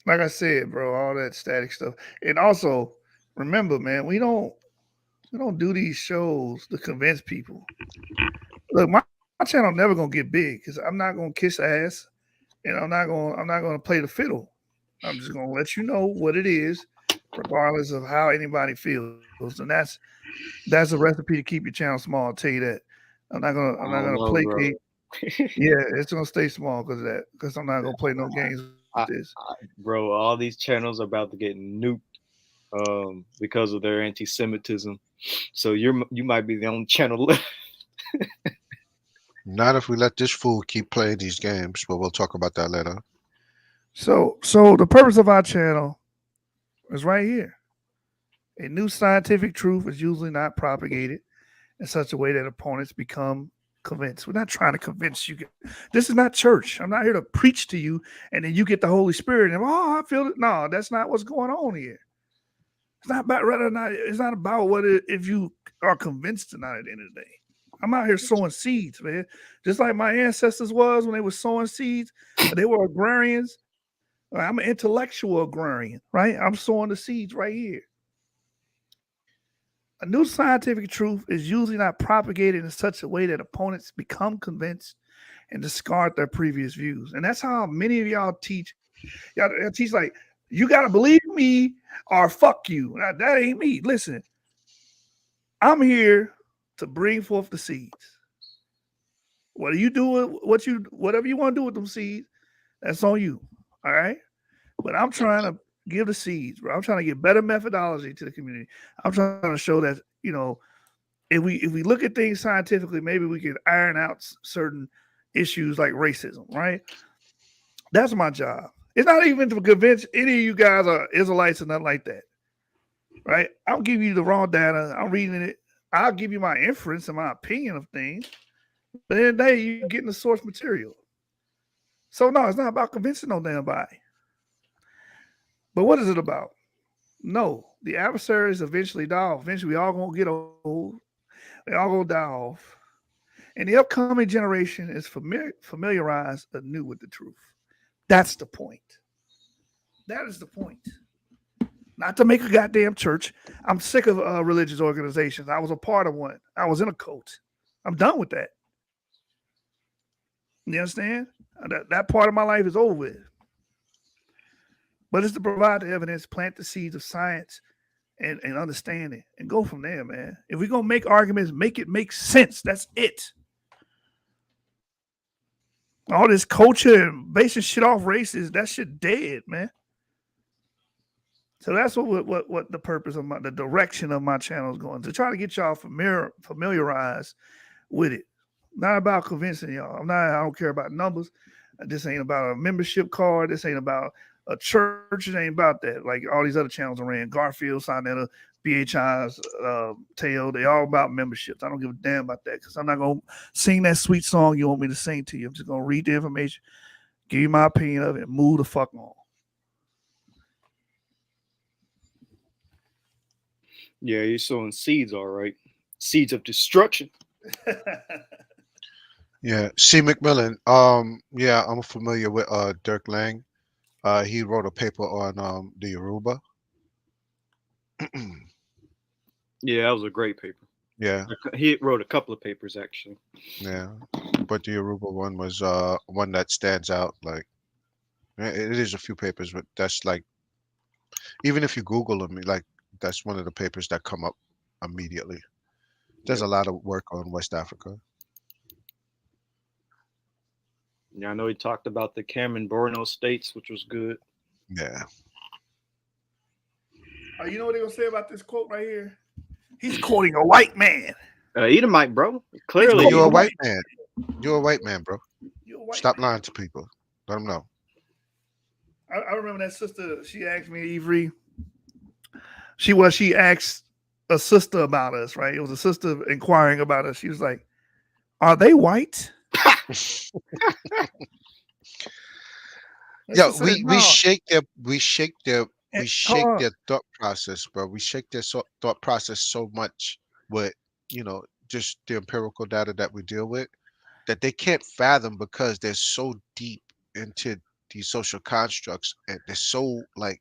Like I said, bro, all that static stuff, and also remember, man, we don't do these shows to convince people. Look, my channel never gonna get big because I'm not gonna kiss ass, and I'm not gonna play the fiddle. I'm just gonna let you know what it is, regardless of how anybody feels, and that's a recipe to keep your channel small. I'll tell you that. I'm I not don't gonna know, bro. placate. Yeah, it's gonna stay small because of that. Because I'm not gonna play no games with this. Bro, all these channels are about to get nuked because of their anti-Semitism. So you might be the only channel left. Not if we let this fool keep playing these games, but we'll talk about that later. So the purpose of our channel is right here. A new scientific truth is usually not propagated in such a way that opponents become convinced. We're not trying to convince you. This is not church. I'm not here to preach to you and then you get the Holy Spirit and I feel it. No, that's not what's going on here. It's not about whether or not it's not about if you are convinced or not at the end of the day. I'm out here sowing seeds, man. Just like my ancestors was when they were sowing seeds. They were agrarians. I'm an intellectual agrarian, right? I'm sowing the seeds right here. A new scientific truth is usually not propagated in such a way that opponents become convinced and discard their previous views. And that's how many of y'all teach. Y'all teach like, you got to believe me or fuck you. Now, that ain't me. Listen, I'm here to bring forth the seeds. What do you do? Whatever you want to do with them seeds, that's on you. All right. But I'm trying to give the seeds, bro. I'm trying to get better methodology to the community. I'm trying to show that, if we look at things scientifically, maybe we can iron out certain issues like racism, right? That's my job. It's not even to convince any of you guys are Israelites or nothing like that, right? I'm giving you the raw data. I'm reading it. I'll give you my inference and my opinion of things. But at the end of the day, you're getting the source material. So no, it's not about convincing no damn body. But what is it about? No, the adversaries eventually die off. Eventually, we all gonna get old. They all gonna die off. And the upcoming generation is familiarized anew with the truth. That's the point. That is the point. Not to make a goddamn church. I'm sick of religious organizations. I was a part of one. I was in a cult. I'm done with that. You understand? That part of my life is over with. But it's to provide the evidence, plant the seeds of science and understanding, and go from there, man. If we're going to make arguments, make it make sense. That's it. All this culture and basing shit off races, that shit dead, man. So that's what the purpose of the direction of my channel is going, to try to get y'all familiarized with it. Not about convincing y'all. I don't care about numbers. This ain't about a membership card. This ain't about a church. It ain't about that. Like all these other channels I ran, Garfield, Sonetta, BHI's, Teo, they all about memberships. I don't give a damn about that, because I'm not going to sing that sweet song you want me to sing to you. I'm just going to read the information, give you my opinion of it, and move the fuck on. Yeah, you're sowing seeds, all right. Seeds of destruction. Yeah, C. McMillan. Yeah, I'm familiar with Dirk Lang. He wrote a paper on the Yoruba. Yeah, that was a great paper. Yeah, He wrote a couple of papers actually. yeah, but the Yoruba one was one that stands out. Like, it is a few papers, but that's like, even if you Google them, like that's one of the papers that come up immediately. There's a lot of work on West Africa. Yeah, I know he talked about the Cameron Borno states, which was good. Yeah. You know what they're gonna say about this quote right here? He's quoting a white man. Edomite, bro. Clearly, You're a white man. You're a white man, bro. Stop man. lying to people. Let them know. I remember that sister. She asked me, Avery. She asked a sister about us, right? It was a sister inquiring about us. She was like, "Are they white?" Yeah, we shake their thought process, bro. We shake their thought process so much with, just the empirical data that we deal with, that they can't fathom, because they're so deep into these social constructs, and they're so like,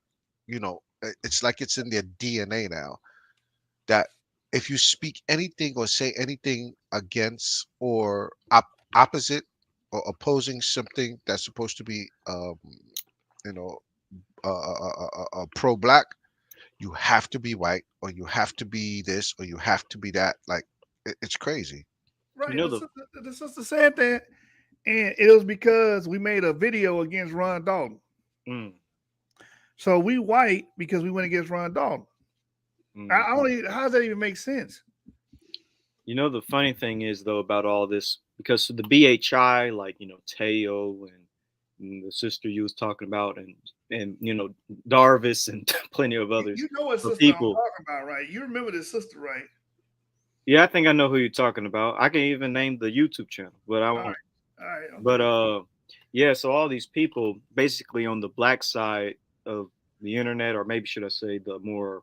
it's like it's in their DNA now, that if you speak anything or say anything against or opposite or opposing something that's supposed to be, you know, pro-black, you have to be white, or you have to be this, or you have to be that. Like, it's crazy. Right. The sister said that, and it was because we made a video against Ron Dalton. So we white because we went against Ron Dalton. I don't even, how does that even make sense? You know, the funny thing is, though, about all this, because the BHI, like, Teo and the sister you was talking about, and Darvis and plenty of others. You know what sister people. I'm talking about, right? You remember this sister, right? Yeah, I think I know who you're talking about. I can even name the YouTube channel, but I won't. All right. Okay. But yeah, so all these people basically on the black side of the internet, or maybe should I say the more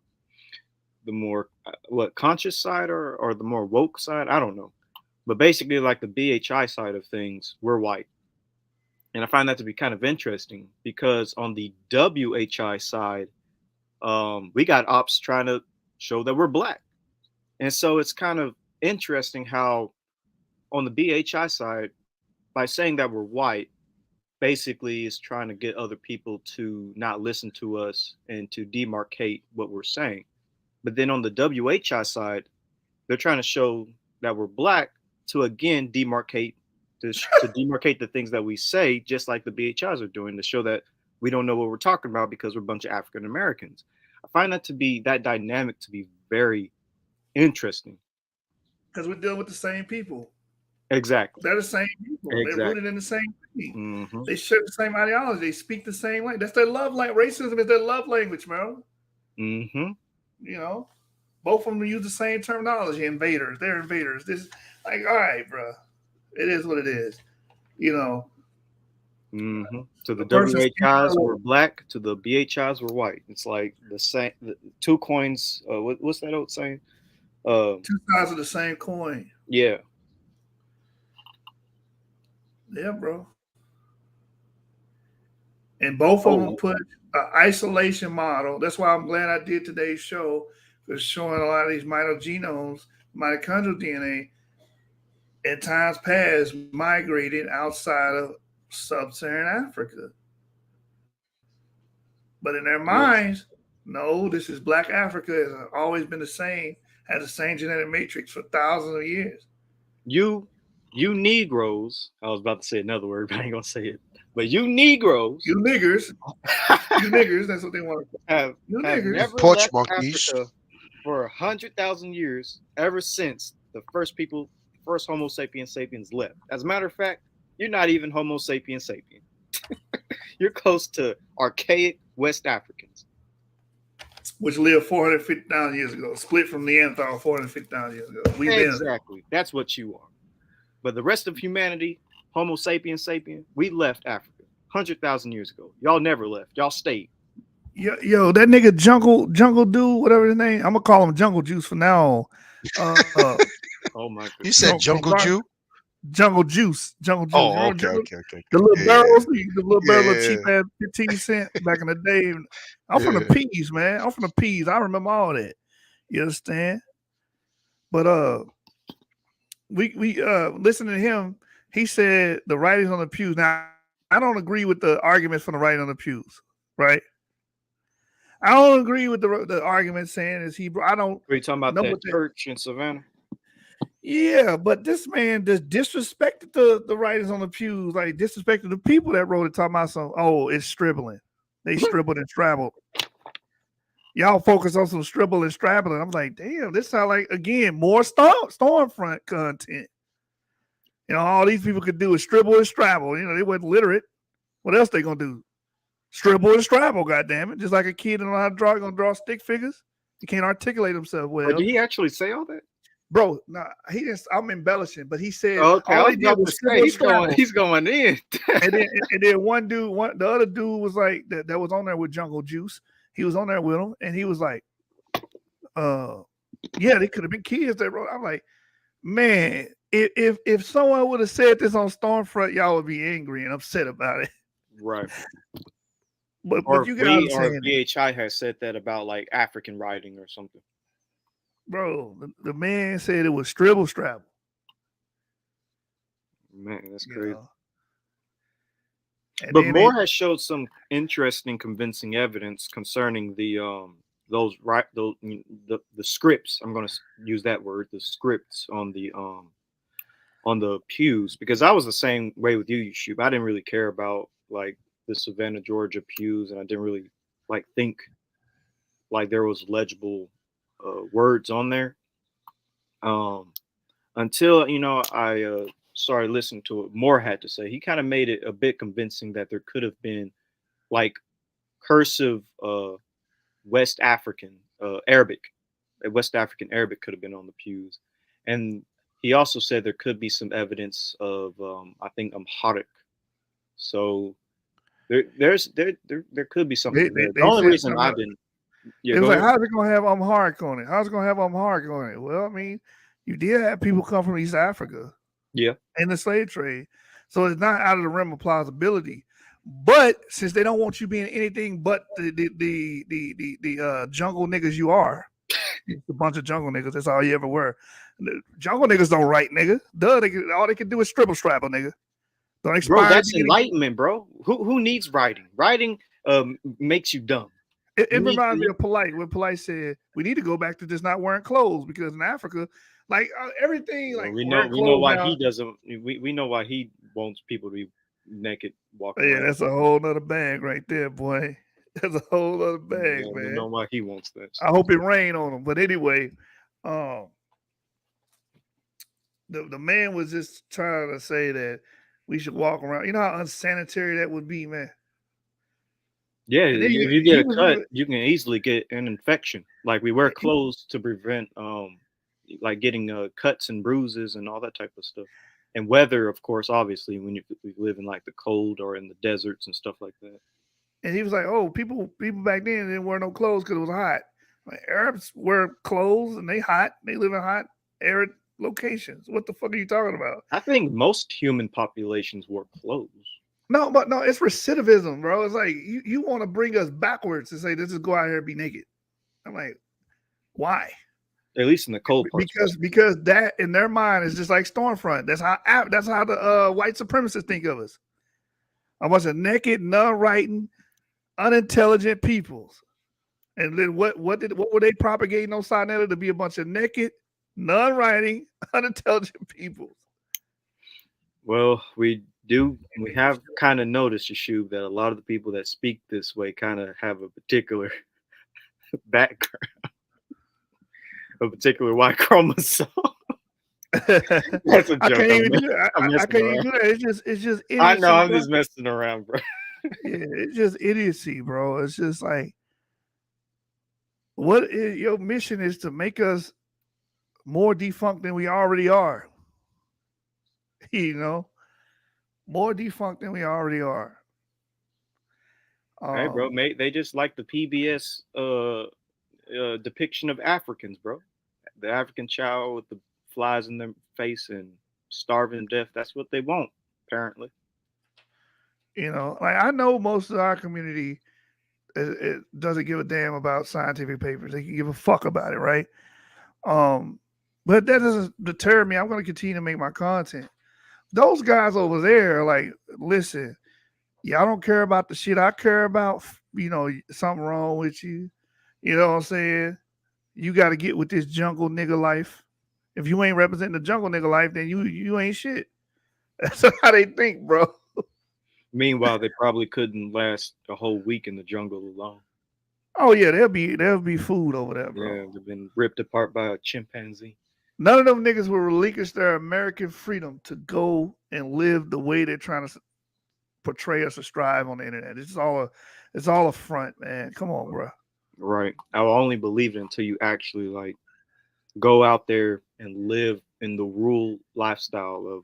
what, conscious side, or the more woke side, I don't know, but basically like the BHI side of things, we're white. And I find that to be kind of interesting, because on the WHI side, we got ops trying to show that we're black. And so it's kind of interesting how on the BHI side, by saying that we're white, basically is trying to get other people to not listen to us and to demarcate what we're saying. But then on the WHI side, they're trying to show that we're black to again demarcate to demarcate the things that we say, just like the BHIs are doing, to show that we don't know what we're talking about because we're a bunch of African Americans. I find that dynamic to be very interesting. Because we're dealing with the same people. Exactly. They're the same people. Exactly. They're rooted in the same thing. Mm-hmm. They share the same ideology. They speak the same language. That's their love language. Racism is their love language, man. Mm-hmm. Both of them use the same terminology. Invaders. They're invaders. This like, all right, bro. It is what it is. You know. Mm-hmm. To the person's WHIs were black, to the BHIs were white. It's like the same. The two coins. What's that old saying? Two sides of the same coin. Yeah. Yeah, bro. And both of them put an isolation model. That's why I'm glad I did today's show, for showing a lot of these mitogenomes, mitochondrial DNA, in times past migrated outside of sub-Saharan Africa. But in their minds, no, this is Black Africa. Has always been the same, has the same genetic matrix for thousands of years. You Negroes, I was about to say another word, but I ain't gonna say it. But you Negroes, you niggers, that's what they want to have never Porch left monkeys. Africa for 100,000 years, ever since the first Homo sapiens sapiens left. As a matter of fact, you're not even Homo sapiens sapien. You're close to archaic West Africans, which lived 450,000 years ago, split from Neanderthal 450,000 years ago. Exactly. That's what you are. But the rest of humanity, Homo sapiens sapien, we left Africa 100,000 years ago. Y'all never left. Y'all stayed. Yo, that nigga Jungle Dude, whatever his name, I'm gonna call him Jungle Juice from now on. Oh my goodness. You said Jungle Jew? Jungle Juice. Oh, okay. The little barrels, the little barrel of cheap ass 15 cent back in the day. I'm from the P's, man. I'm from the P's. I remember all that. You understand? But we listening to him, he said the writings on the pews. Now, I don't agree with the arguments from the writing on the pews, right? I don't agree with the argument saying is Hebrew. I don't. Are you talking about that church in Savannah? Yeah, but this man just disrespected the writers on the pews, like disrespected the people that wrote it, talking about some, it's stribbling. They stribbled and strabbled. Y'all focus on some stribble and strabbling. I'm like, damn, this sound like, again, more Stormfront content. You know, all these people could do is stribble and strabble. You know, they weren't literate. What else they gonna do? Stribble and strabble, goddammit. Just like a kid don't know how to draw, gonna draw stick figures. He can't articulate himself well. Did he actually say all that? Bro, nah, he didn't. I'm embellishing, but he said okay, all he did was he's going in. and then one dude, the other dude was like that was on there with Jungle Juice. He was on there with him, and he was like, yeah, they could have been kids that wrote. I'm like, man, if someone would have said this on Stormfront, y'all would be angry and upset about it. Right. But you get or BHI has said that about like African writing or something. Bro, the man said it was stribble strabble. Man, that's crazy. But Moore has showed some interesting, convincing evidence concerning the scripts. I'm going to use that word, the scripts on the pews, because I was the same way with you, Yusuf. I didn't really care about like the Savannah, Georgia pews, and I didn't really like think like there was legible words on there until I started listening to what Moore had to say. He kind of made it a bit convincing that there could have been like cursive West African Arabic. West African Arabic could have been on the pews, and he also said there could be some evidence of I think Amharic. So there could be something. The only reason I didn't. Yeah, it was like, how's it gonna have Amharic on it? How's it gonna have Amharic on it? Well, I mean, you did have people come from East Africa, in the slave trade, so it's not out of the realm of plausibility. But since they don't want you being anything but the jungle niggas you are, a bunch of jungle niggas. That's all you ever were. The jungle niggas don't write, nigga. All they can do is stribble strabble, nigga. Don't expire. Bro, that's enlightenment, bro. Who needs writing? Writing makes you dumb. It reminds me of Polite when Polite said we need to go back to just not wearing clothes, because in Africa, like everything, like we know why he doesn't. We know why he wants people to be naked walking. Yeah, that's a whole nother bag right there, boy. That's a whole other bag, man. We know why he wants that. I hope it rain on him. But anyway, the man was just trying to say that we should walk around. You know how unsanitary that would be, man. Yeah, And then if you get he a was cut, even, you can easily get an infection. Like we wear clothes to prevent like getting cuts and bruises and all that type of stuff. And weather, of course, obviously, when we live in like the cold or in the deserts and stuff like that. and he was like, "Oh, people back then didn't wear no clothes because it was hot. Like, Arabs wear clothes and they hot. They live in hot, arid locations. What the fuck are you talking about? I think most human populations wore clothes. No, but no, it's recidivism, bro. It's like you want to bring us backwards and say, let's just go out here and be naked. I'm like, why? At least in the cold parts. Because that in their mind is just like Stormfront. That's how the white supremacists think of us. A bunch of naked, non-writing, unintelligent peoples. And then what were they propagating on Sinetta to be a bunch of naked, non-writing, unintelligent peoples? Well, we have kind of noticed, Yeshub, that a lot of the people that speak this way kind of have a particular background, a particular Y chromosome. That's a joke. I can't even do that. I can't even do that. It's just idiocy. I know, I'm bro. just messing around, bro. Yeah, it's just idiocy, bro. It's just like, your mission is to make us more defunct than we already are. You know, more defunct than we already are. Hey, bro, mate, they just like the PBS depiction of Africans, bro. The African child with the flies in their face and starving to death. That's what they want, apparently. You know, like I know most of our community it doesn't give a damn about scientific papers. They can give a fuck about it, right? But that doesn't deter me. I'm going to continue to make my content. Those guys over there are like, listen, y'all don't care about the shit I care about. You know, something wrong with you. You know what I'm saying? You got to get with this jungle nigga life. If you ain't representing the jungle nigga life, then you ain't shit. That's how they think, bro. Meanwhile, they probably couldn't last a whole week in the jungle alone. Oh yeah, there'll be food over there, bro. Yeah, they've been ripped apart by a chimpanzee. None of them niggas will relinquish their American freedom to go and live the way they're trying to portray us or strive on the internet. It's all a front, man. Come on, bro. Right. I will only believe it until you actually like go out there and live in the rural lifestyle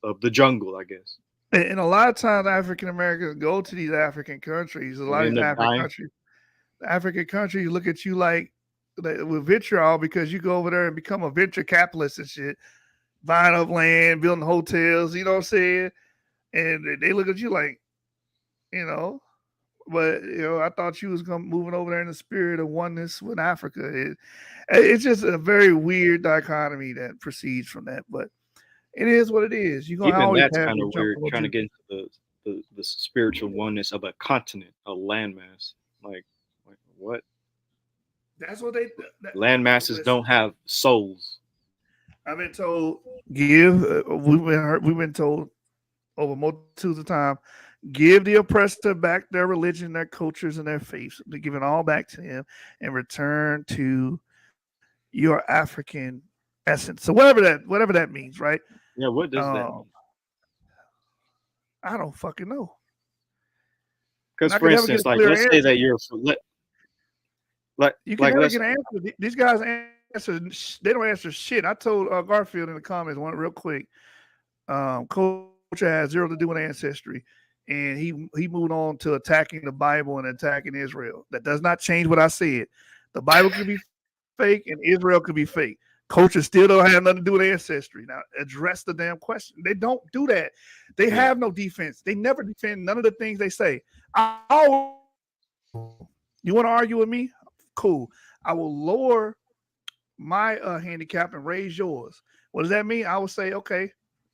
of the jungle, I guess. And a lot of times African Americans go to these African countries. A lot of these African countries look at you like with vitriol because you go over there and become a venture capitalist and shit, buying up land, building hotels, you know what I'm saying? And they look at you like, you know, but you know, I thought you was moving over there in the spirit of oneness with Africa. It's just a very weird dichotomy that proceeds from that, but it is what it is. You're gonna always that's have kind of weird trying to get into the spiritual oneness of a continent, a landmass. Like what? That's what they land masses don't have souls. I've been told we've been told over multitudes of time, give the oppressor back their religion, their cultures, and their faiths. To give it all back to him and return to your African essence. So whatever that means, right? Yeah, what does that mean? I don't fucking know. Because for instance, like let's say that you're you can never get an answer. These guys answer. They don't answer shit. I told Garfield in the comments one real quick. Culture has zero to do with ancestry, and he moved on to attacking the Bible and attacking Israel. That does not change what I said. The Bible could be fake and Israel could be fake. Culture still don't have nothing to do with ancestry. Now address the damn question. They don't do that. They have no defense. They never defend none of the things they say. You want to argue with me? Cool. I will lower my handicap and raise yours. What does that mean? I will say, okay,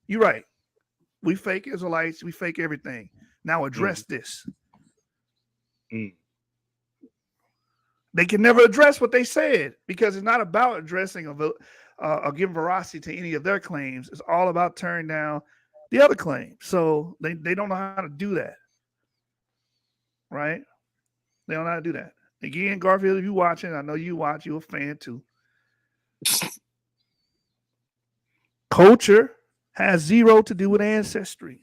you're right. We fake Israelites. We fake everything. Now address this. They can never address what they said because it's not about addressing or giving veracity to any of their claims. It's all about tearing down the other claims. So they don't know how to do that. Right? They don't know how to do that. Again, Garfield, if you're watching, I know you watch, you're a fan too. Culture has zero to do with ancestry.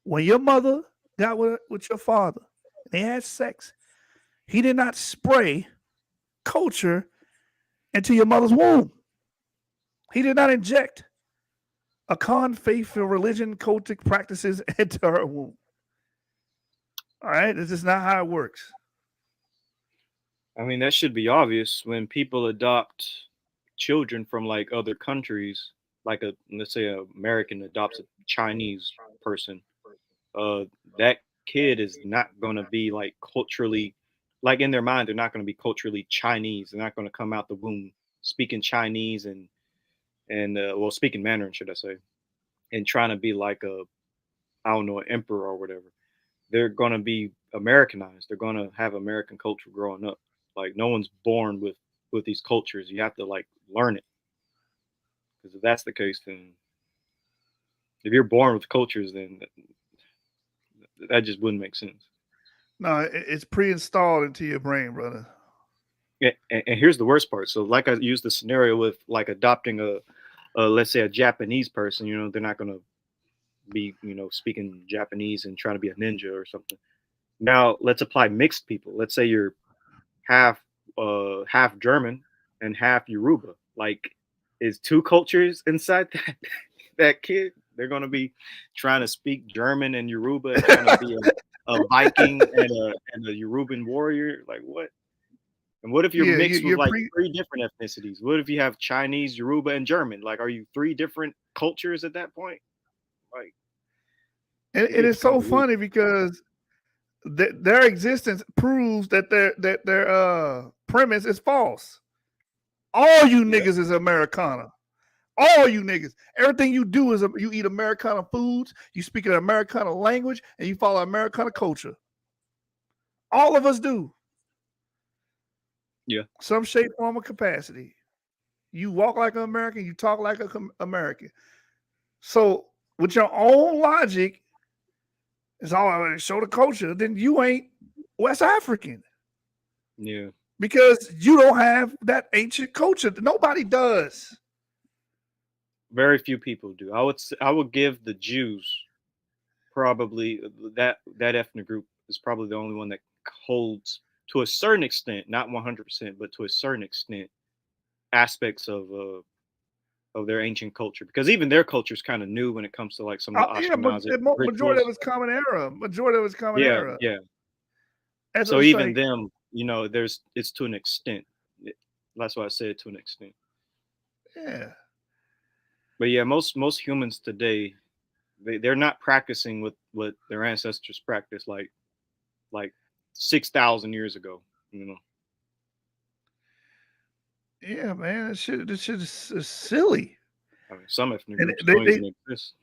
When your mother got with your father, they had sex, He did not spray culture into your mother's womb. He did not inject a con faith or religion, cultic practices into her womb. All right, this is not how it works. I mean, that should be obvious when people adopt children from like other countries, like let's say an American adopts a Chinese person. Uh, that kid is not gonna be like culturally, like in their mind, they're not gonna be culturally Chinese. They're not gonna come out the womb speaking Chinese and well, speaking Mandarin, should I say, and trying to be like I don't know, an emperor or whatever. They're gonna be Americanized. They're gonna have American culture growing up. Like no one's born with these cultures. You have to like learn it. Because if that's the case, then if you're born with cultures, then that just wouldn't make sense. No, it's pre-installed into your brain, brother. Yeah, and here's the worst part. So, like I used the scenario with like adopting a let's say a Japanese person. You know, they're not gonna be speaking Japanese and trying to be a ninja or something. Now let's apply mixed people. Let's say you're half German and half Yoruba. Like, is two cultures inside that kid? They're gonna be trying to speak German and Yoruba and trying to be a Viking and a Yoruban warrior. Like what? And what if you're mixed with like three different ethnicities? What if you have Chinese, Yoruba, and German? Like, are you three different cultures at that point? Like, it is so funny because their existence proves that their premise is false. All you niggas is Americana. All you niggas. Everything you do is you eat Americana foods, you speak an Americana language, and you follow Americana culture. All of us do. Yeah. Some shape, form, or capacity. You walk like an American, you talk like an American. So with your own logic, it's all show the culture, then you ain't West African. Yeah. Because you don't have that ancient culture. Nobody does. Very few people do. I would give the Jews probably that ethnic group is probably the only one that holds to a certain extent, not 100%, but to a certain extent, aspects of their ancient culture. Because even their culture is kind of new when it comes to like some of the Ashkenazi majority of it's common era. Yeah. And so even like, them, it's to an extent. That's why I said to an extent. Yeah. But yeah, most humans today, they're not practicing what their ancestors practiced like 6,000 years ago. Yeah, man, this shit is silly. I mean, some ethnic groups don't even exist.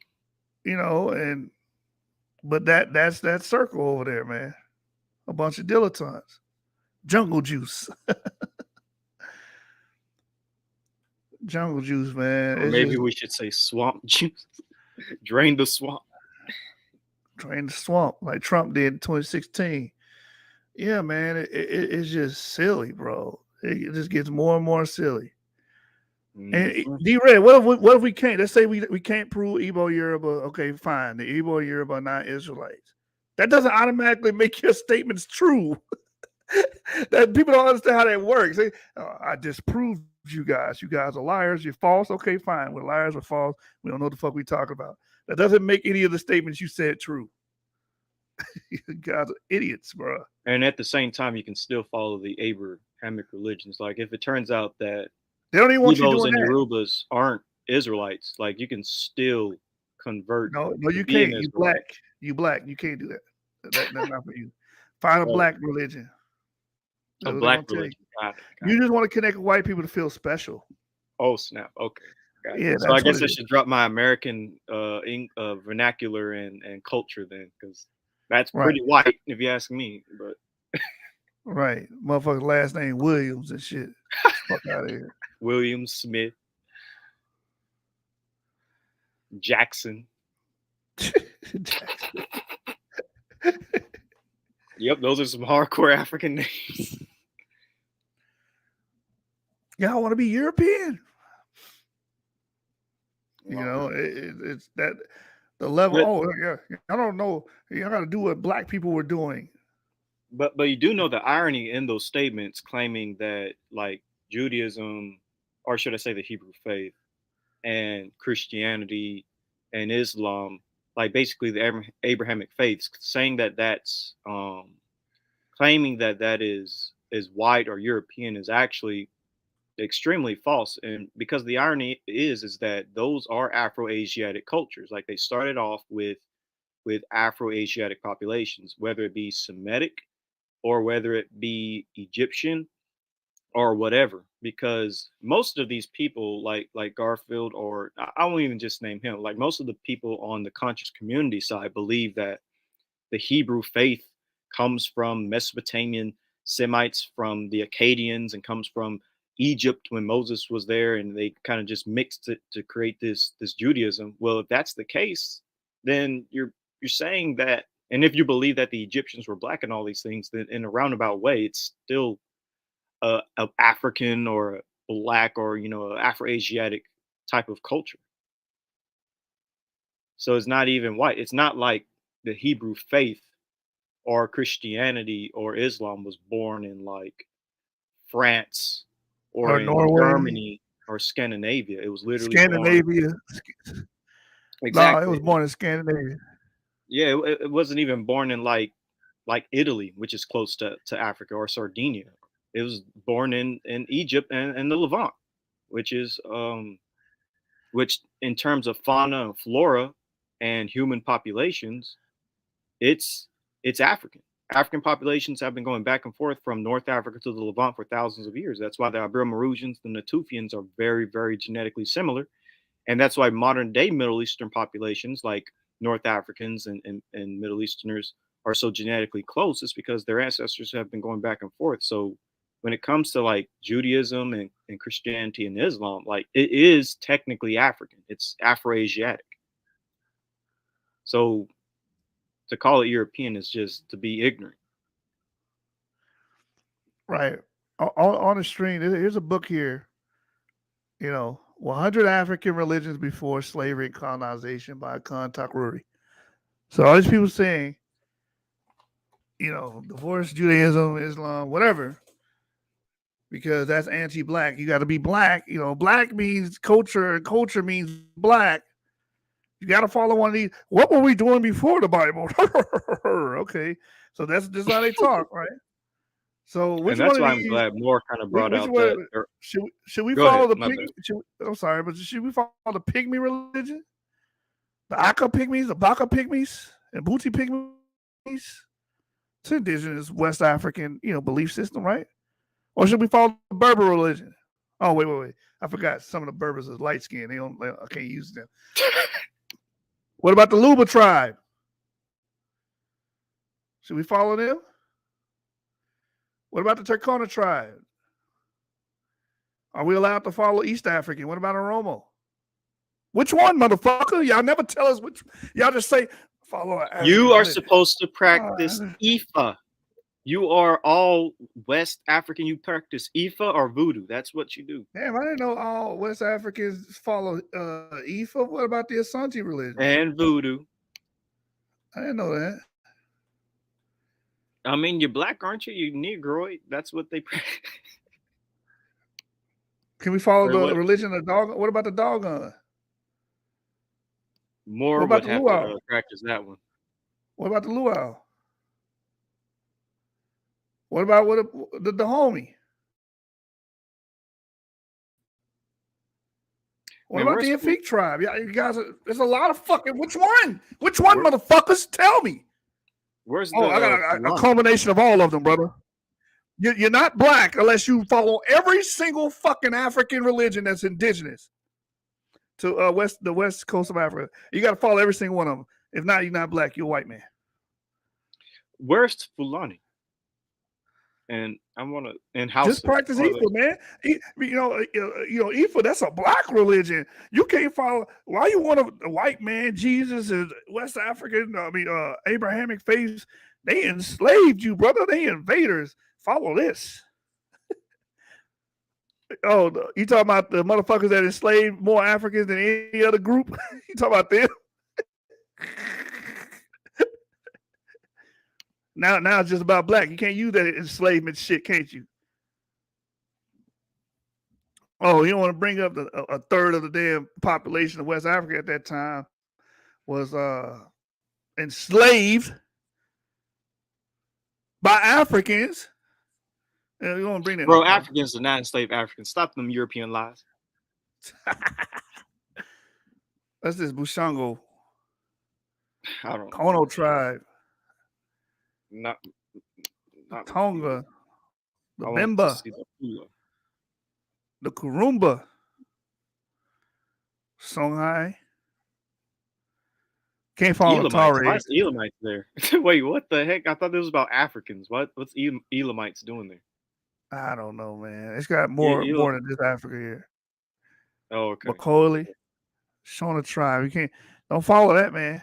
But that's that circle over there, man. A bunch of dilettantes. Jungle juice. Jungle juice, man. Or maybe we should say swamp juice. Drain the swamp. Drain the swamp like Trump did in 2016. Yeah, man. It's just silly, bro. It just gets more and more silly. Mm-hmm. And D-Red, what if we can't? Let's say we can't prove Igbo Yoruba. Okay, fine. The Igbo Yoruba are not Israelites. That doesn't automatically make your statements true. That people don't understand how that works. I disproved you guys. You guys are liars. You're false. Okay, fine. We're liars. We're false. We don't know what the fuck we talking about. That doesn't make any of the statements you said true. You guys are idiots, bro. And at the same time, you can still follow the Abrahamic religions. Like if it turns out that they don't even want you doing and Yorubas aren't Israelites, like you can still convert. No, you can't. You black. You black. You can't do that. That's not for you. Find a black religion. A black religion. Got it. You just want to connect with white people to feel special. Oh snap! Okay. Yeah. So I guess I should drop my American vernacular and culture then, because that's pretty white, if you ask me. But right, motherfucker's last name Williams and shit. Fuck out of here. Williams, Smith, Jackson. Jackson. Yep, those are some hardcore African names. Y'all want to be European? It's that the level. Yeah, I don't know. You got to do what black people were doing. but you do know the irony in those statements claiming that like Judaism, or should I say the Hebrew faith, and Christianity and Islam, like basically the Abrahamic faiths, saying that that's claiming that that is white or European is actually extremely false. And because the irony is that those are Afro-Asiatic cultures. Like they started off with Afro-Asiatic populations, whether it be Semitic or whether it be Egyptian or whatever. Because most of these people, like Garfield, or I won't even just name him, like most of the people on the conscious community side believe that the Hebrew faith comes from Mesopotamian Semites, from the Akkadians, and comes from Egypt when Moses was there, and they kind of just mixed it to create this Judaism. Well, if that's the case, then you're saying that, and if you believe that the Egyptians were black and all these things, then in a roundabout way, it's still a African or a black or Afro-Asiatic type of culture. So it's not even white. It's not like the Hebrew faith or Christianity or Islam was born in like France or Or in Norway, Germany or Scandinavia. It was literally born Scandinavia. No, it was exactly. born in Scandinavia. Yeah, it wasn't even born in like Italy, which is close to Africa, or Sardinia. It was born in Egypt and the Levant, which is which in terms of fauna and flora and human populations, it's African. African populations have been going back and forth from North Africa to the Levant for thousands of years. That's why the Ibero-Maurutians and the Natufians are very, very genetically similar. And that's why modern day Middle Eastern populations like North Africans and Middle Easterners are so genetically close. It's because their ancestors have been going back and forth. So when it comes to like Judaism and Christianity and Islam, like it is technically African. It's Afro-Asiatic. So to call it European is just to be ignorant. Right. On the stream, here's a book here. 100 African religions before slavery and colonization by Khan Takruri. So all these people saying, divorce Judaism, Islam, whatever, because that's anti-black. You got to be black. Black means culture, and culture means black. You got to follow one of these. What were we doing before the Bible? Okay, so that's just how they talk, right? So which And that's one of why I'm these? glad Moore kind of brought Which out one? that. Should we Go follow ahead, the my pig? bad. I'm sorry, but should we follow the pygmy religion? The Aka pygmies, the Baka pygmies, and Booty pygmies? It's indigenous West African, belief system, right? Or should we follow the Berber religion? Oh, wait. I forgot some of the Berbers are light skinned. I can't use them. What about the Luba tribe? Should we follow them? What about the Turkana tribe? Are we allowed to follow East African? What about Oromo? Which one, motherfucker? Y'all never tell us which. Y'all just say follow. You are supposed to practice Ifa. You are all West African. You practice Ifa or Voodoo. That's what you do. Damn, I didn't know all West Africans follow Ifa. What about the Asante religion? And Voodoo. I didn't know that. I mean, you're black, aren't you? You Negroid. That's what they practice. Can we follow the religion of dog? What about the doggone? More would have to practice that one. What about the luau? What about the homie? What about the Afik tribe? Yeah, you guys, there's a lot of fucking. Which one? Which one, motherfuckers? Tell me. Where's I got a combination of all of them, brother. You're not black unless you follow every single fucking African religion that's indigenous to the west coast of Africa. You got to follow every single one of them. If not, you're not black. You're a white man. Where's Fulani? And I want to just practice Ifa, man. Ifa, that's a black religion. You can't follow. Why you want a white man? Jesus is West African. Abrahamic faith. They enslaved you, brother. They invaders. Follow this. Oh, you talking about the motherfuckers that enslaved more Africans than any other group? You talking about them? Now it's just about black. You can't use that enslavement shit, can't you? Oh, you don't want to bring up a third of the damn population of West Africa at that time was enslaved by Africans. You don't bring that, bro. Africans are not enslaved Africans. Stop them European lies. That's this Bushango. I don't. Kono tribe. Not Tonga. The I want to Bemba. see the Hula. The Kurumba. Songhai. Can't follow Elamites. Tare. Why is Elamites there? Wait, what the heck? I thought this was about Africans. What's Elamites doing there? I don't know, man. It's got more than just Africa here. Oh, okay. Macaulay, Shona tribe. You don't follow that, man.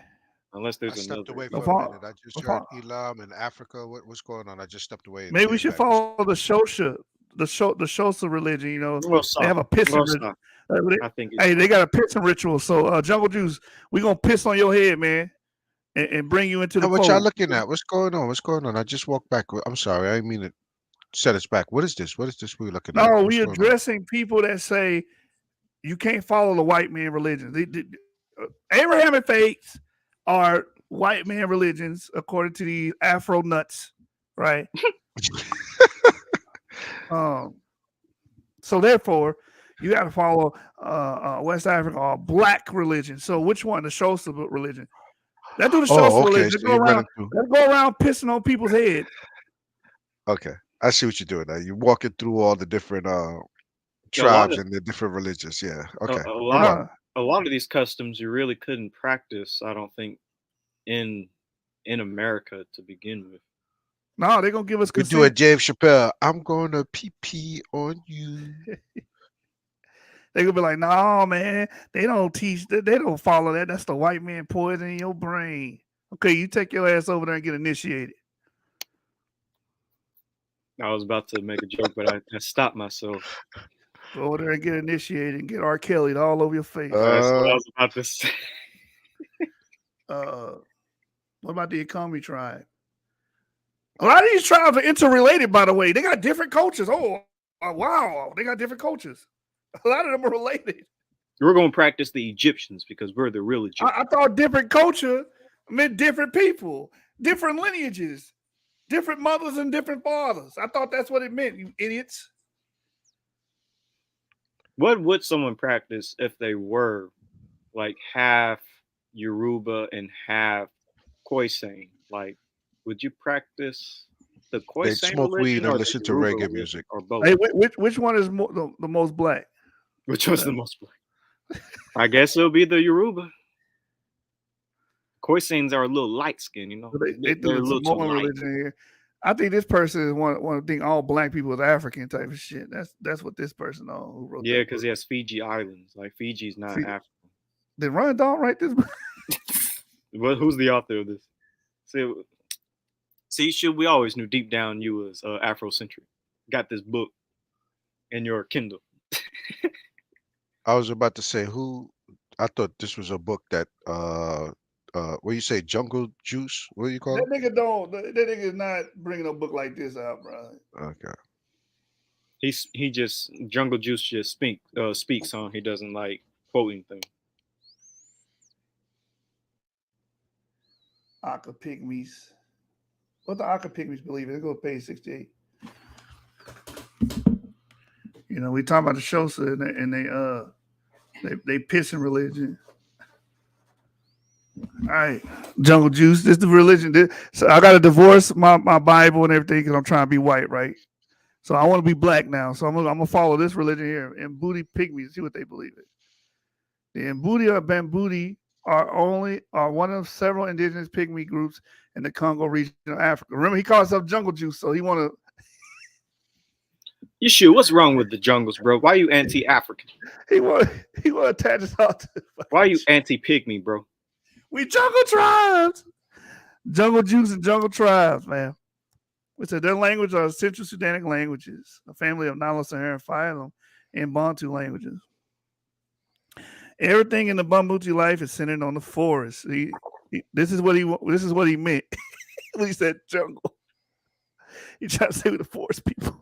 Unless there's I stepped another. away for a minute. I just heard Elam and Africa. What's going on? I just stepped away. Maybe we should follow the Shosha, the Xhosa religion. You know, they have a pissing ritual. I think. Hey, they got a pissing ritual. So, Jungle Juice, we gonna piss on your head, man, and bring you into the. What y'all looking at? What's going on? What's going on? I just walked back. I'm sorry. I didn't mean to set us back. What is this? What is this we're looking at? No, we're addressing people that say you can't follow the white man religion. Abrahamic faiths are white man religions according to the Afro nuts, right? So therefore, you got to follow West Africa or black religion. So which one? The Xhosa religion. That do the Xhosa religion. So they go around pissing on people's head. Okay, I see what you're doing now. You're walking through all the different tribes and the different religions. Yeah. Okay. A lot of these customs you really couldn't practice, I don't think, in America to begin with. No, they're gonna give us consent. We do it, Dave Chappelle. I'm gonna pee on you. They're gonna be like, no, man, they don't teach that, they don't follow that. That's the white man poisoning your brain. Okay, you take your ass over there and get initiated. I was about to make a joke, but I stopped myself. Go over there and get initiated and get R. Kelly all over your face. That's what I was about to say. What about the Economy tribe? A lot of these tribes are interrelated, by the way. They got different cultures. Oh, wow. They got different cultures. A lot of them are related. We're going to practice the Egyptians because we're the real Egyptians. I thought different culture meant different people, different lineages, different mothers and different fathers. I thought that's what it meant, you idiots. What would someone practice if they were like half Yoruba and half Khoisan? Like, would you practice the Khoisan? They smoke weed and listen to reggae music. Or both? Hey, which one is the most black? Which one's the most black? I guess it'll be the Yoruba. Khoisans are a little light skinned, you know. They do a little religion here. I think this person is want to think all black people is African type of shit. That's what this person who wrote. Yeah, because he has Fiji Islands. Like Fiji's not African. Did Ron Dahl write this? Who's the author of this? See, we always knew deep down you was Afrocentric. Got this book in your Kindle. I was about to say I thought this was a book that what do you say, Jungle Juice? What do you call it? That nigga is not bringing a book like this out, bro. Okay. He just Jungle Juice just speaks on. He doesn't like quoting things. Aka Pygmies. What the Aka Pygmies believe? They go page 68. You know, we talking about the Xhosa and they piss in religion. All right, Jungle Juice. This is the religion. So I got to divorce my Bible and everything because I'm trying to be white, right? So I want to be black now. So I'm gonna follow this religion here. Mbudi Pygmies. See what they believe in. The Mbudi or Bambudi are one of several indigenous pygmy groups in the Congo region of Africa. Remember, he calls himself Jungle Juice, so he want to. You sure? What's wrong with the jungles, bro? Why are you anti-African? He want to attach us all to. Why are you anti-pygmy, bro? We jungle tribes, Jungle Juice and jungle tribes, man. We said their language are Central Sudanic languages, a family of Nilo-Saharan phylum and Bantu languages. Everything in the Bambuti life is centered on the forest. This is what he meant. when he said jungle. He tried to say with the forest people.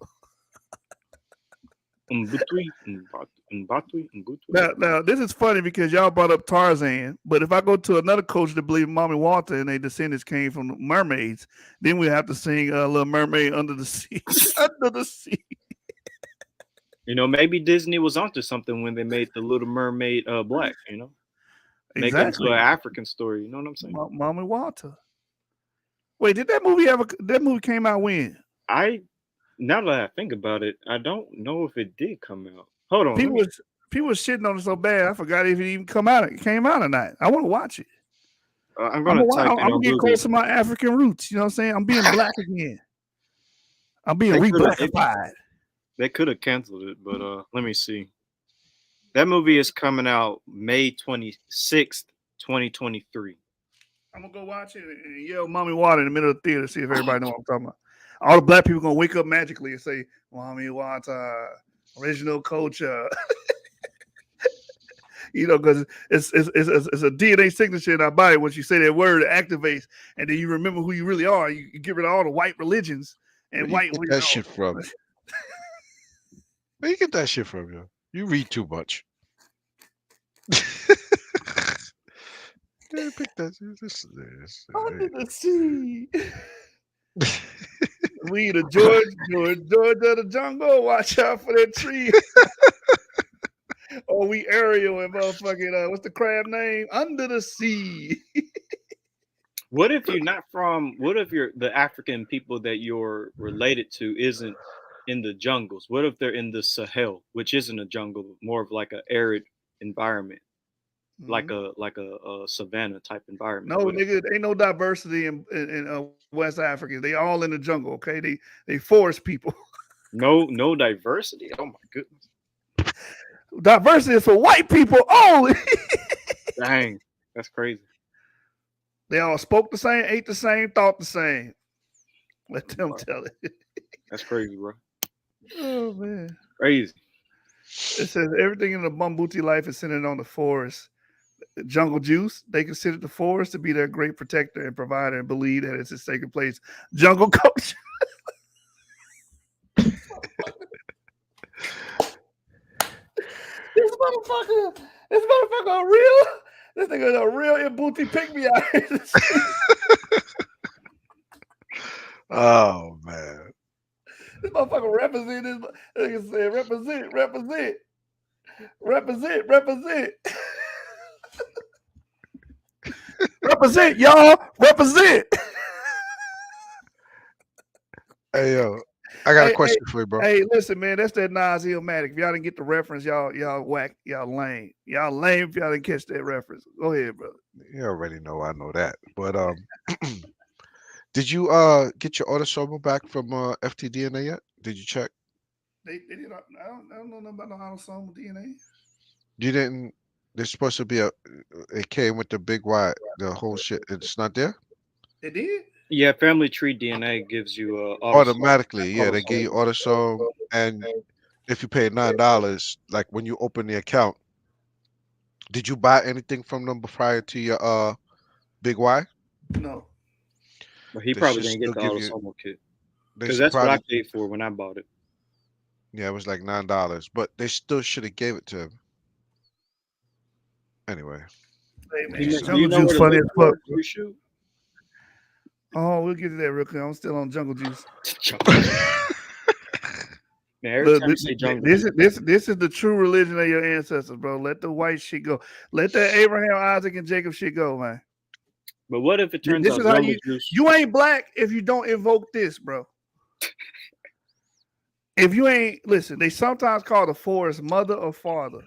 Now, this is funny because y'all brought up Tarzan, but if I go to another culture that believes Mommy Walter and their descendants came from mermaids, then we have to sing Little Mermaid Under the Sea. Under the sea. You know, maybe Disney was onto something when they made the Little Mermaid black, you know? Make it into an African story, you know what I'm saying? Mommy Walter. Wait, did that movie came out when? Now that I think about it, I don't know if it did come out. Hold on. People were shitting on it so bad, I forgot if it even came out or not. I want to watch it. I'm gonna get close to my African roots. You know what I'm saying? I'm being black again. I'm being re-blackified. They could have canceled it, but let me see. That movie is coming out May 26th, 2023. I'm gonna go watch it and yell "Mommy Water" in the middle of the theater, see if everybody knows what I'm talking about. All the black people gonna wake up magically and say "Mommy Water," original culture. You know, because it's a DNA signature in our body. Once you say that word, it activates, and then you remember who you really are. You get rid of all the white religions and Where you get that shit from? Where you get that shit from, yo? You read too much. Yeah, pick that. Under the sea. We the George of the jungle. Watch out for that tree. Or we Ariel and motherfucking what's the crab name? Under the sea. What if you're not from? What if the African people that you're related to isn't in the jungles? What if they're in the Sahel, which isn't a jungle, more of like an arid environment, like a savanna type environment? No, nigga, ain't no diversity in West Africa. They all in the jungle. Okay, they forest people. No diversity. Oh my goodness. Diversity is for white people only. Dang, that's crazy. They all spoke the same, ate the same, thought the same. Let them tell it. That's crazy, bro. Oh man, crazy. It says everything in the Bambuti life is centered on the forest. Jungle juice. They consider the forest to be their great protector and provider, and believe that it's a sacred place. Jungle culture. This motherfucker real. This nigga a real Booty pick me out. Oh man. This motherfucker represent this. Nigga said represent. Represent, y'all. Represent. Hey yo, I got a question for you, bro. Hey, listen, man, that's that Nas Illmatic. If y'all didn't get the reference, y'all whack, y'all lame. Y'all lame if y'all didn't catch that reference. Go ahead, brother. You already know I know that. But did you get your autosomal back from FTDNA yet? Did you check? They did. I don't know nothing about no autosomal DNA. You didn't. There's supposed to be it came with the big Y, the whole shit. It's not there? It did? Yeah, family tree DNA gives you automatically. Yeah, they give you autosome, and if you pay $9, like when you open the account, did you buy anything from them prior to your big Y? No. But he probably didn't get the autosomal kit. Because that's what I paid for when I bought it. Yeah, it was like $9, but they still should have gave it to him. Anyway. Hey, man, Jungle Juice funny as fuck. Oh, we'll get to that real quick. I'm still on Jungle Juice. Man, look, this is the true religion of your ancestors, bro. Let the white shit go. Let that Abraham, Isaac, and Jacob shit go, man. But what if it turns out Jungle Juice? You ain't black if you don't invoke this, bro. If you ain't, listen, they sometimes call the forest mother or father.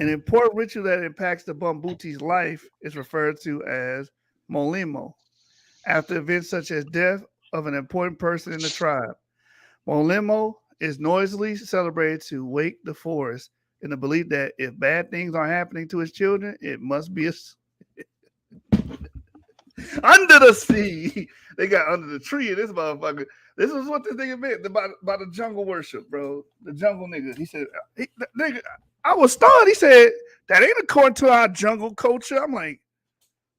An important ritual that impacts the Bambuti's life is referred to as Molimo, after events such as death of an important person in the tribe. Molimo is noisily celebrated to wake the forest in the belief that if bad things are happening to his children, it must be under the sea. They got under the tree in this motherfucker. This is what this nigga meant about the jungle worship, bro. The jungle nigga. He said, nigga, I was stunned. He said, that ain't according to our jungle culture. I'm like,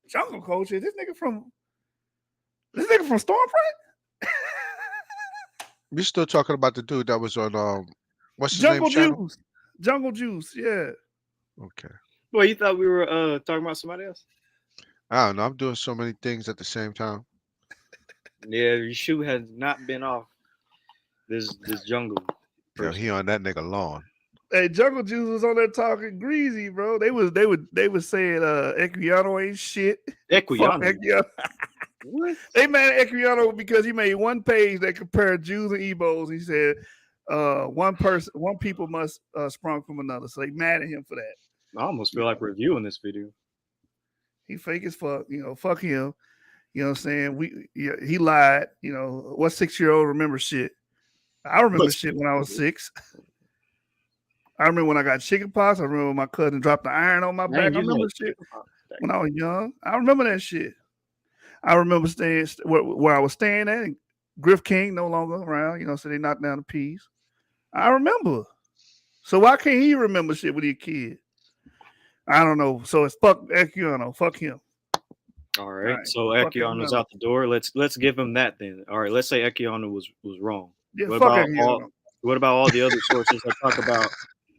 jungle culture? This nigga from This nigga from Stormfront? We still talking about the dude that was on what's his Jungle name channel? Juice. Jungle Juice, yeah. Okay. Well, you thought we were talking about somebody else? I don't know. I'm doing so many things at the same time. Yeah, your shoe has not been off this jungle. Yeah, he on that nigga lawn. Hey, Jungle Juice was on there talking greasy, bro. They was saying Equiano ain't shit. Fuck Equiano. Equiano. What? They mad at Equiano because he made one page that compared Jews and Ebos. He said one people must sprung from another. So they mad at him for that. I almost feel like reviewing this video. He fake as fuck, fuck him. You know what I'm saying? He lied. What 6-year-old remembers shit? I remember shit when I was 6. I remember when I got chickenpox. I remember when my cousin dropped the iron on my back. I remember shit when I was young. I remember that shit. I remember staying where I was staying at. And Griff King no longer around, so they knocked down the peas. I remember. So why can't he remember shit with his kid? I don't know. So it's fuck Equiano. Fuck him. All right. So Equiano's out the door. Let's give him that then. All right. Let's say Equiano was wrong. Yeah, what about all the other sources that talk about?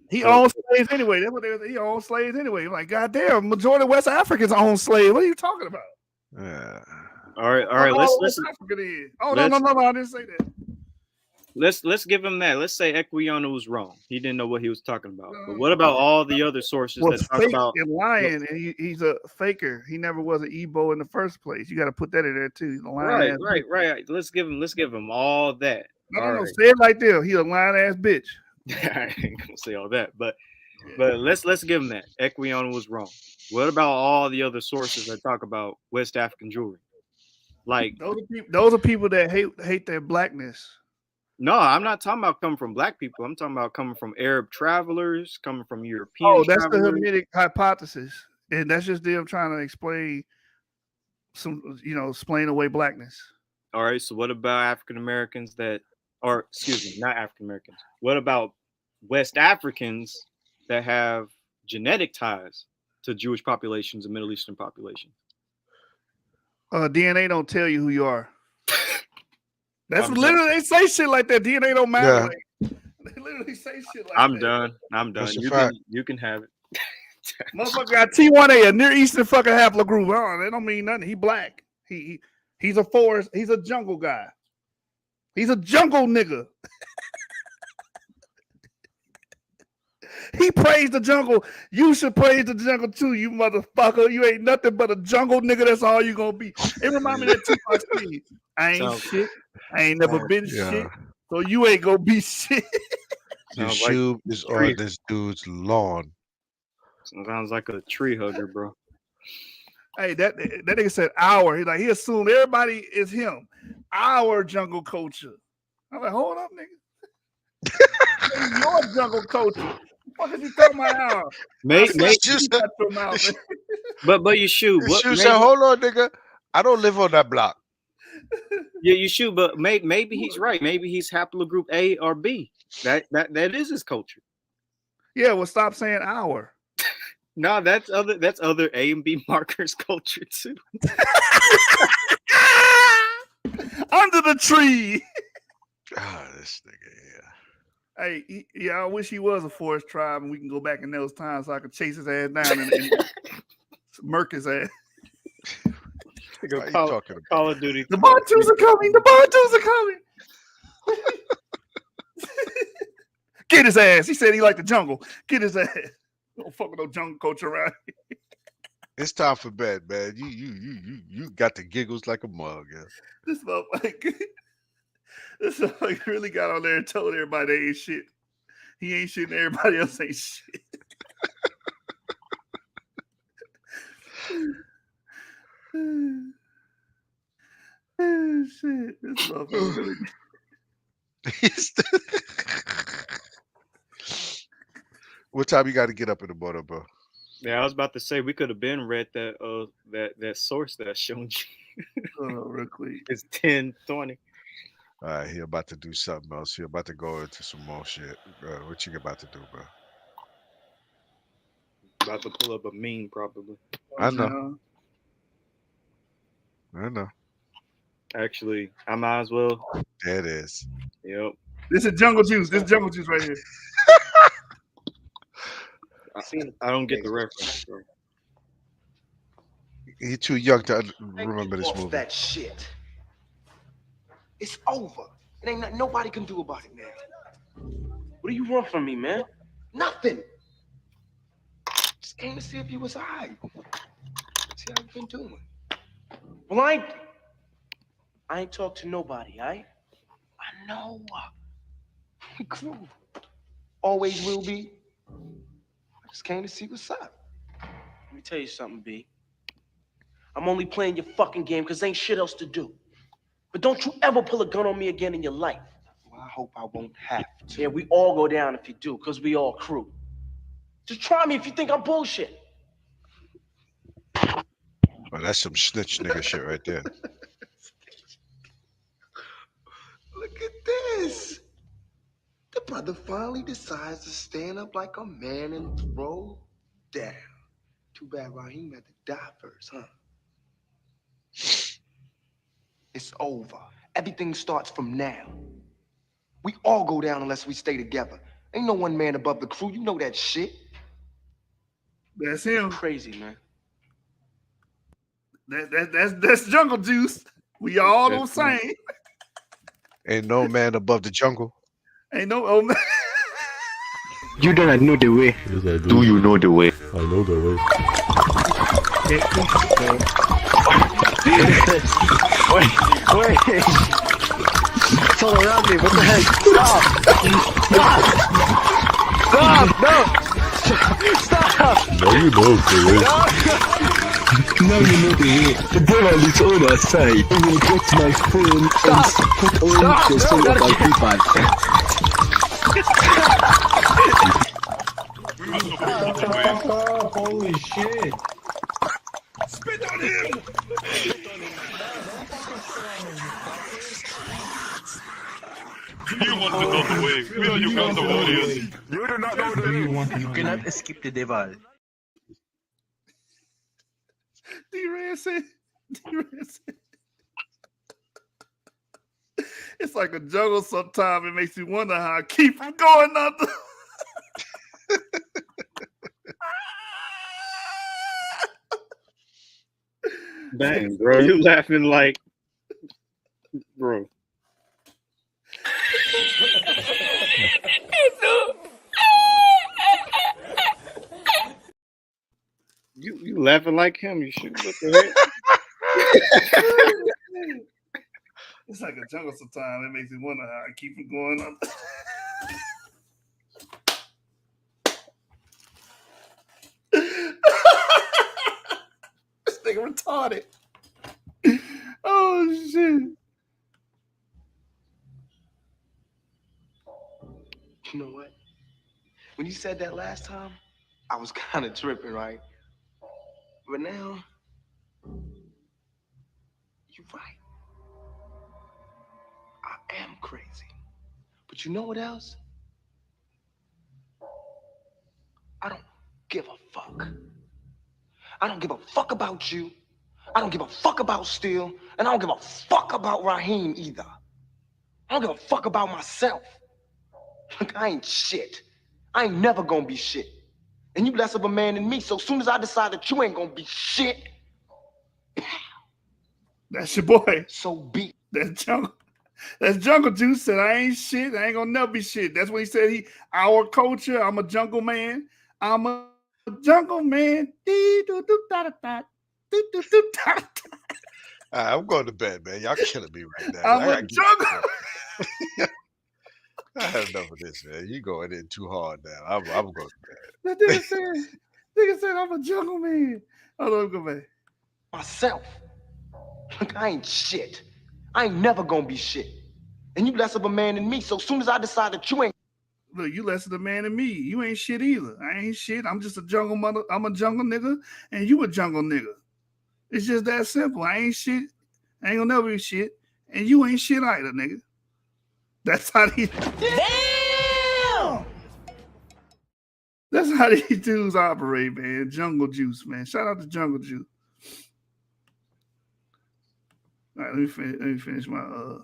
He owns slaves anyway. That's what he owns slaves anyway. Like, goddamn, majority of West Africans own slaves. What are you talking about? Yeah. All right. Let's Oh, no, I didn't say that. Let's give him that. Let's say Equiano was wrong. He didn't know what he was talking about. But what about all the other sources that talk about and lying? And he's a faker. He never was an Igbo in the first place. You got to put that in there too. He's a lying right. Let's give him all that. No. Say it like this. He's a lying ass bitch. I ain't gonna say all that, but let's give him that. Equiano was wrong. What about all the other sources that talk about West African jewelry? Like those are people that hate their blackness. No, I'm not talking about coming from black people. I'm talking about coming from Arab travelers, coming from European. That's the Hamitic hypothesis, and that's just them trying to explain explain away blackness. All right. So what about African Americans not African Americans? What about West Africans that have genetic ties to Jewish populations and Middle Eastern populations? DNA don't tell you who you are. That's literally, they say shit like that. DNA don't matter. Yeah. They literally say shit like I'm that. done. You can have it. Motherfucker got T1A, a Near Eastern fucking haplogroup. Oh, that don't mean nothing. He black. He's a forest. He's a jungle guy. He's a jungle nigga. He praised the jungle. You should praise the jungle too, you motherfucker. You ain't nothing but a jungle nigga. That's all you gonna be. It remind me of that Tupac scene. I ain't shit. I ain't never been shit. So you ain't gonna be shit. Your shoe is on this dude's lawn. Sounds like a tree hugger, bro. Hey, that nigga said our. He assumed everybody is him. Our jungle culture. I'm like, hold up, nigga. Your jungle culture. What the fuck is you talking about? But you shoot. You said, hold on, nigga. I don't live on that block. Yeah, you shoot, but maybe he's right. Maybe he's haplogroup A or B. That is his culture. Yeah, well, stop saying our. No, that's other A and B markers culture too. Under the tree. This nigga, yeah. Hey, I wish he was a forest tribe and we can go back in those times so I could chase his ass down and murk his ass. Call of Duty. The Bantus are coming. Get his ass. He said he liked the jungle. Get his ass. Don't fuck with no jungle culture around here. It's time for bed, man. You got the giggles like a mug, yeah. This motherfucker really got on there and told everybody they ain't shit. He ain't shit and everybody else ain't shit. Oh, shit. This motherfucker really... What time you got to get up in the morning, bro? Yeah, I was about to say we could have been read that source that I showed you. Real quick. It's 10:20. All right, he about to do something else. He about to go into some more shit. What you about to do, bro? About to pull up a meme, probably. I know. Actually, I might as well. There it is. Yep. This is jungle juice. This is jungle juice right here. I don't get the reference. Bro. You're too young to remember this movie. That shit. It's over. It ain't nothing nobody can do about it now. What do you want from me, man? Nothing. Just came to see if you was alright. See how you been doing. Well, I ain't talked to nobody, I know. We crew. Always will be. I just came to see what's up. Let me tell you something, B. I'm only playing your fucking game because ain't shit else to do. But don't you ever pull a gun on me again in your life. Well, I hope I won't have to. Yeah, we all go down if you do, because we all crew. Just try me if you think I'm bullshit. Oh, that's some snitch nigga shit right there. Look at this. The brother finally decides to stand up like a man and throw down. Too bad Raheem had to die first, huh? It's over. Everything starts from now. We all go down unless we stay together. Ain't no one man above the crew. You know that shit. That's him. Crazy, man. That's jungle juice. We all the same. Ain't no man above the jungle. Ain't no old man. You do not know the way. Yes, I do. Do you know the way? I know the way. Wait. It's all around me. What the heck? Stop! No! Stop! Now you know the way. Now you know the way. The devil is on our side. I will get my phone and put on the soul of my people. Holy shit. Spit on him! You want to know the way. We are Uganda warriors. You do not know the way. You cannot escape the devil. D-Red said. It's like a jungle sometimes. It makes you wonder how I keep from going under. Dang, bro, you laughing like, bro. You laughing like him? You should. What the heck? It's like a jungle sometimes. It makes you wonder how I keep from going under. This nigga retarded. Oh shit. You know what? When you said that last time, I was kind of tripping, right? But now, you're right. I am crazy. But you know what else? I don't give a fuck. I don't give a fuck about you. I don't give a fuck about Steele. And I don't give a fuck about Raheem either. I don't give a fuck about myself. Look, I ain't shit. I ain't never gonna be shit. And you less of a man than me, so as soon as I decide that you ain't gonna be shit, That's your boy. so be. That's jungle juice said I ain't shit. I ain't gonna never be shit. That's what he said. Our culture. I'm a jungle man. I'm a jungle man. I'm going to bed, man. Y'all killing me right now. I'm a jungle. I have enough of this, man. You going in too hard now. I'm going to bed. That nigga said I'm a jungle man. Hold on, go back. Myself. Look, I ain't shit. I ain't never gonna be shit. And you less of a man than me, so as soon as I decide that you ain't. Look, you less of a man than me. You ain't shit either. I ain't shit. I'm just a jungle mother. I'm a jungle nigga, and you a jungle nigga. It's just that simple. I ain't shit. I ain't gonna never be shit, and you ain't shit either, nigga. That's how these. Damn! That's how these dudes operate, man. Jungle juice, man. Shout out to Jungle Juice. All right, let me finish my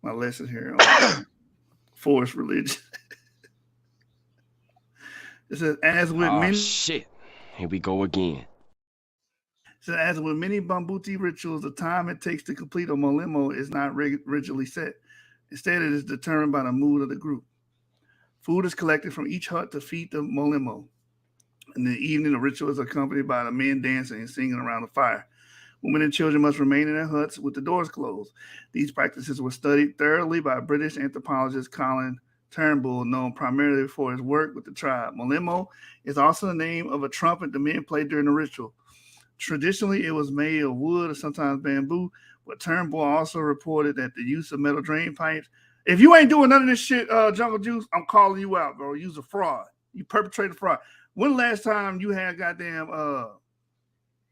my lesson here on forest religion. It says, as with Oh many shit. Here we go again. So as with many Bambuti rituals, the time it takes to complete a molimo is not rigidly set. Instead, it is determined by the mood of the group. Food is collected from each hut to feed the molimo. In the evening, the ritual is accompanied by the men dancing and singing around the fire. Women and children must remain in their huts with the doors closed. These practices were studied thoroughly by British anthropologist Colin Turnbull, known primarily for his work with the tribe. Molimo is also the name of a trumpet the men played during the ritual. Traditionally, it was made of wood or sometimes bamboo, but Turnbull also reported that the use of metal drain pipes. If you ain't doing none of this shit, Jungle Juice, I'm calling you out, bro. You's a fraud. You perpetrated fraud. When the last time you had goddamn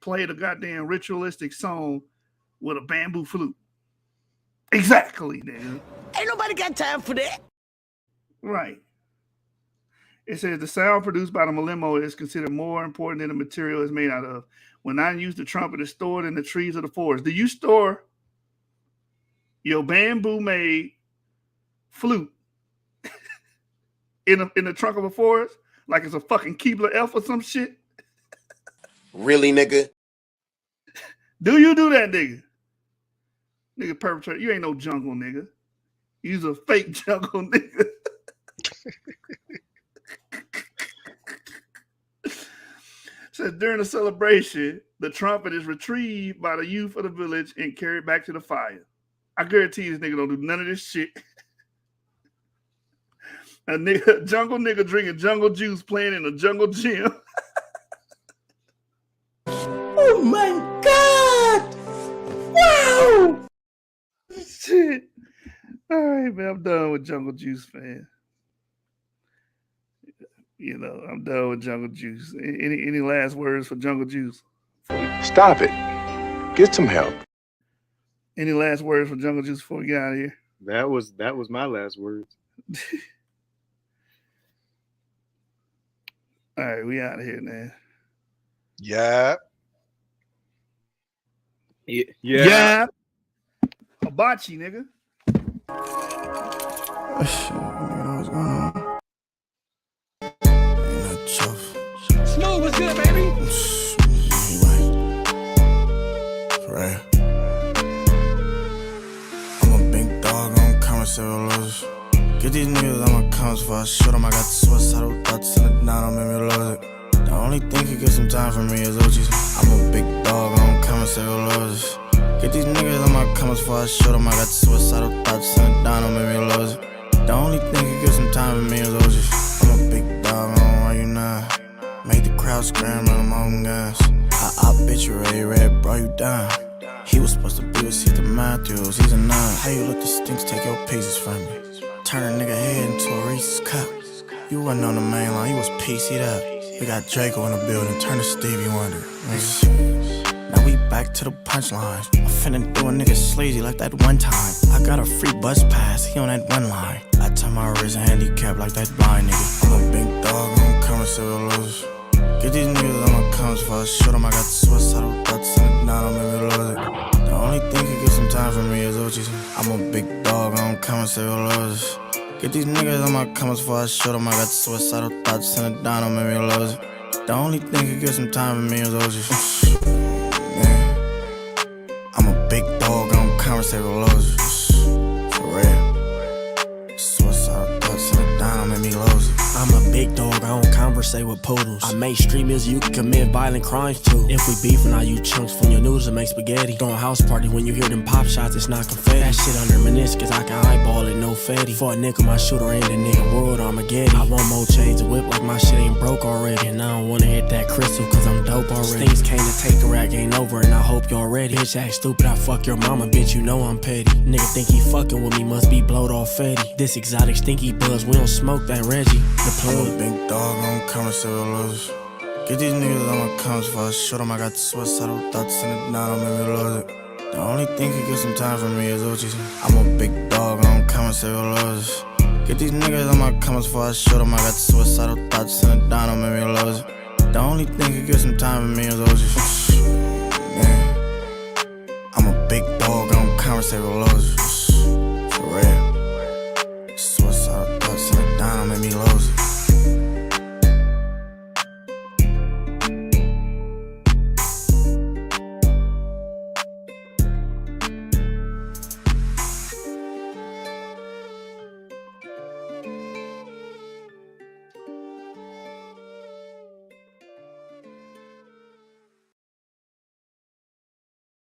played a goddamn ritualistic song with a bamboo flute? Exactly, nigga. Ain't nobody got time for that. Right. It says the sound produced by the molimo is considered more important than the material it's made out of. When I use the trumpet, is stored in the trees of the forest. Do you store your bamboo-made flute in the trunk of a forest like it's a fucking Keebler Elf or some shit? Really, nigga? Do you do that, nigga? Nigga perpetrator. You ain't no jungle, nigga. You's a fake jungle, nigga. Says during the celebration, the trumpet is retrieved by the youth of the village and carried back to the fire. I guarantee this nigga don't do none of this shit. A nigga, jungle nigga drinking jungle juice, playing in a jungle gym. Oh my God! Wow! Shit. All right, man. I'm done with jungle juice, man. You know, I'm done with jungle juice. Any last words for jungle juice? Stop it. Get some help. Any last words for jungle juice before we get out of here? That was my last words. All right, we out of here, man. Yeah. Yeah. Hibachi, nigga. Oh, shit, nigga, what's going on? Ain't no chuff. Smooth, what's good, baby? Anyway, for real. I'm a big dog on commissary losers. Get these niggas on my comments before I shoot them. I got the suicidal thoughts in the night, don't make me lose it. The only thing can get some time from me is OGs. I'm a big dog on commissary losers. Get these niggas on my comments before I shoot them. I got the suicidal thoughts in the night, don't make me lose it. The only thing can get some time from me is OGs. I'm a big dog, I don't want you now. Made the crowd scram on them own guys. I bitch you ready, red, bro, you down. He was supposed to be with Caesar Matthews, he's a 9. How you let the stinks take your pieces from me? Turn a nigga head into a Reese's cup. You wasn't on the main line, you was PC'd up. We got Draco in the building, turn to Stevie Wonder. Now we back to the punchlines. I'm finna do a nigga sleazy like that one time. I got a free bus pass, he on that one line. I tell my wrist handicapped like that blind nigga. I'm a big dog on commissary losers. Get these niggas on my comments before I shoot them. I got the suicidal thoughts in the night, don't make me lose it. The only thing can get some time from me is OGs. I'm a big dog on commissary losers. Get these niggas on my comments before I shoot them. I got the suicidal thoughts in the night, don't make me lose it. The only thing can get some time from me is OGs. Yeah. I'm a big dog on commissary losers. For real. Suicidal thoughts in the night, don't make me lose it. I'm a big dog, I don't conversate with poodles. I make street music you can commit violent crimes too. If we beefing, I use chunks from your noodles and make spaghetti. Throwing house party when you hear them pop shots, it's not confetti. That shit under meniscus, I can eyeball it, no fatty. For a nickel, my shooter ain't a nigga world Armageddon. I want more chains to whip like my shit ain't broke already. And I don't wanna hit that crystal cause I'm dope already. Things came to take the rag ain't over and I hope y'all ready. Bitch act stupid, I fuck your mama, bitch, you know I'm petty. Nigga think he fucking with me, must be blowed off fatty. This exotic stinky buzz, we don't smoke that Reggie. The plug. I'm a big dog on commissary losers. Get these niggas on my comments before I shoot them. I got the suicidal thoughts in the night, don't make me lose it. The only thing can get some time from me is OGs. I'm a big dog on commissary losers. Get these niggas on my comments before I shoot them. I got the suicidal thoughts in the night, don't make me lose it. The only thing can get some time from me is OGs. Yeah. I'm a several losses.